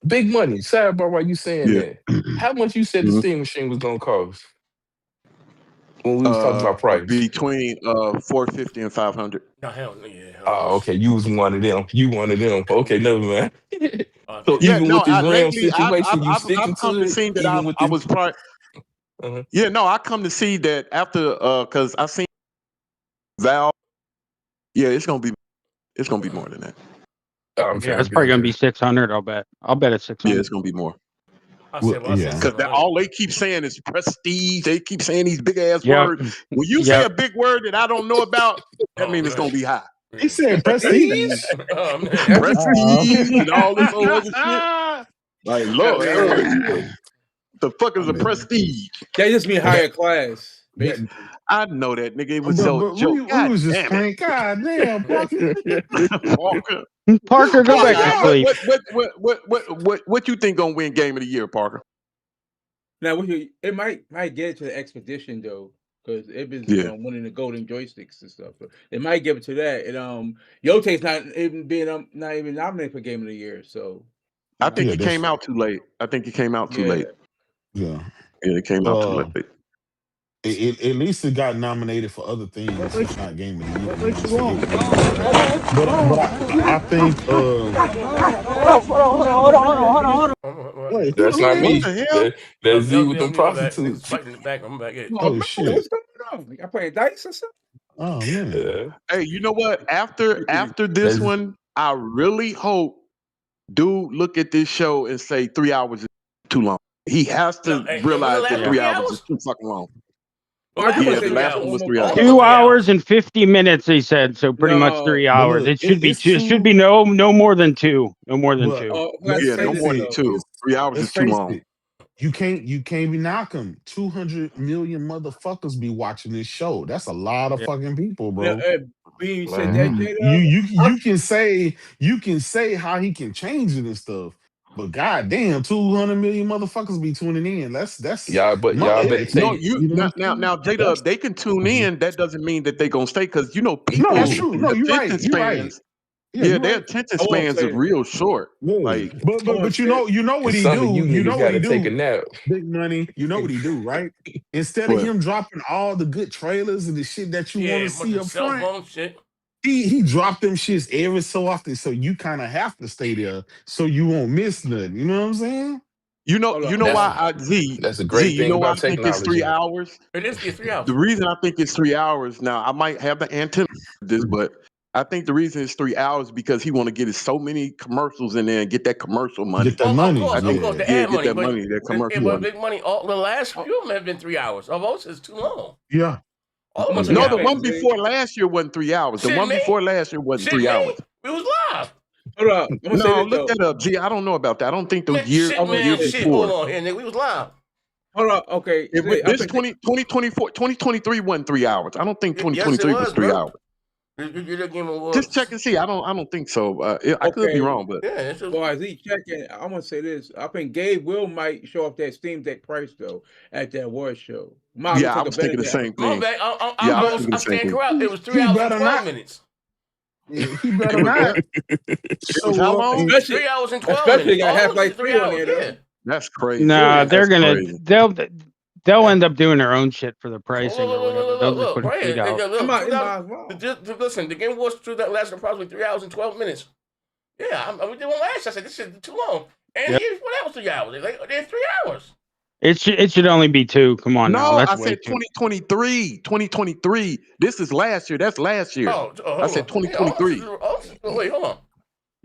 Big Money. Sidebar, why you saying Yeah. that? How much you said the Steam machine was going to cost when we was talking about price? Between $450 and $500. No, hell yeah. Oh, okay. You was one of them. You one of them. Okay, never mind. So Yeah, even no. with this RAM Lately, situation, you I've sticking come to to it? see that Even with I this. was probably. Yeah, no. I come to see that after because I seen Valve. Yeah, it's gonna be more than that. Oh, okay, Yeah, it's probably gonna be 600. I'll bet it's 600. Yeah, it's gonna be more. I said, Because all they keep saying is prestige. They keep saying these big ass words. When you say a big word that I don't know about, that means it's gonna be high. He said prestige. Prestige and all this old other shit. Like, Lord, the fuck is a prestige? That just mean higher class. Basically. I know that, nigga. It was But a joke. we was just playing. God damn, Parker. Parker, go back to sleep. What you think gonna win Game of the Year, Parker? Now, it might get it to the Expedition though, because it was winning the golden joysticks and stuff. So it might give it to that. And Yote's not even nominated for Game of the Year. So I think it came out too late. Yeah. Yeah, it came out too late. At least it got nominated for other things. It's not Game of the Year. But I think. Hold on. Wait, that's not me. That's Z with them prostitutes. prostitutes. Fighting the back. I'm back. Oh shit! What's going on? Y'all playing dice or something? Oh man. Hey, you know what? After this one, I really hope dude look at this show and say 3 hours is too long. He has to realize that 3 hours is too fucking long. Yeah, the last one was 3 hours. 2 hours and 50 minutes, he said. So pretty much 3 hours. It should be no more than 2. No more than 2. Yeah, no more than 2. 3 hours is too long. You can't be knock them. 200 million motherfuckers be watching this show. That's a lot of fucking people, bro. You said that, you can say how he can change it and stuff. But goddamn, 200 million motherfuckers be tuning in. That's y'all better take now J-Dub, they can tune in. That doesn't mean that they gonna stay because people. No, that's true. No, you're right. You're right. Yeah, their attention spans are real short. Like, but you know what he do. You know what he do. Take a nap. Big Money. You know what he do, right? Instead of him dropping all the good trailers and the shit that you want to see up front, he dropped them shits every so often. So you kind of have to stay there so you won't miss nothing. You know what I'm saying? You know why that's a great thing about I think it's 3 hours. It is 3 hours. The reason I think it's 3 hours now, I might have the antenna for this, but I think the reason it's 3 hours because he want to get so many commercials in there and get that commercial money. Get that money. Of course, the ad money. Get that money, that commercial money. Big Money. The last few of them have been 3 hours. Most is too long. Yeah. No, the one before last year wasn't 3 hours. The one before last year wasn't 3 hours. It was live. Hold up. I'm gonna say No, this, look though. that up, G. I don't know about that. I don't think the Man, year shit, man, shit. Hold before. on here, nigga. We was live. Hold up. Okay. This 2023 wasn't 3 hours. I don't think Yes, it 2023 was was, 3 bro. hours. That game was. Just check and see. I don't think so. I could be wrong, but yeah, it's just, well, as he checking, I'm gonna say this. I think Gabe Will might show off that Steam Deck price though at that award show. yeah, I was thinking the same my thing. bad. Yeah, I stand correct. It was 3 He hours better and 12 not. minutes. He better not. It was how long? 3 hours and 12 Especially minutes. got All Half-Life 3 3 on hours. there, Yeah. That's crazy. Nah, they're That's gonna crazy. they'll end up doing their own shit for the pricing or whatever. They'll just Look, put a right feed here. out. Listen, the Game Awards that lasted approximately 3 hours and 12 minutes. Yeah, we did one last. I said this shit is too long. And the year before that was 3 hours. They're 3 hours. It should only be 2. Come on now. No, That's I way said too. 2023. 2023. This is last year. That's last year. I said 2023. Wait, hold on.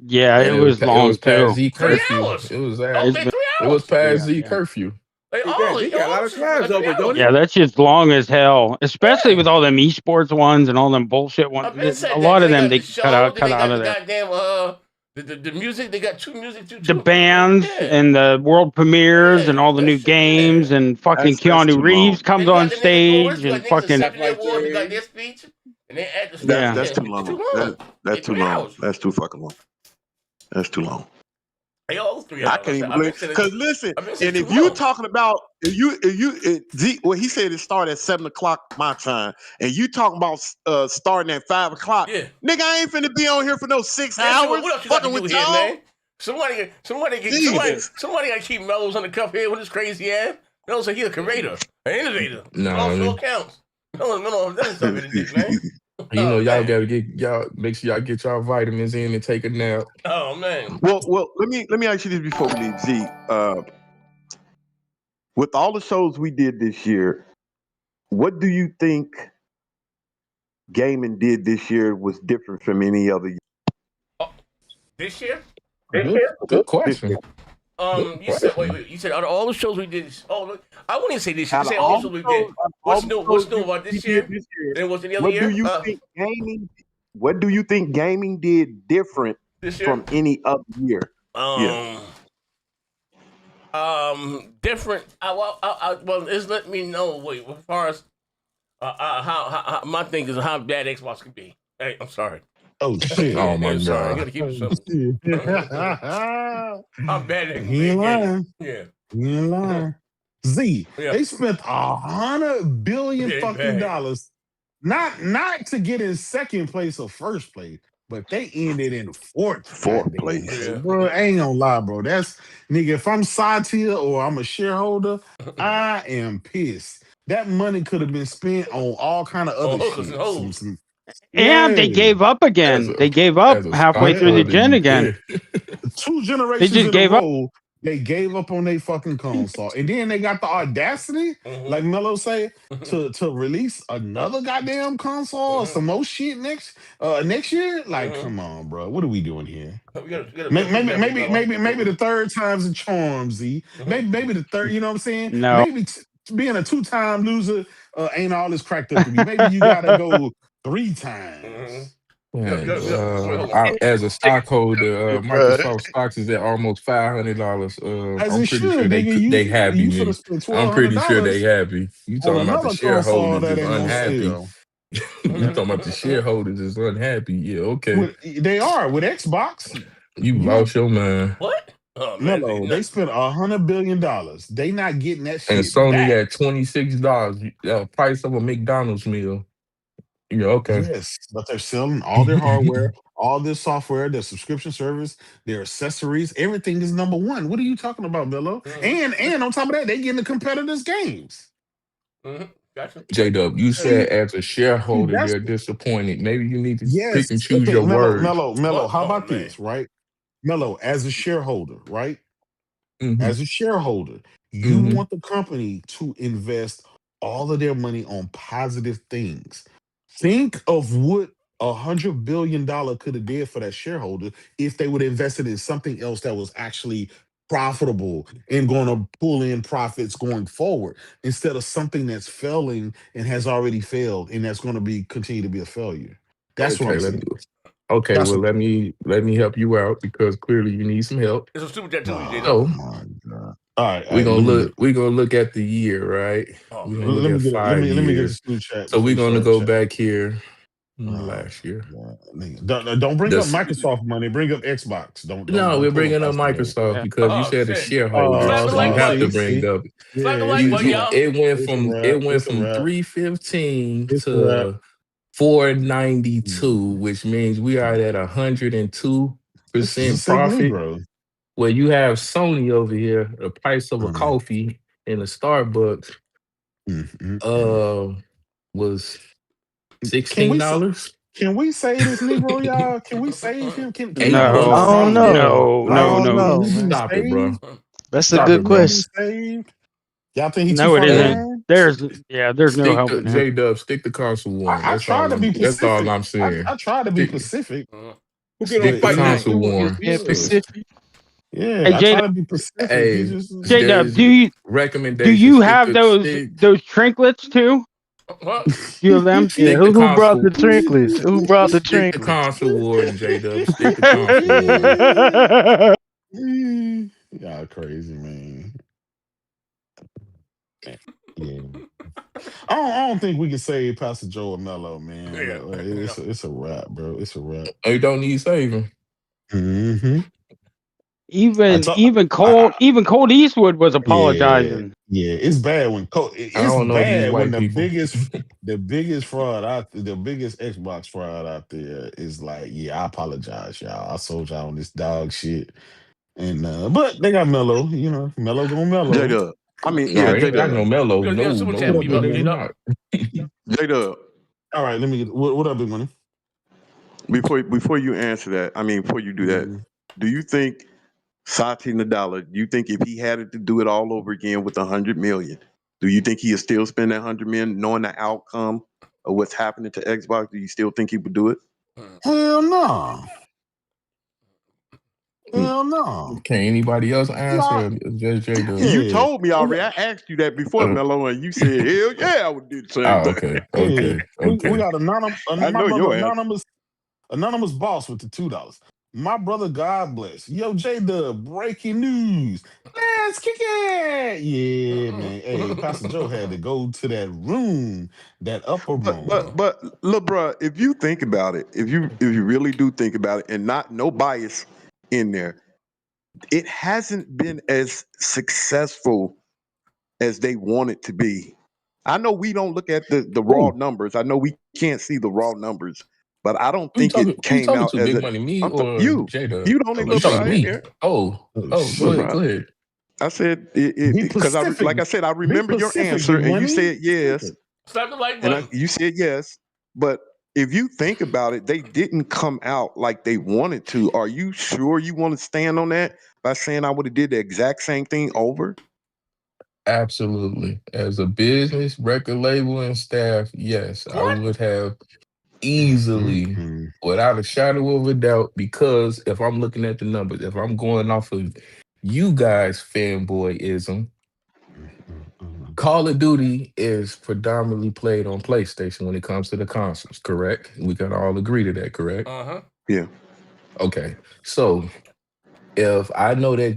Yeah, it was long It was past too. Z 3 curfew. hours. It was It's been 3 hours. It was past Z curfew. He got a lot of tabs over, don't he? Yeah, that's just long as hell. Especially with all them esports ones and all them bullshit ones. A lot of them they cut out of there. Goddamn, the music. They got 2 music. The bands and the world premieres and all the new games and fucking Keanu Reeves comes on stage and fucking. They got their speech and they add the That's too long. That's too long. That's too fucking long. That's too long. Hey, all 3 hours. I can't even believe. Because listen, and if you're talking about well, he said it started at 7:00 my time, and you talking about starting at 5:00. Yeah, nigga, I ain't finna be on here for no 6 hours. What else you fucking got to with do here, y'all, man? Somebody got to keep Mellows on the cuff here with his crazy ass. Mellows like he a creator, an innovator. Also accounts. Mellows doesn't serve anything, man. You know, y'all gotta make sure y'all get y'all vitamins in and take a nap. Oh man. Well, let me ask you this before we leave, Z. With all the shows we did this year, what do you think gaming did this year was different from any other year? This year? Good question. You said you said out of all the shows we did. Oh, I wouldn't even say this year. I said all the shows we did. What's new about this year? Then what's the other year? What do you think gaming did different from any other year? Different. Well, it's let me know. Wait, as far as how my thing is how bad Xbox can be. Hey, I'm sorry. Oh shit! Oh my God! I gotta keep it simple. How bad it can be. Yeah. You ain't lying. Z, they spent $100 billion fucking dollars, not to get in second place or first place, but they ended in fourth place. Yeah. Bro, I ain't gonna lie, bro. That's nigga. If I'm Satya or I'm a shareholder, I am pissed. That money could have been spent on all kind of other shit. And they gave up again. They gave up halfway through the gen again. 2 generations in a row, they gave up on their fucking console. And then they got the audacity, like Mello say, to release another goddamn console or some more shit next year. Like, come on, bro. What are we doing here? Maybe the third time's a charm, Z. Maybe the third, you know what I'm saying? No. Maybe being a 2-time loser ain't all this cracked up to be. Maybe you gotta go 3 times. As a stockholder, Microsoft stocks is at almost $500. I'm pretty sure they happy. I'm pretty sure they happy. You talking about the shareholders is unhappy? You talking about the shareholders is unhappy? Yeah, okay. They are with Xbox. You lost your mind. What? Oh, man, no, they spent $100 billion. They not getting that shit. And Sony back. at $26, price of a McDonald's meal. Yeah, okay. Yes, but they're selling all their hardware, all their software, their subscription service, their accessories. Everything is number one. What are you talking about, Billo? And on top of that, they getting the competitors' games. Gotcha. J-Dub, you said as a shareholder, you're disappointed. Maybe you need to pick and choose your words. Mello, how about this, right? Mello, as a shareholder, right? As a shareholder, you want the company to invest all of their money on positive things. Think of what $100 billion could have did for that shareholder if they would have invested in something else that was actually profitable and going to pull in profits going forward instead of something that's failing and has already failed and that's going to continue to be a failure. That's what I'm saying. Okay, well let me help you out because clearly you need some help. It's a super chat too, So, all right, we're gonna look at the year, right? Oh, we're gonna look at 5 years. Let me get the super chat. So we're gonna go back here last year. Don't bring up Microsoft money. Bring up Xbox. No, we're bringing up Microsoft because you said the shareholders. So you have to bring up. It went from 315 to 492, which means we are at 102% profit. Well, you have Sony over here, the price of a coffee in a Starbucks was $16. Can we say this Negro, y'all? Can we save him? Can no, I don't know. No. Stop it, bro. That's a good question. Y'all think he's no, it isn't. There's no help in J Dub, stick to console war. I try to be Pacific. That's all I'm saying. I try to be Pacific. Who get on fight console war? Pacific. Yeah, I try to be Pacific. Hey, J Dub, do you have those trinklets too? What? You have them? Yeah, who brought the trinklets? Who brought the trinklets? Stick to console war, J Dub. Stick to console war. Y'all crazy, man. Yeah. I don't think we can save Pastor Joe or Mello, man. It's a wrap, bro. It's a wrap. You don't need saving. Even Cold Eastwood was apologizing. Yeah, it's bad when the biggest fraud out there, the biggest Xbox fraud out there is like, I apologize, y'all. I sold y'all on this dog shit. And but they got Mello, Mello gonna Mello. J-Dub. I mean, J-Dub. No Mello. J-Dub. All right, let me get what up, big money? Before you answer that, before you do that, do you think Satya Nadella, you think if he had to do it all over again with $100 million, do you think he'll still spend that $100 million knowing the outcome of what's happening to Xbox? Do you still think he would do it? Hell no. Hell no. Can anybody else answer? Just J Dub. You told me already. I asked you that before, Mello, and you said, hell yeah, I would do the same thing. Okay. We got anonymous boss with the $2. My brother, God bless. Yo, J Dub, breaking news. Let's kick it. Yeah, man. Hey, Pastor Joe had to go to that room, that upper room. But look, bro, if you think about it, if you really do think about it, and no bias in there, it hasn't been as successful as they want it to be. I know we don't look at the raw numbers. I know we can't see the raw numbers. But I don't think it came out as Big Money, me or you. J-Dub? You the only little guy here. Go ahead. I said because like I said, I remember your answer, and you said yes. Slap the like button. You said yes, but if you think about it, they didn't come out like they wanted to. Are you sure you want to stand on that by saying I would have did the exact same thing over? Absolutely. As a business, record label, and staff, yes, I would have easily, without a shadow of a doubt, because if I'm looking at the numbers, if I'm going off of you guys' fanboyism, Call of Duty is predominantly played on PlayStation when it comes to the consoles, correct? We can all agree to that, correct? Yeah. Okay. So if I know that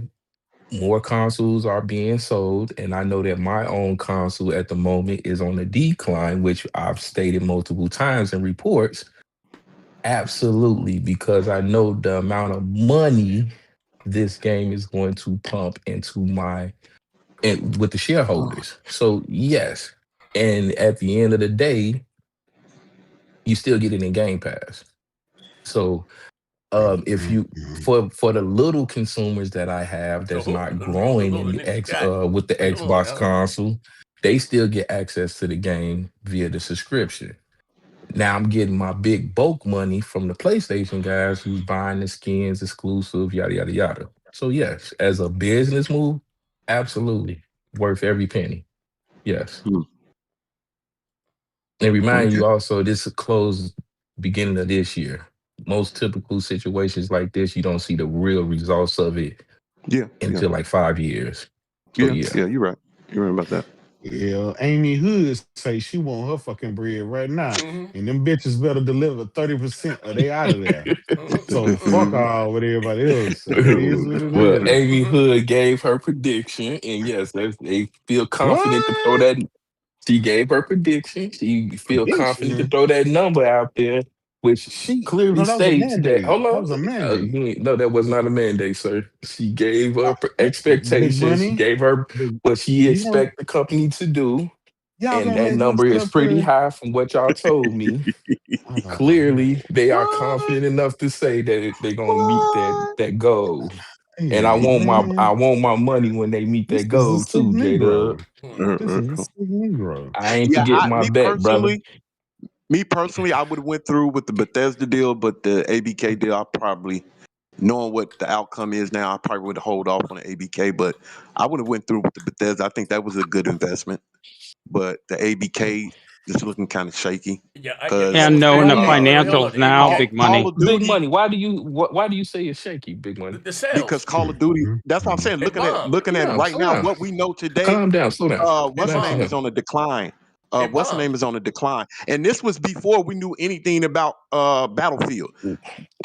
more consoles are being sold, and I know that my own console at the moment is on a decline, which I've stated multiple times in reports, absolutely, because I know the amount of money this game is going to pump into with the shareholders. So yes, and at the end of the day, you still get it in Game Pass. So if you for the little consumers that I have that's not growing with the Xbox console, they still get access to the game via the subscription. Now I'm getting my big bulk money from the PlayStation guys who's buying the skins, exclusive, yada yada yada. So yes, as a business move, absolutely worth every penny. Yes. And remind you also, this is closed beginning of this year. Most typical situations like this, you don't see the real results of it until like 5 years. So, yeah, you're right. You're right about that. Yeah, Amy Hood say she want her fucking bread right now, and them bitches better deliver 30% or they out of there. So fuck all with everybody else. So it is what it Well, is. Amy Hood gave her prediction, and yes, they feel confident to throw What that. She gave her prediction. She feel confident to prediction? throw that number out there, which She clearly no, that was a states that. mandate. Hold That on, was a mandate. no, that was not a mandate, sir. She gave Uh, up her Big expectations. She money. gave her Big, what she you gonna, expect the company to do, y'all and gonna that let him number sit is up pretty here? high from what y'all told me. Clearly, they are What? confident enough to say that they're gonna meet What? that goal. And Hey I man, want my money when they meet this that is a goal sick too, J Dub. Negro. This is a sick Negro. I ain't Yeah, forgetting my bet, brother. me personally, I would have went through with the Bethesda deal, but the ABK deal, I probably, knowing what the outcome is now, I probably would hold off on the ABK. But I would have went through with the Bethesda. I think that was a good investment. But the ABK is looking kind of shaky Yeah, because And knowing Why the you hold on. financials The now, ABK, big money. Call of Big Duty. Money? Why do you say it's shaky, Big Money? the sales, Because Call of Duty, that's what I'm saying. it bombed. Looking at Down, right slow now, down, what we know today, calm down, slow down. It what's the name bombed. is on a decline. It What's the bombed. name is on a decline, and this was before we knew anything about Battlefield.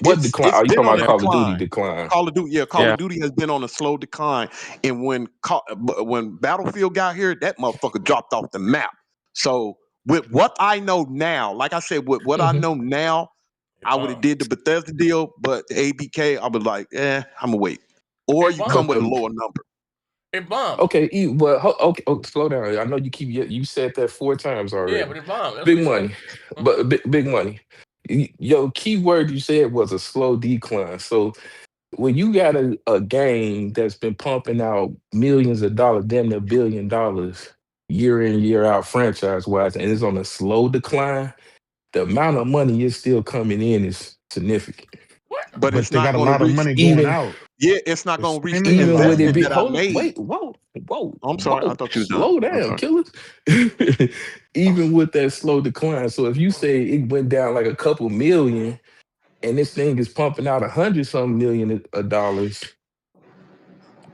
What decline? It's Are you been talking on about a Call of Duty decline. decline? Call of Duty, yeah, Call Yeah. of Duty has been on a slow decline, and when Battlefield got here, that motherfucker dropped off the map. So with what I know now, like I said, with what I know now, I would have did the Bethesda deal, but the ABK, I was like, I'm gonna wait, or It you come bombed. with a lower number. It bombed. Okay, okay, slow down. I know you said that 4 times Yeah, already. but it bombed. That's Big what Money, said. but big Money. Your key word you said was a slow decline. So when you got a game that's been pumping out millions of dollars, damn near $1 billion year in, year out, franchise wise, and it's on a slow decline, the amount of money is still coming in is significant. What? But But it's they not got a going to lot of reach. money going Even out. Yeah, it's not They're going to reach the spending a even lot with of it investment be that I hold made. wait, whoa, I'm sorry, I thought you was done. slow I'm down, sorry. killers. Even with that slow decline. So if you say it went down like a couple million and this thing is pumping out 100-something million of dollars,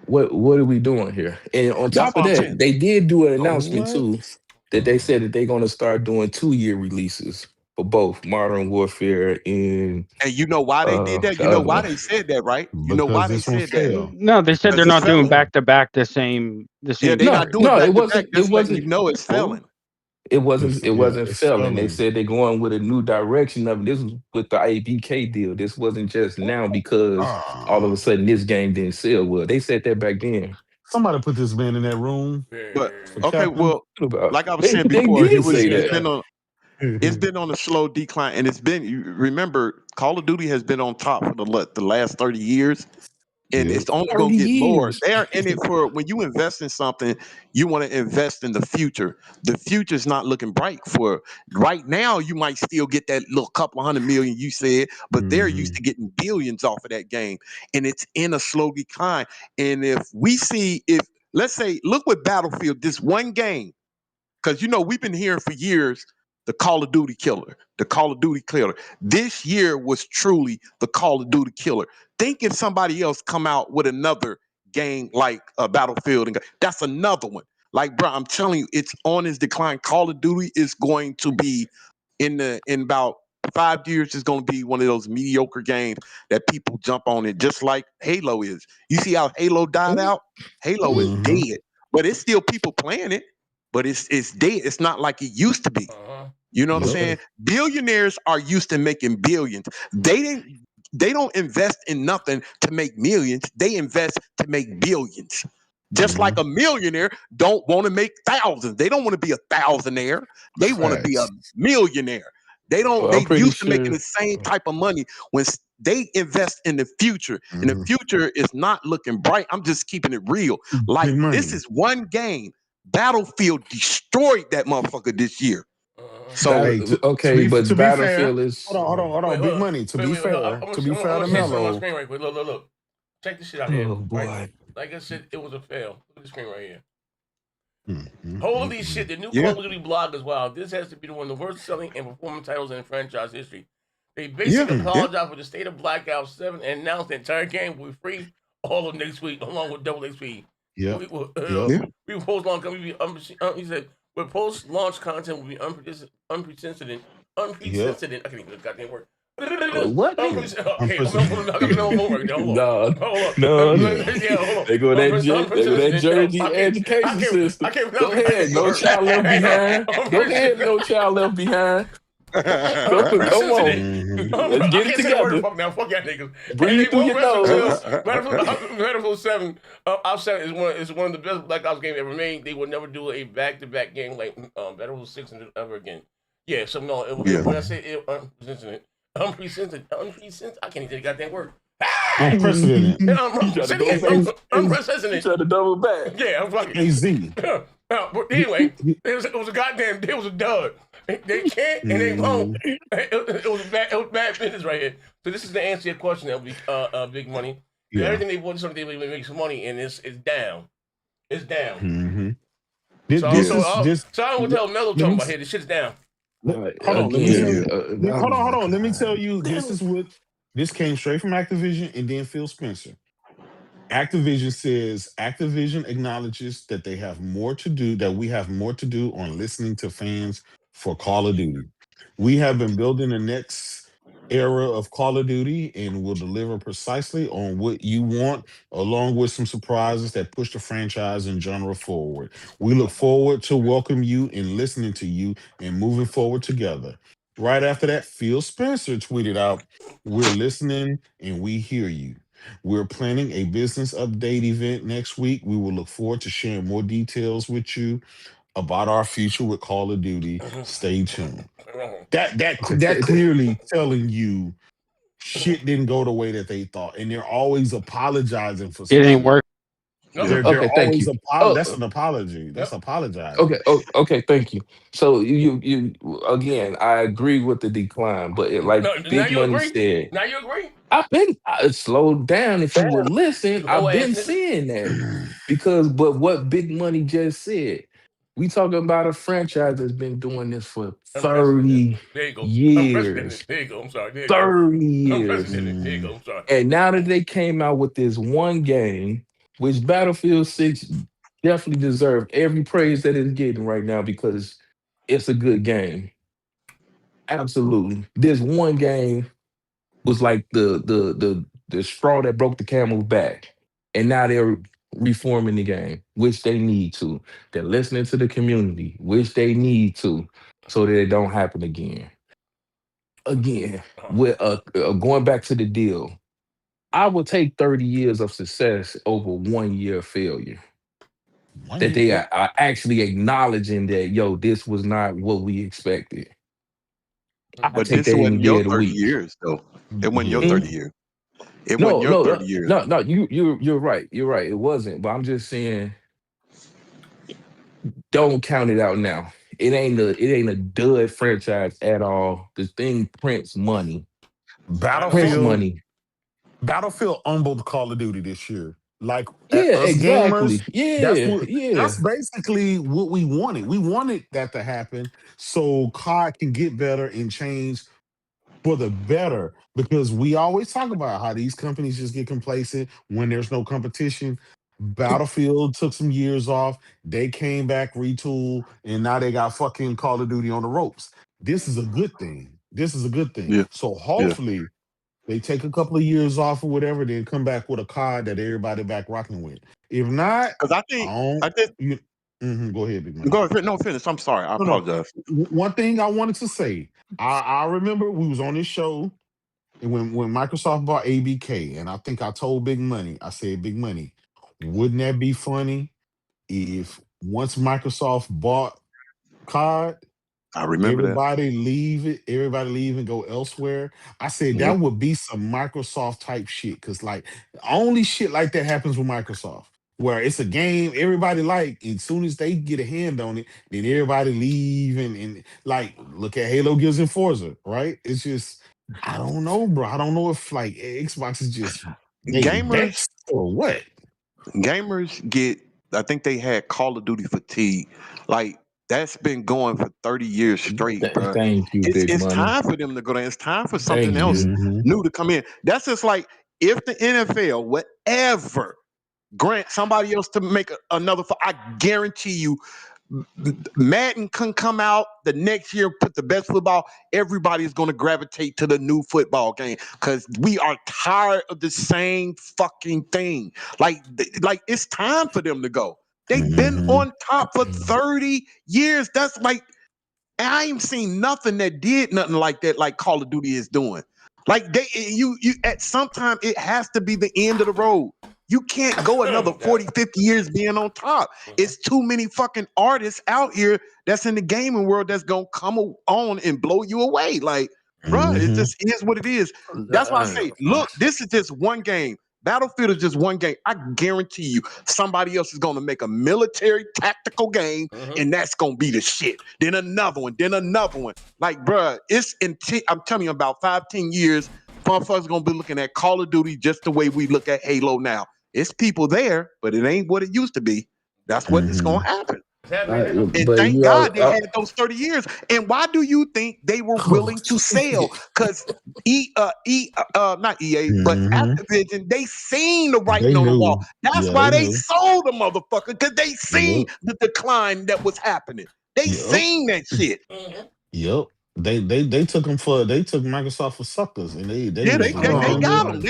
what are we doing here? And on That's top of what I'm saying. that, they did do an announcement what? too that they said that they're going to start doing 2-year releases for both Modern Warfare and And you know why they did that? the You know other why one. they said that, right? You know why Because they this one said that? failed. No, they said Because they're it's not doing failing. back to back the same Yeah, they're No, not doing no, back it to back. wasn't. It That's letting you wasn't. know it's Oh, failing. it Yeah, wasn't it's failing. They failing. said they're going with a new direction of it. This was with the ABK deal. This wasn't just now because all of a Ah, sudden this game didn't sell well. They said that back then. somebody put this man in that room But for okay, capping. well, What about? like I was They saying before, did say it's that. been on a slow decline, and it's been. You remember, Call of Duty has been on top for the last 30 years. And Yep. it's only 30 going to get more. years. They're in it for when you invest in something, you want to invest in the future. The future's not looking bright for right now. You might still get that little couple hundred million you said, but they're used to getting billions off of that game, and it's in a slow decline. And if let's say, look what Battlefield, this one game, because we've been hearing for years the Call of Duty killer, the Call of Duty killer. This year was truly the Call of Duty killer. Think if somebody else come out with another game like Battlefield, and that's another one. Like, bro, I'm telling you, it's on its decline. Call of Duty is going to be in about 5 years. It's going to be one of those mediocre games that people jump on it, just like Halo is. You see how Halo died out? Halo is dead, but it's still people playing it. But it's dead. It's not like it used to be. You know what I'm Yep. saying? Billionaires are used to making billions. They don't invest in nothing to make millions. They invest to make billions. Just like a millionaire don't want to make thousands. They don't want to be a thousandaire. They want to be a Facts. millionaire. They don't. Well, I'm They pretty used to making sure. the same type of money when they invest in the future. And the future is not looking bright. I'm just keeping it real. Like, Big this money. is one game. Battlefield destroyed that motherfucker this year. So Hey, Okay, but to be fair, Battlefield is. hold on. Big money. To be fair, I'm to be gonna fair to share something on my Mello. screen right quick. Look. Check this shit out here. Oh Right? boy. Like I said, it was a fail. Look at the screen right here. Mm-hmm. Holy shit, the new Call of Duty blog is wild. This has to be one of the worst selling and performing titles in franchise history. They basically apologized for the state of Blackout 7 and announced the entire game will be free all of next week, along with double XP. We post-launch content. He said, "With post-launch content will be unprecedented. I can't even get goddamn word. What? Okay, hold on. No. Yeah, hold on. They go that Jersey education system. Go ahead, no child left behind. Go ahead, no child left behind. Come on, let's get it together. Fuck now, fuck y'all niggas. Breathe through your nose. Battlefield 7, Ops 7 is one of the best Black Ops games ever made. They would never do a back-to-back game like Battlefield 6 ever again. Yeah, so no, when I say unprecedented, I can't even say the goddamn word. Unprecedented. Unprecedented. Try to double back. Yeah, I'm fucking AZ. But anyway, it was a dud. They can't and they won't. It was bad business right here. So this is to answer your question. That would be big money. Yeah. Everything they bought, something they make some money, and it's down. It's down. So I don't want to tell Melo talking about here. This shit's down. Hold on. Let me tell you. This came straight from Activision and then Phil Spencer. Activision acknowledges that they have more to do, that we have more to do on listening to fans for Call of Duty. We have been building the next era of Call of Duty and will deliver precisely on what you want, along with some surprises that push the franchise and genre forward. We look forward to welcome you and listening to you and moving forward together. Right after that, Phil Spencer tweeted out, "We're listening and we hear you. We're planning a business update event next week. We will look forward to sharing more details with you about our future with Call of Duty. Stay tuned." That clearly telling you shit didn't go the way that they thought, and they're always apologizing for something. It ain't work. They're thank you. That's an apology. That's apologizing. Okay, thank you. So you again, I agree with the decline, but Big Money said. Now you agree? I've been slowed down. If you will listen, I've been saying that but what Big Money just said. We talking about a franchise that's been doing this for 30 years. There you go. I'm sorry. 30 years. There you go. I'm sorry. And now that they came out with this one game, which Battlefield 6 definitely deserves every praise that it's getting right now because it's a good game. Absolutely. This one game was like the straw that broke the camel's back. And now they're reforming the game, which they need to. They're listening to the community, which they need to, so that it don't happen again. With going back to the deal, I would take 30 years of success over 1 year of failure. That they are actually acknowledging that, this was not what we expected. But this wasn't your 30 years, though. It wasn't your 30 years. It wasn't your 30 years. No, you're right. You're right. It wasn't. But I'm just saying, don't count it out now. It ain't a dud franchise at all. The thing prints money. Battlefield humbled Call of Duty this year. Like exactly. Gamers, that's basically what we wanted. We wanted that to happen so COD can get better and change for the better, because we always talk about how these companies just get complacent when there's no competition. Battlefield took some years off. They came back, retooled, and now they got fucking Call of Duty on the ropes. This is a good thing. Yeah. So hopefully they take a couple of years off or whatever, then come back with a COD that everybody back rocking with. If not, because I think go ahead, Big Man. Go ahead. No, finish. I'm sorry. I apologize. One thing I wanted to say, I remember we was on this show when Microsoft bought ABK, and I think I told Big Money, I said, Big Money, wouldn't that be funny if once Microsoft bought COD, I remember everybody leave and go elsewhere? I said that would be some Microsoft type shit, because like only shit like that happens with Microsoft, where it's a game everybody like, and as soon as they get a hand on it, then everybody leave and like look at Halo, Gears, and Forza, right? It's just, I don't know, bro. I don't know if like Xbox is just gamers or what. Gamers get, I think they had Call of Duty fatigue. Like that's been going for 30 years straight, bro. Thank you, it's time for them to go down. It's time for something else new to come in. That's just like if the NFL would ever grant somebody else to make another. I guarantee you, Madden can come out the next year, put the best football. Everybody is going to gravitate to the new football game because we are tired of the same fucking thing. Like it's time for them to go. They've been on top for 30 years. That's like, I ain't seen nothing that did nothing like that, like Call of Duty is doing. Like you at some time it has to be the end of the road. You can't go another 40, 50 years being on top. It's too many fucking artists out here that's in the gaming world that's gonna come on and blow you away. Like, bro, it just is what it is. That's why I say, look, this is just one game. Battlefield is just one game. I guarantee you somebody else is going to make a military tactical game and that's going to be the shit. Then another one, then another one. Like, bruh, I'm telling you, about 5-10 years, motherfuckers going to be looking at Call of Duty just the way we look at Halo now. It's people there, but it ain't what it used to be. That's what is going to happen. And thank God they had those 30 years. And why do you think they were willing to sell? Because not EA, but Activision, they seen the writing on the wall. That's why they sold the motherfucker, because they seen the decline that was happening. They seen that shit. Yep. They took Microsoft for suckers, and they got them.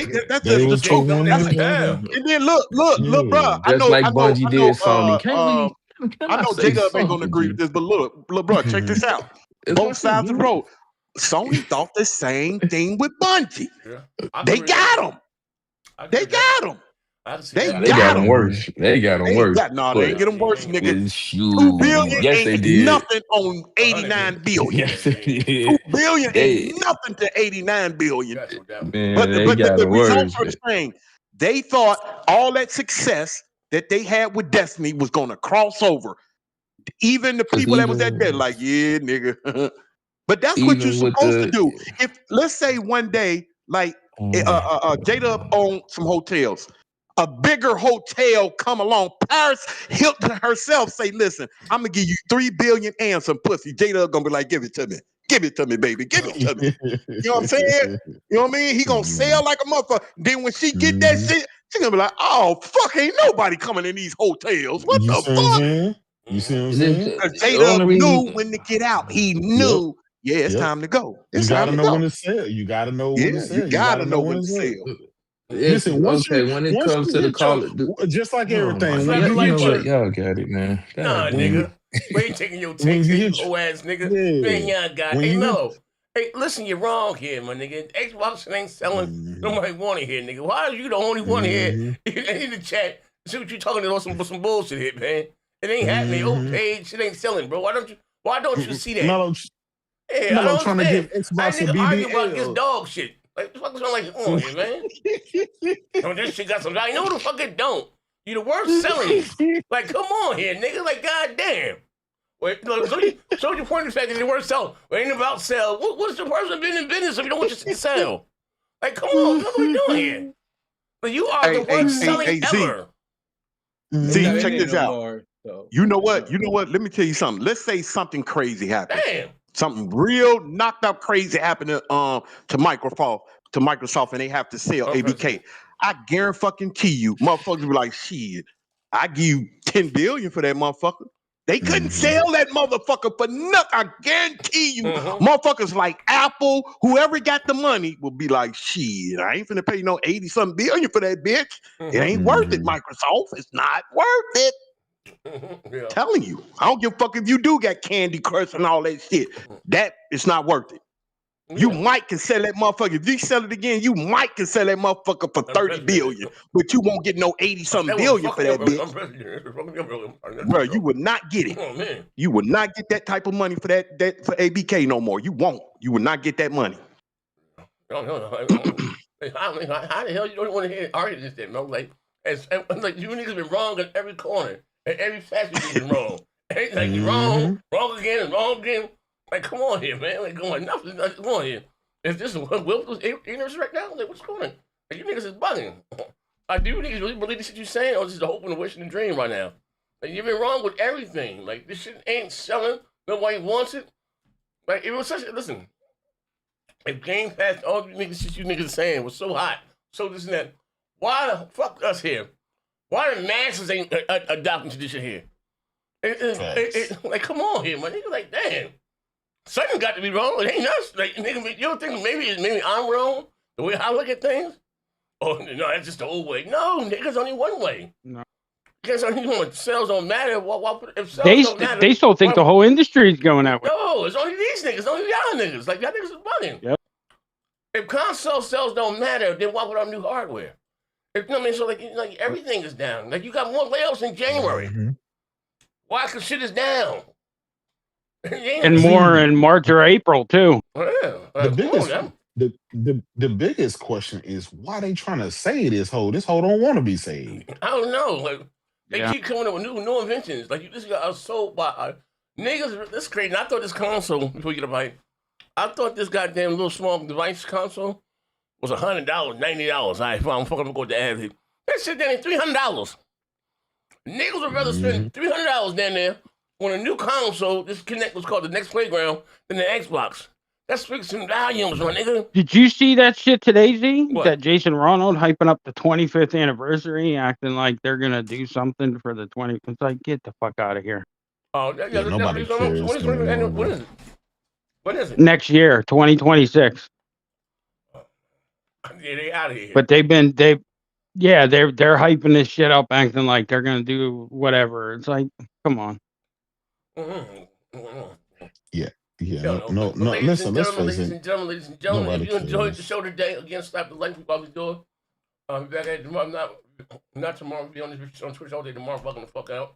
They were told one. And then look, bro. Just like Bungie did Sony. I know J-Dub ain't gonna agree with this, but look, bro, check this out. Both sides of the road. Sony thought the same thing with Bungie. They got them. They got them. They got them worse. They got them worse. No, they ain't get them worse, nigga. 2 billion ain't nothing on 89 billion. 2 billion ain't nothing to 89 billion. But the results are the same. They thought all that success that they had with Destiny was gonna cross over. Even the people that was at there, like, yeah, nigga. But that's what you're supposed to do. If let's say one day, like J-Dub owned some hotels, a bigger hotel come along, Paris Hilton herself say, listen, I'm gonna give you 3 billion and some pussy. J-Dub gonna be like, give it to me. Give it to me, baby. Give it to me. You know what I'm saying? You know what I mean? He gonna sell like a motherfucker. Then when she get that shit, she gonna be like, oh, fuck, ain't nobody coming in these hotels. What the fuck? You see what I'm saying? Because J-Dub knew when to get out. He knew, it's time to go. You gotta know when to sell. You gotta know when to sell. You gotta know when to sell. Listen, when it comes to the call, just like everything. Y'all got it, man. Nah, nigga. We ain't taking your takes, you whole ass nigga. Man, y'all got it. Hey, no. Hey, listen, you're wrong here, my nigga. Xbox ain't selling. Nobody want it here, nigga. Why are you the only one here in the chat? See what you talking about some bullshit here, man. It ain't happening. Old page, shit ain't selling, bro. Why don't you see that? Mellow trying to give Xbox a BBL. About this dog shit. Like, what the fuck is wrong like on here, man? Oh, this shit got some value. No, the fuck it don't. You the worst selling. Like, come on here, nigga. Like, goddamn. Wait, so your point of the fact that they weren't selling. It ain't about sell. What's the person been in business if you don't want to sell? Like, come on, what are we doing here? But you are the worst selling ever. Z, check this out. You know what? Let me tell you something. Let's say something crazy happened. Damn. Something real knocked out crazy happened to Microsoft, and they have to sell ABK. I guarantee you, motherfuckers be like, shit, I give you 10 billion for that motherfucker. They couldn't sell that motherfucker for nothing. I guarantee you, motherfuckers like Apple, whoever got the money, will be like, shit, I ain't finna pay no 80-something billion for that bitch. It ain't worth it, Microsoft. It's not worth it. Telling you, I don't give a fuck if you do got Candy Crush and all that shit. That is not worth it. You might can sell that motherfucker. If you sell it again, you might can sell that motherfucker for 30 billion, but you won't get no 80-something billion for that bitch. Bro, you would not get it. Oh, man. You would not get that type of money for that for ABK no more. You won't. You would not get that money. No. How the hell you don't want to hear arguments then, bro? Like you niggas been wrong in every corner. And every facet you've been wrong. Like you're wrong again, and wrong again. Like, come on here, man. Like, come on, nothing. Come on here. Is this Wilkes ignorance right now? Like, what's going on? Like, you niggas is bugging. Like, do you niggas really believe the shit you're saying, or is this a hope and a wish and a dream right now? Like, you've been wrong with everything. Like, this shit ain't selling. Nobody wants it. Like, it was such a, listen, if Game Pass, all you niggas are saying was so hot, so this and that, why the fuck us here? Why the masses ain't adopting to this shit here? Like, come on here, my nigga. Like, damn, something got to be wrong. It ain't us. Like, nigga, you don't think maybe I'm wrong the way I look at things? Oh no, that's just the old way. No, nigga's only one way. No. Because sales don't matter. If sales don't matter, they still think the whole industry is going that way. No, it's only these niggas, only y'all niggas. Like, y'all niggas is bugging. Yep. If console sales don't matter, then why put out new hardware? You know what I mean? So, like everything is down. Like, you got more layoffs in January. Mm-hmm. Why? Because shit is down. And more in March or April, too. Yeah. The biggest question is why they trying to say this hoe? This hoe don't want to be saved. I don't know. Like, they keep coming up with new inventions. Like, you just got sold by niggas. This is crazy. I thought this console, before you get a bite, I thought this goddamn little small device console was $100, $90. I'm fucking gonna go to the ad. That shit down $300. Niggas would rather spend $300 down there on a new console. This Kinect was called the Next Playground than the Xbox. That speaks some volumes, my nigga. Did you see that shit today, Z? What? That Jason Ronald hyping up the 25th anniversary, acting like they're gonna do something for the 20. It's like, get the fuck out of here. Oh, yeah, nobody cares. What is it? What is it? Next year, 2026. Yeah, they out of here. But they're hyping this shit up, acting like they're gonna do whatever. It's like, come on. Yeah. Yeah, no. Listen, let's face it. Ladies and gentlemen, if you enjoyed the show today, again, slap the like while we do it. Back at tomorrow, not tomorrow. We'll be on this on Twitch all day tomorrow, fucking the fuck out.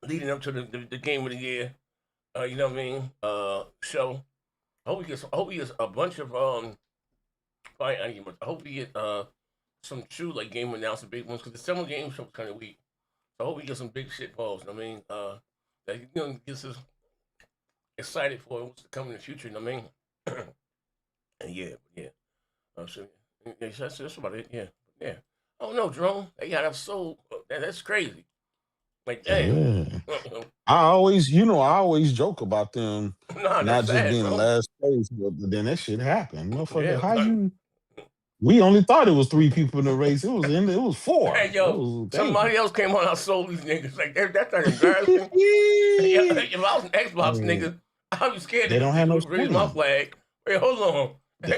Leading up to the game of the year, you know what I mean? Show. I hope we get a bunch of I hope we get some true like game announcement big ones because the summer game show was kind of weak. So I hope we get some big shit balls. I mean, that gets us excited for what's to come in the future. You know what I mean? And yeah. So that's about it. Yeah. Oh no, Jerome. They got us sold. That's crazy. Like, damn. Yeah. I always joke about them not just being the last place, but then that shit happened. Motherfucker, we only thought it was 3 people in the race. It was 4. Hey, yo, somebody else came on. I sold these niggas. Like, that's not embarrassing. If I was an Xbox nigga, I'd be scared. They don't have no raise my flag. Wait, hold on.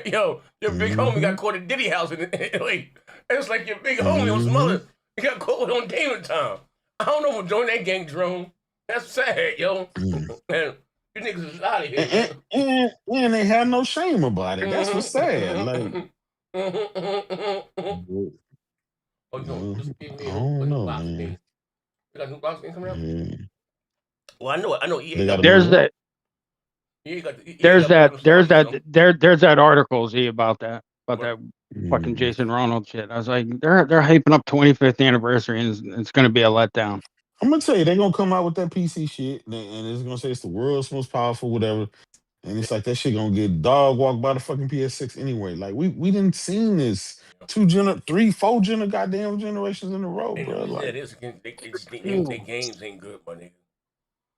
Yo, your big homie got caught at Diddy house. It's like your big homie on some other. He got caught on Gaming Time. I don't know if join that gang, Jerome. That's sad, yo. Man, you niggas is out of here. And they have no shame about it. That's what's sad. Like, I don't know, man. You got new box game coming out? Yeah. Well, I know. There's that article, Z, about that fucking Jason Ronald shit. I was like, they're hyping up 25th anniversary, and it's gonna be a letdown. I'm gonna tell you, they're gonna come out with that PC shit, and it's gonna say it's the world's most powerful, whatever. And it's like that shit gonna get dog walked by the fucking PS6 anyway. Like we didn't seen this 3, 4 goddamn generations in a row, bro. Like, they games ain't good, my nigga.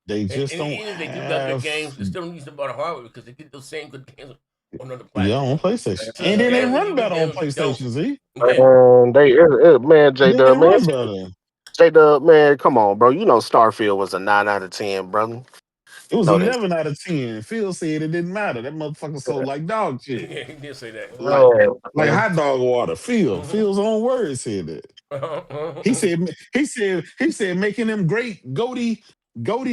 They just don't. Even if they do got good games, they still don't use the better hardware because they get those same good games on other platforms. Yeah, on PlayStation, and then they run better on PlayStation. Z. J-Dub, man, come on, bro. You know Starfield was a 9 out of 10, brother. It was 11 out of 10. Phil said it didn't matter. That motherfucker sold like dog shit. Yeah, he did say that. Like hot dog water. Phil's own words said that. He said making them great GOTY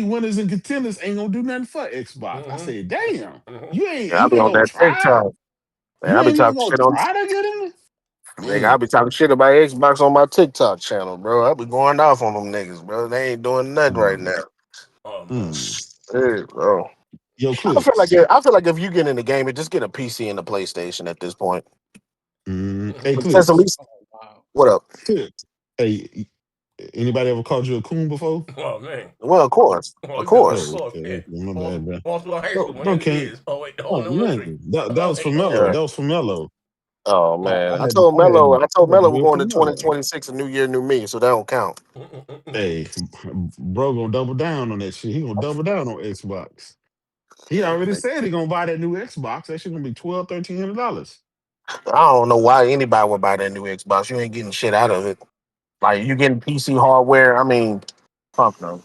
winners and contenders ain't gonna do nothing for Xbox. I said, damn, you ain't. I'll be on that TikTok. Man, I'll be talking shit on. Nigga, I be talking shit about Xbox on my TikTok channel, bro. I be going off on them niggas, bro. They ain't doing nothing right now. Hey, bro. Yo, I feel like if you get in the game, just get a PC and a PlayStation at this point. Hey, at least, what up? Hey, anybody ever called you a coon before? Oh man. Well, of course. My bad, bro. That was from Mello. That was from Mello. Oh man, I told Mello we're going to 2026, a new year, new me, so that don't count. Hey, bro, gonna double down on that shit. He gonna double down on Xbox. He already said he gonna buy that new Xbox. That shit gonna be $1,200, $1,300. I don't know why anybody would buy that new Xbox. You ain't getting shit out of it. Like you getting PC hardware. I mean, fuck no.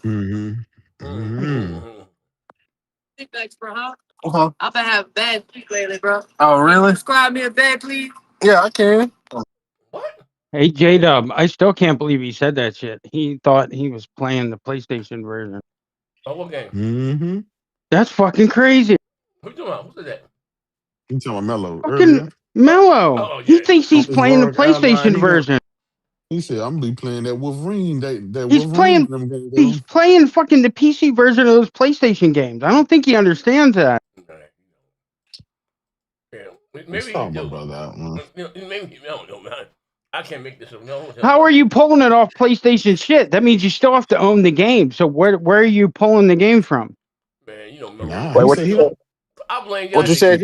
Thanks, bro. Huh? Uh-huh. I've been having bad sleep lately, bro. Oh really? Subscribe me a bed, please. Yeah, I can. Hey, J-Dub, I still can't believe he said that shit. He thought he was playing the PlayStation version. Oh, what game? That's fucking crazy. Who you doing? Who's that? You talking about Mello Fucking earlier? Mello. Oh, He yeah. thinks he's On his playing the Rogue Ally, PlayStation version. He said, "I'm gonna be playing that Wolverine. That He's Wolverine." playing. He's playing fucking the PC version of those PlayStation games. I don't think he understands that. Yeah, maybe talking you do. about that one. Maybe you don't know, man. I can't make this up. No. How are you pulling it off PlayStation shit? That means you still have to own the game. So where are you pulling the game from? Man, you know, Nah, Wait, what you said? I blame What you said?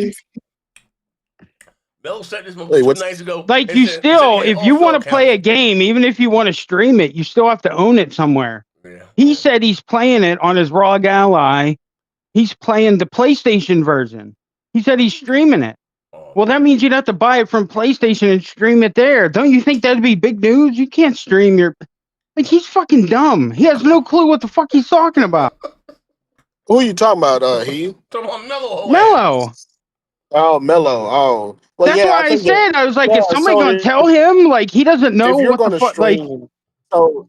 Mel said this Wait, 2 what's nights ago. Like and you said, still, hey, if you want to play a counts. game, even if you want to stream it, you still have to own it somewhere. Yeah. He said he's playing it on his ROG Ally. He's playing the PlayStation version. He said he's streaming it. Well, that means you'd have to buy it from PlayStation and stream it there. Don't you think that'd be big news? You can't stream your... Like, he's fucking dumb. He has no clue what the fuck he's talking about. Who are you talking about? He? Talking about Mello. Mello. Oh, Mello. Oh, well, That's yeah. why I said, I was like, yeah, is somebody so going to tell him? Like, he doesn't know if you're what the going to fuck... Like, stream, so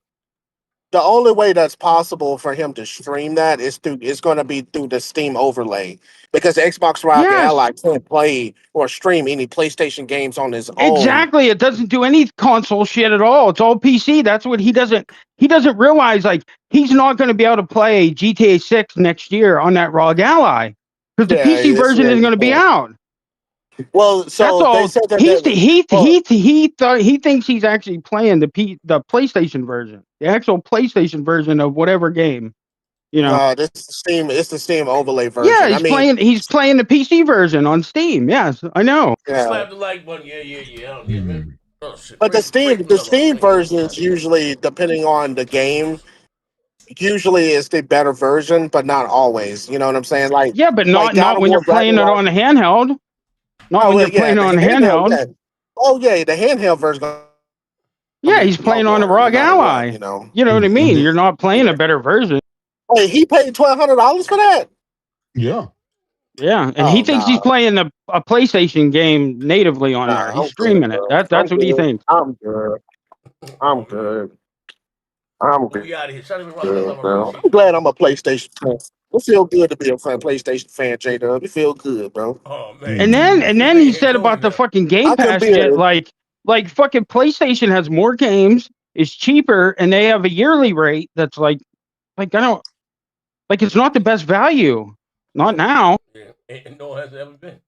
the only way that's possible for him to stream that is going to be through the Steam overlay, because the Xbox ROG Ally can't play or stream any PlayStation games on his own. Exactly. It doesn't do any console shit at all. It's all PC. That's what he doesn't realize. Like, he's not going to be able to play GTA 6 next year on that ROG Ally because the PC version isn't going to be out. Well, so that's all. They said that He thinks he's actually playing the PlayStation version, the actual PlayStation version of whatever game. You know, it's the Steam overlay version. Yeah, he's playing the PC version on Steam. Yes, I know. Slap the like button. Yeah. Man. Oh, shit. But the Steam versions usually, depending on the game, usually is the better version, but not always. You know what I'm saying? Like, yeah, but not when you're playing it on the handheld. Not when you're playing on handheld. Yeah. Oh yeah, the handheld version. Yeah, he's playing on the ROG Ally. You know what I mean? You're not playing a better version. Wait, he paid $1,200 for that? Yeah. Yeah, and he thinks he's playing a PlayStation game natively on there. He's streaming it. That's what he thinks. I'm good. I'm good. I'm good. I'm glad I'm a PlayStation fan. It feel good to be a PlayStation fan, J-Dub. It feel good, bro. Oh man. And then he said about the fucking Game Pass shit, like fucking PlayStation has more games, is cheaper, and they have a yearly rate that's like I don't, like, it's not the best value. Not now. Yeah, and no, it hasn't ever been.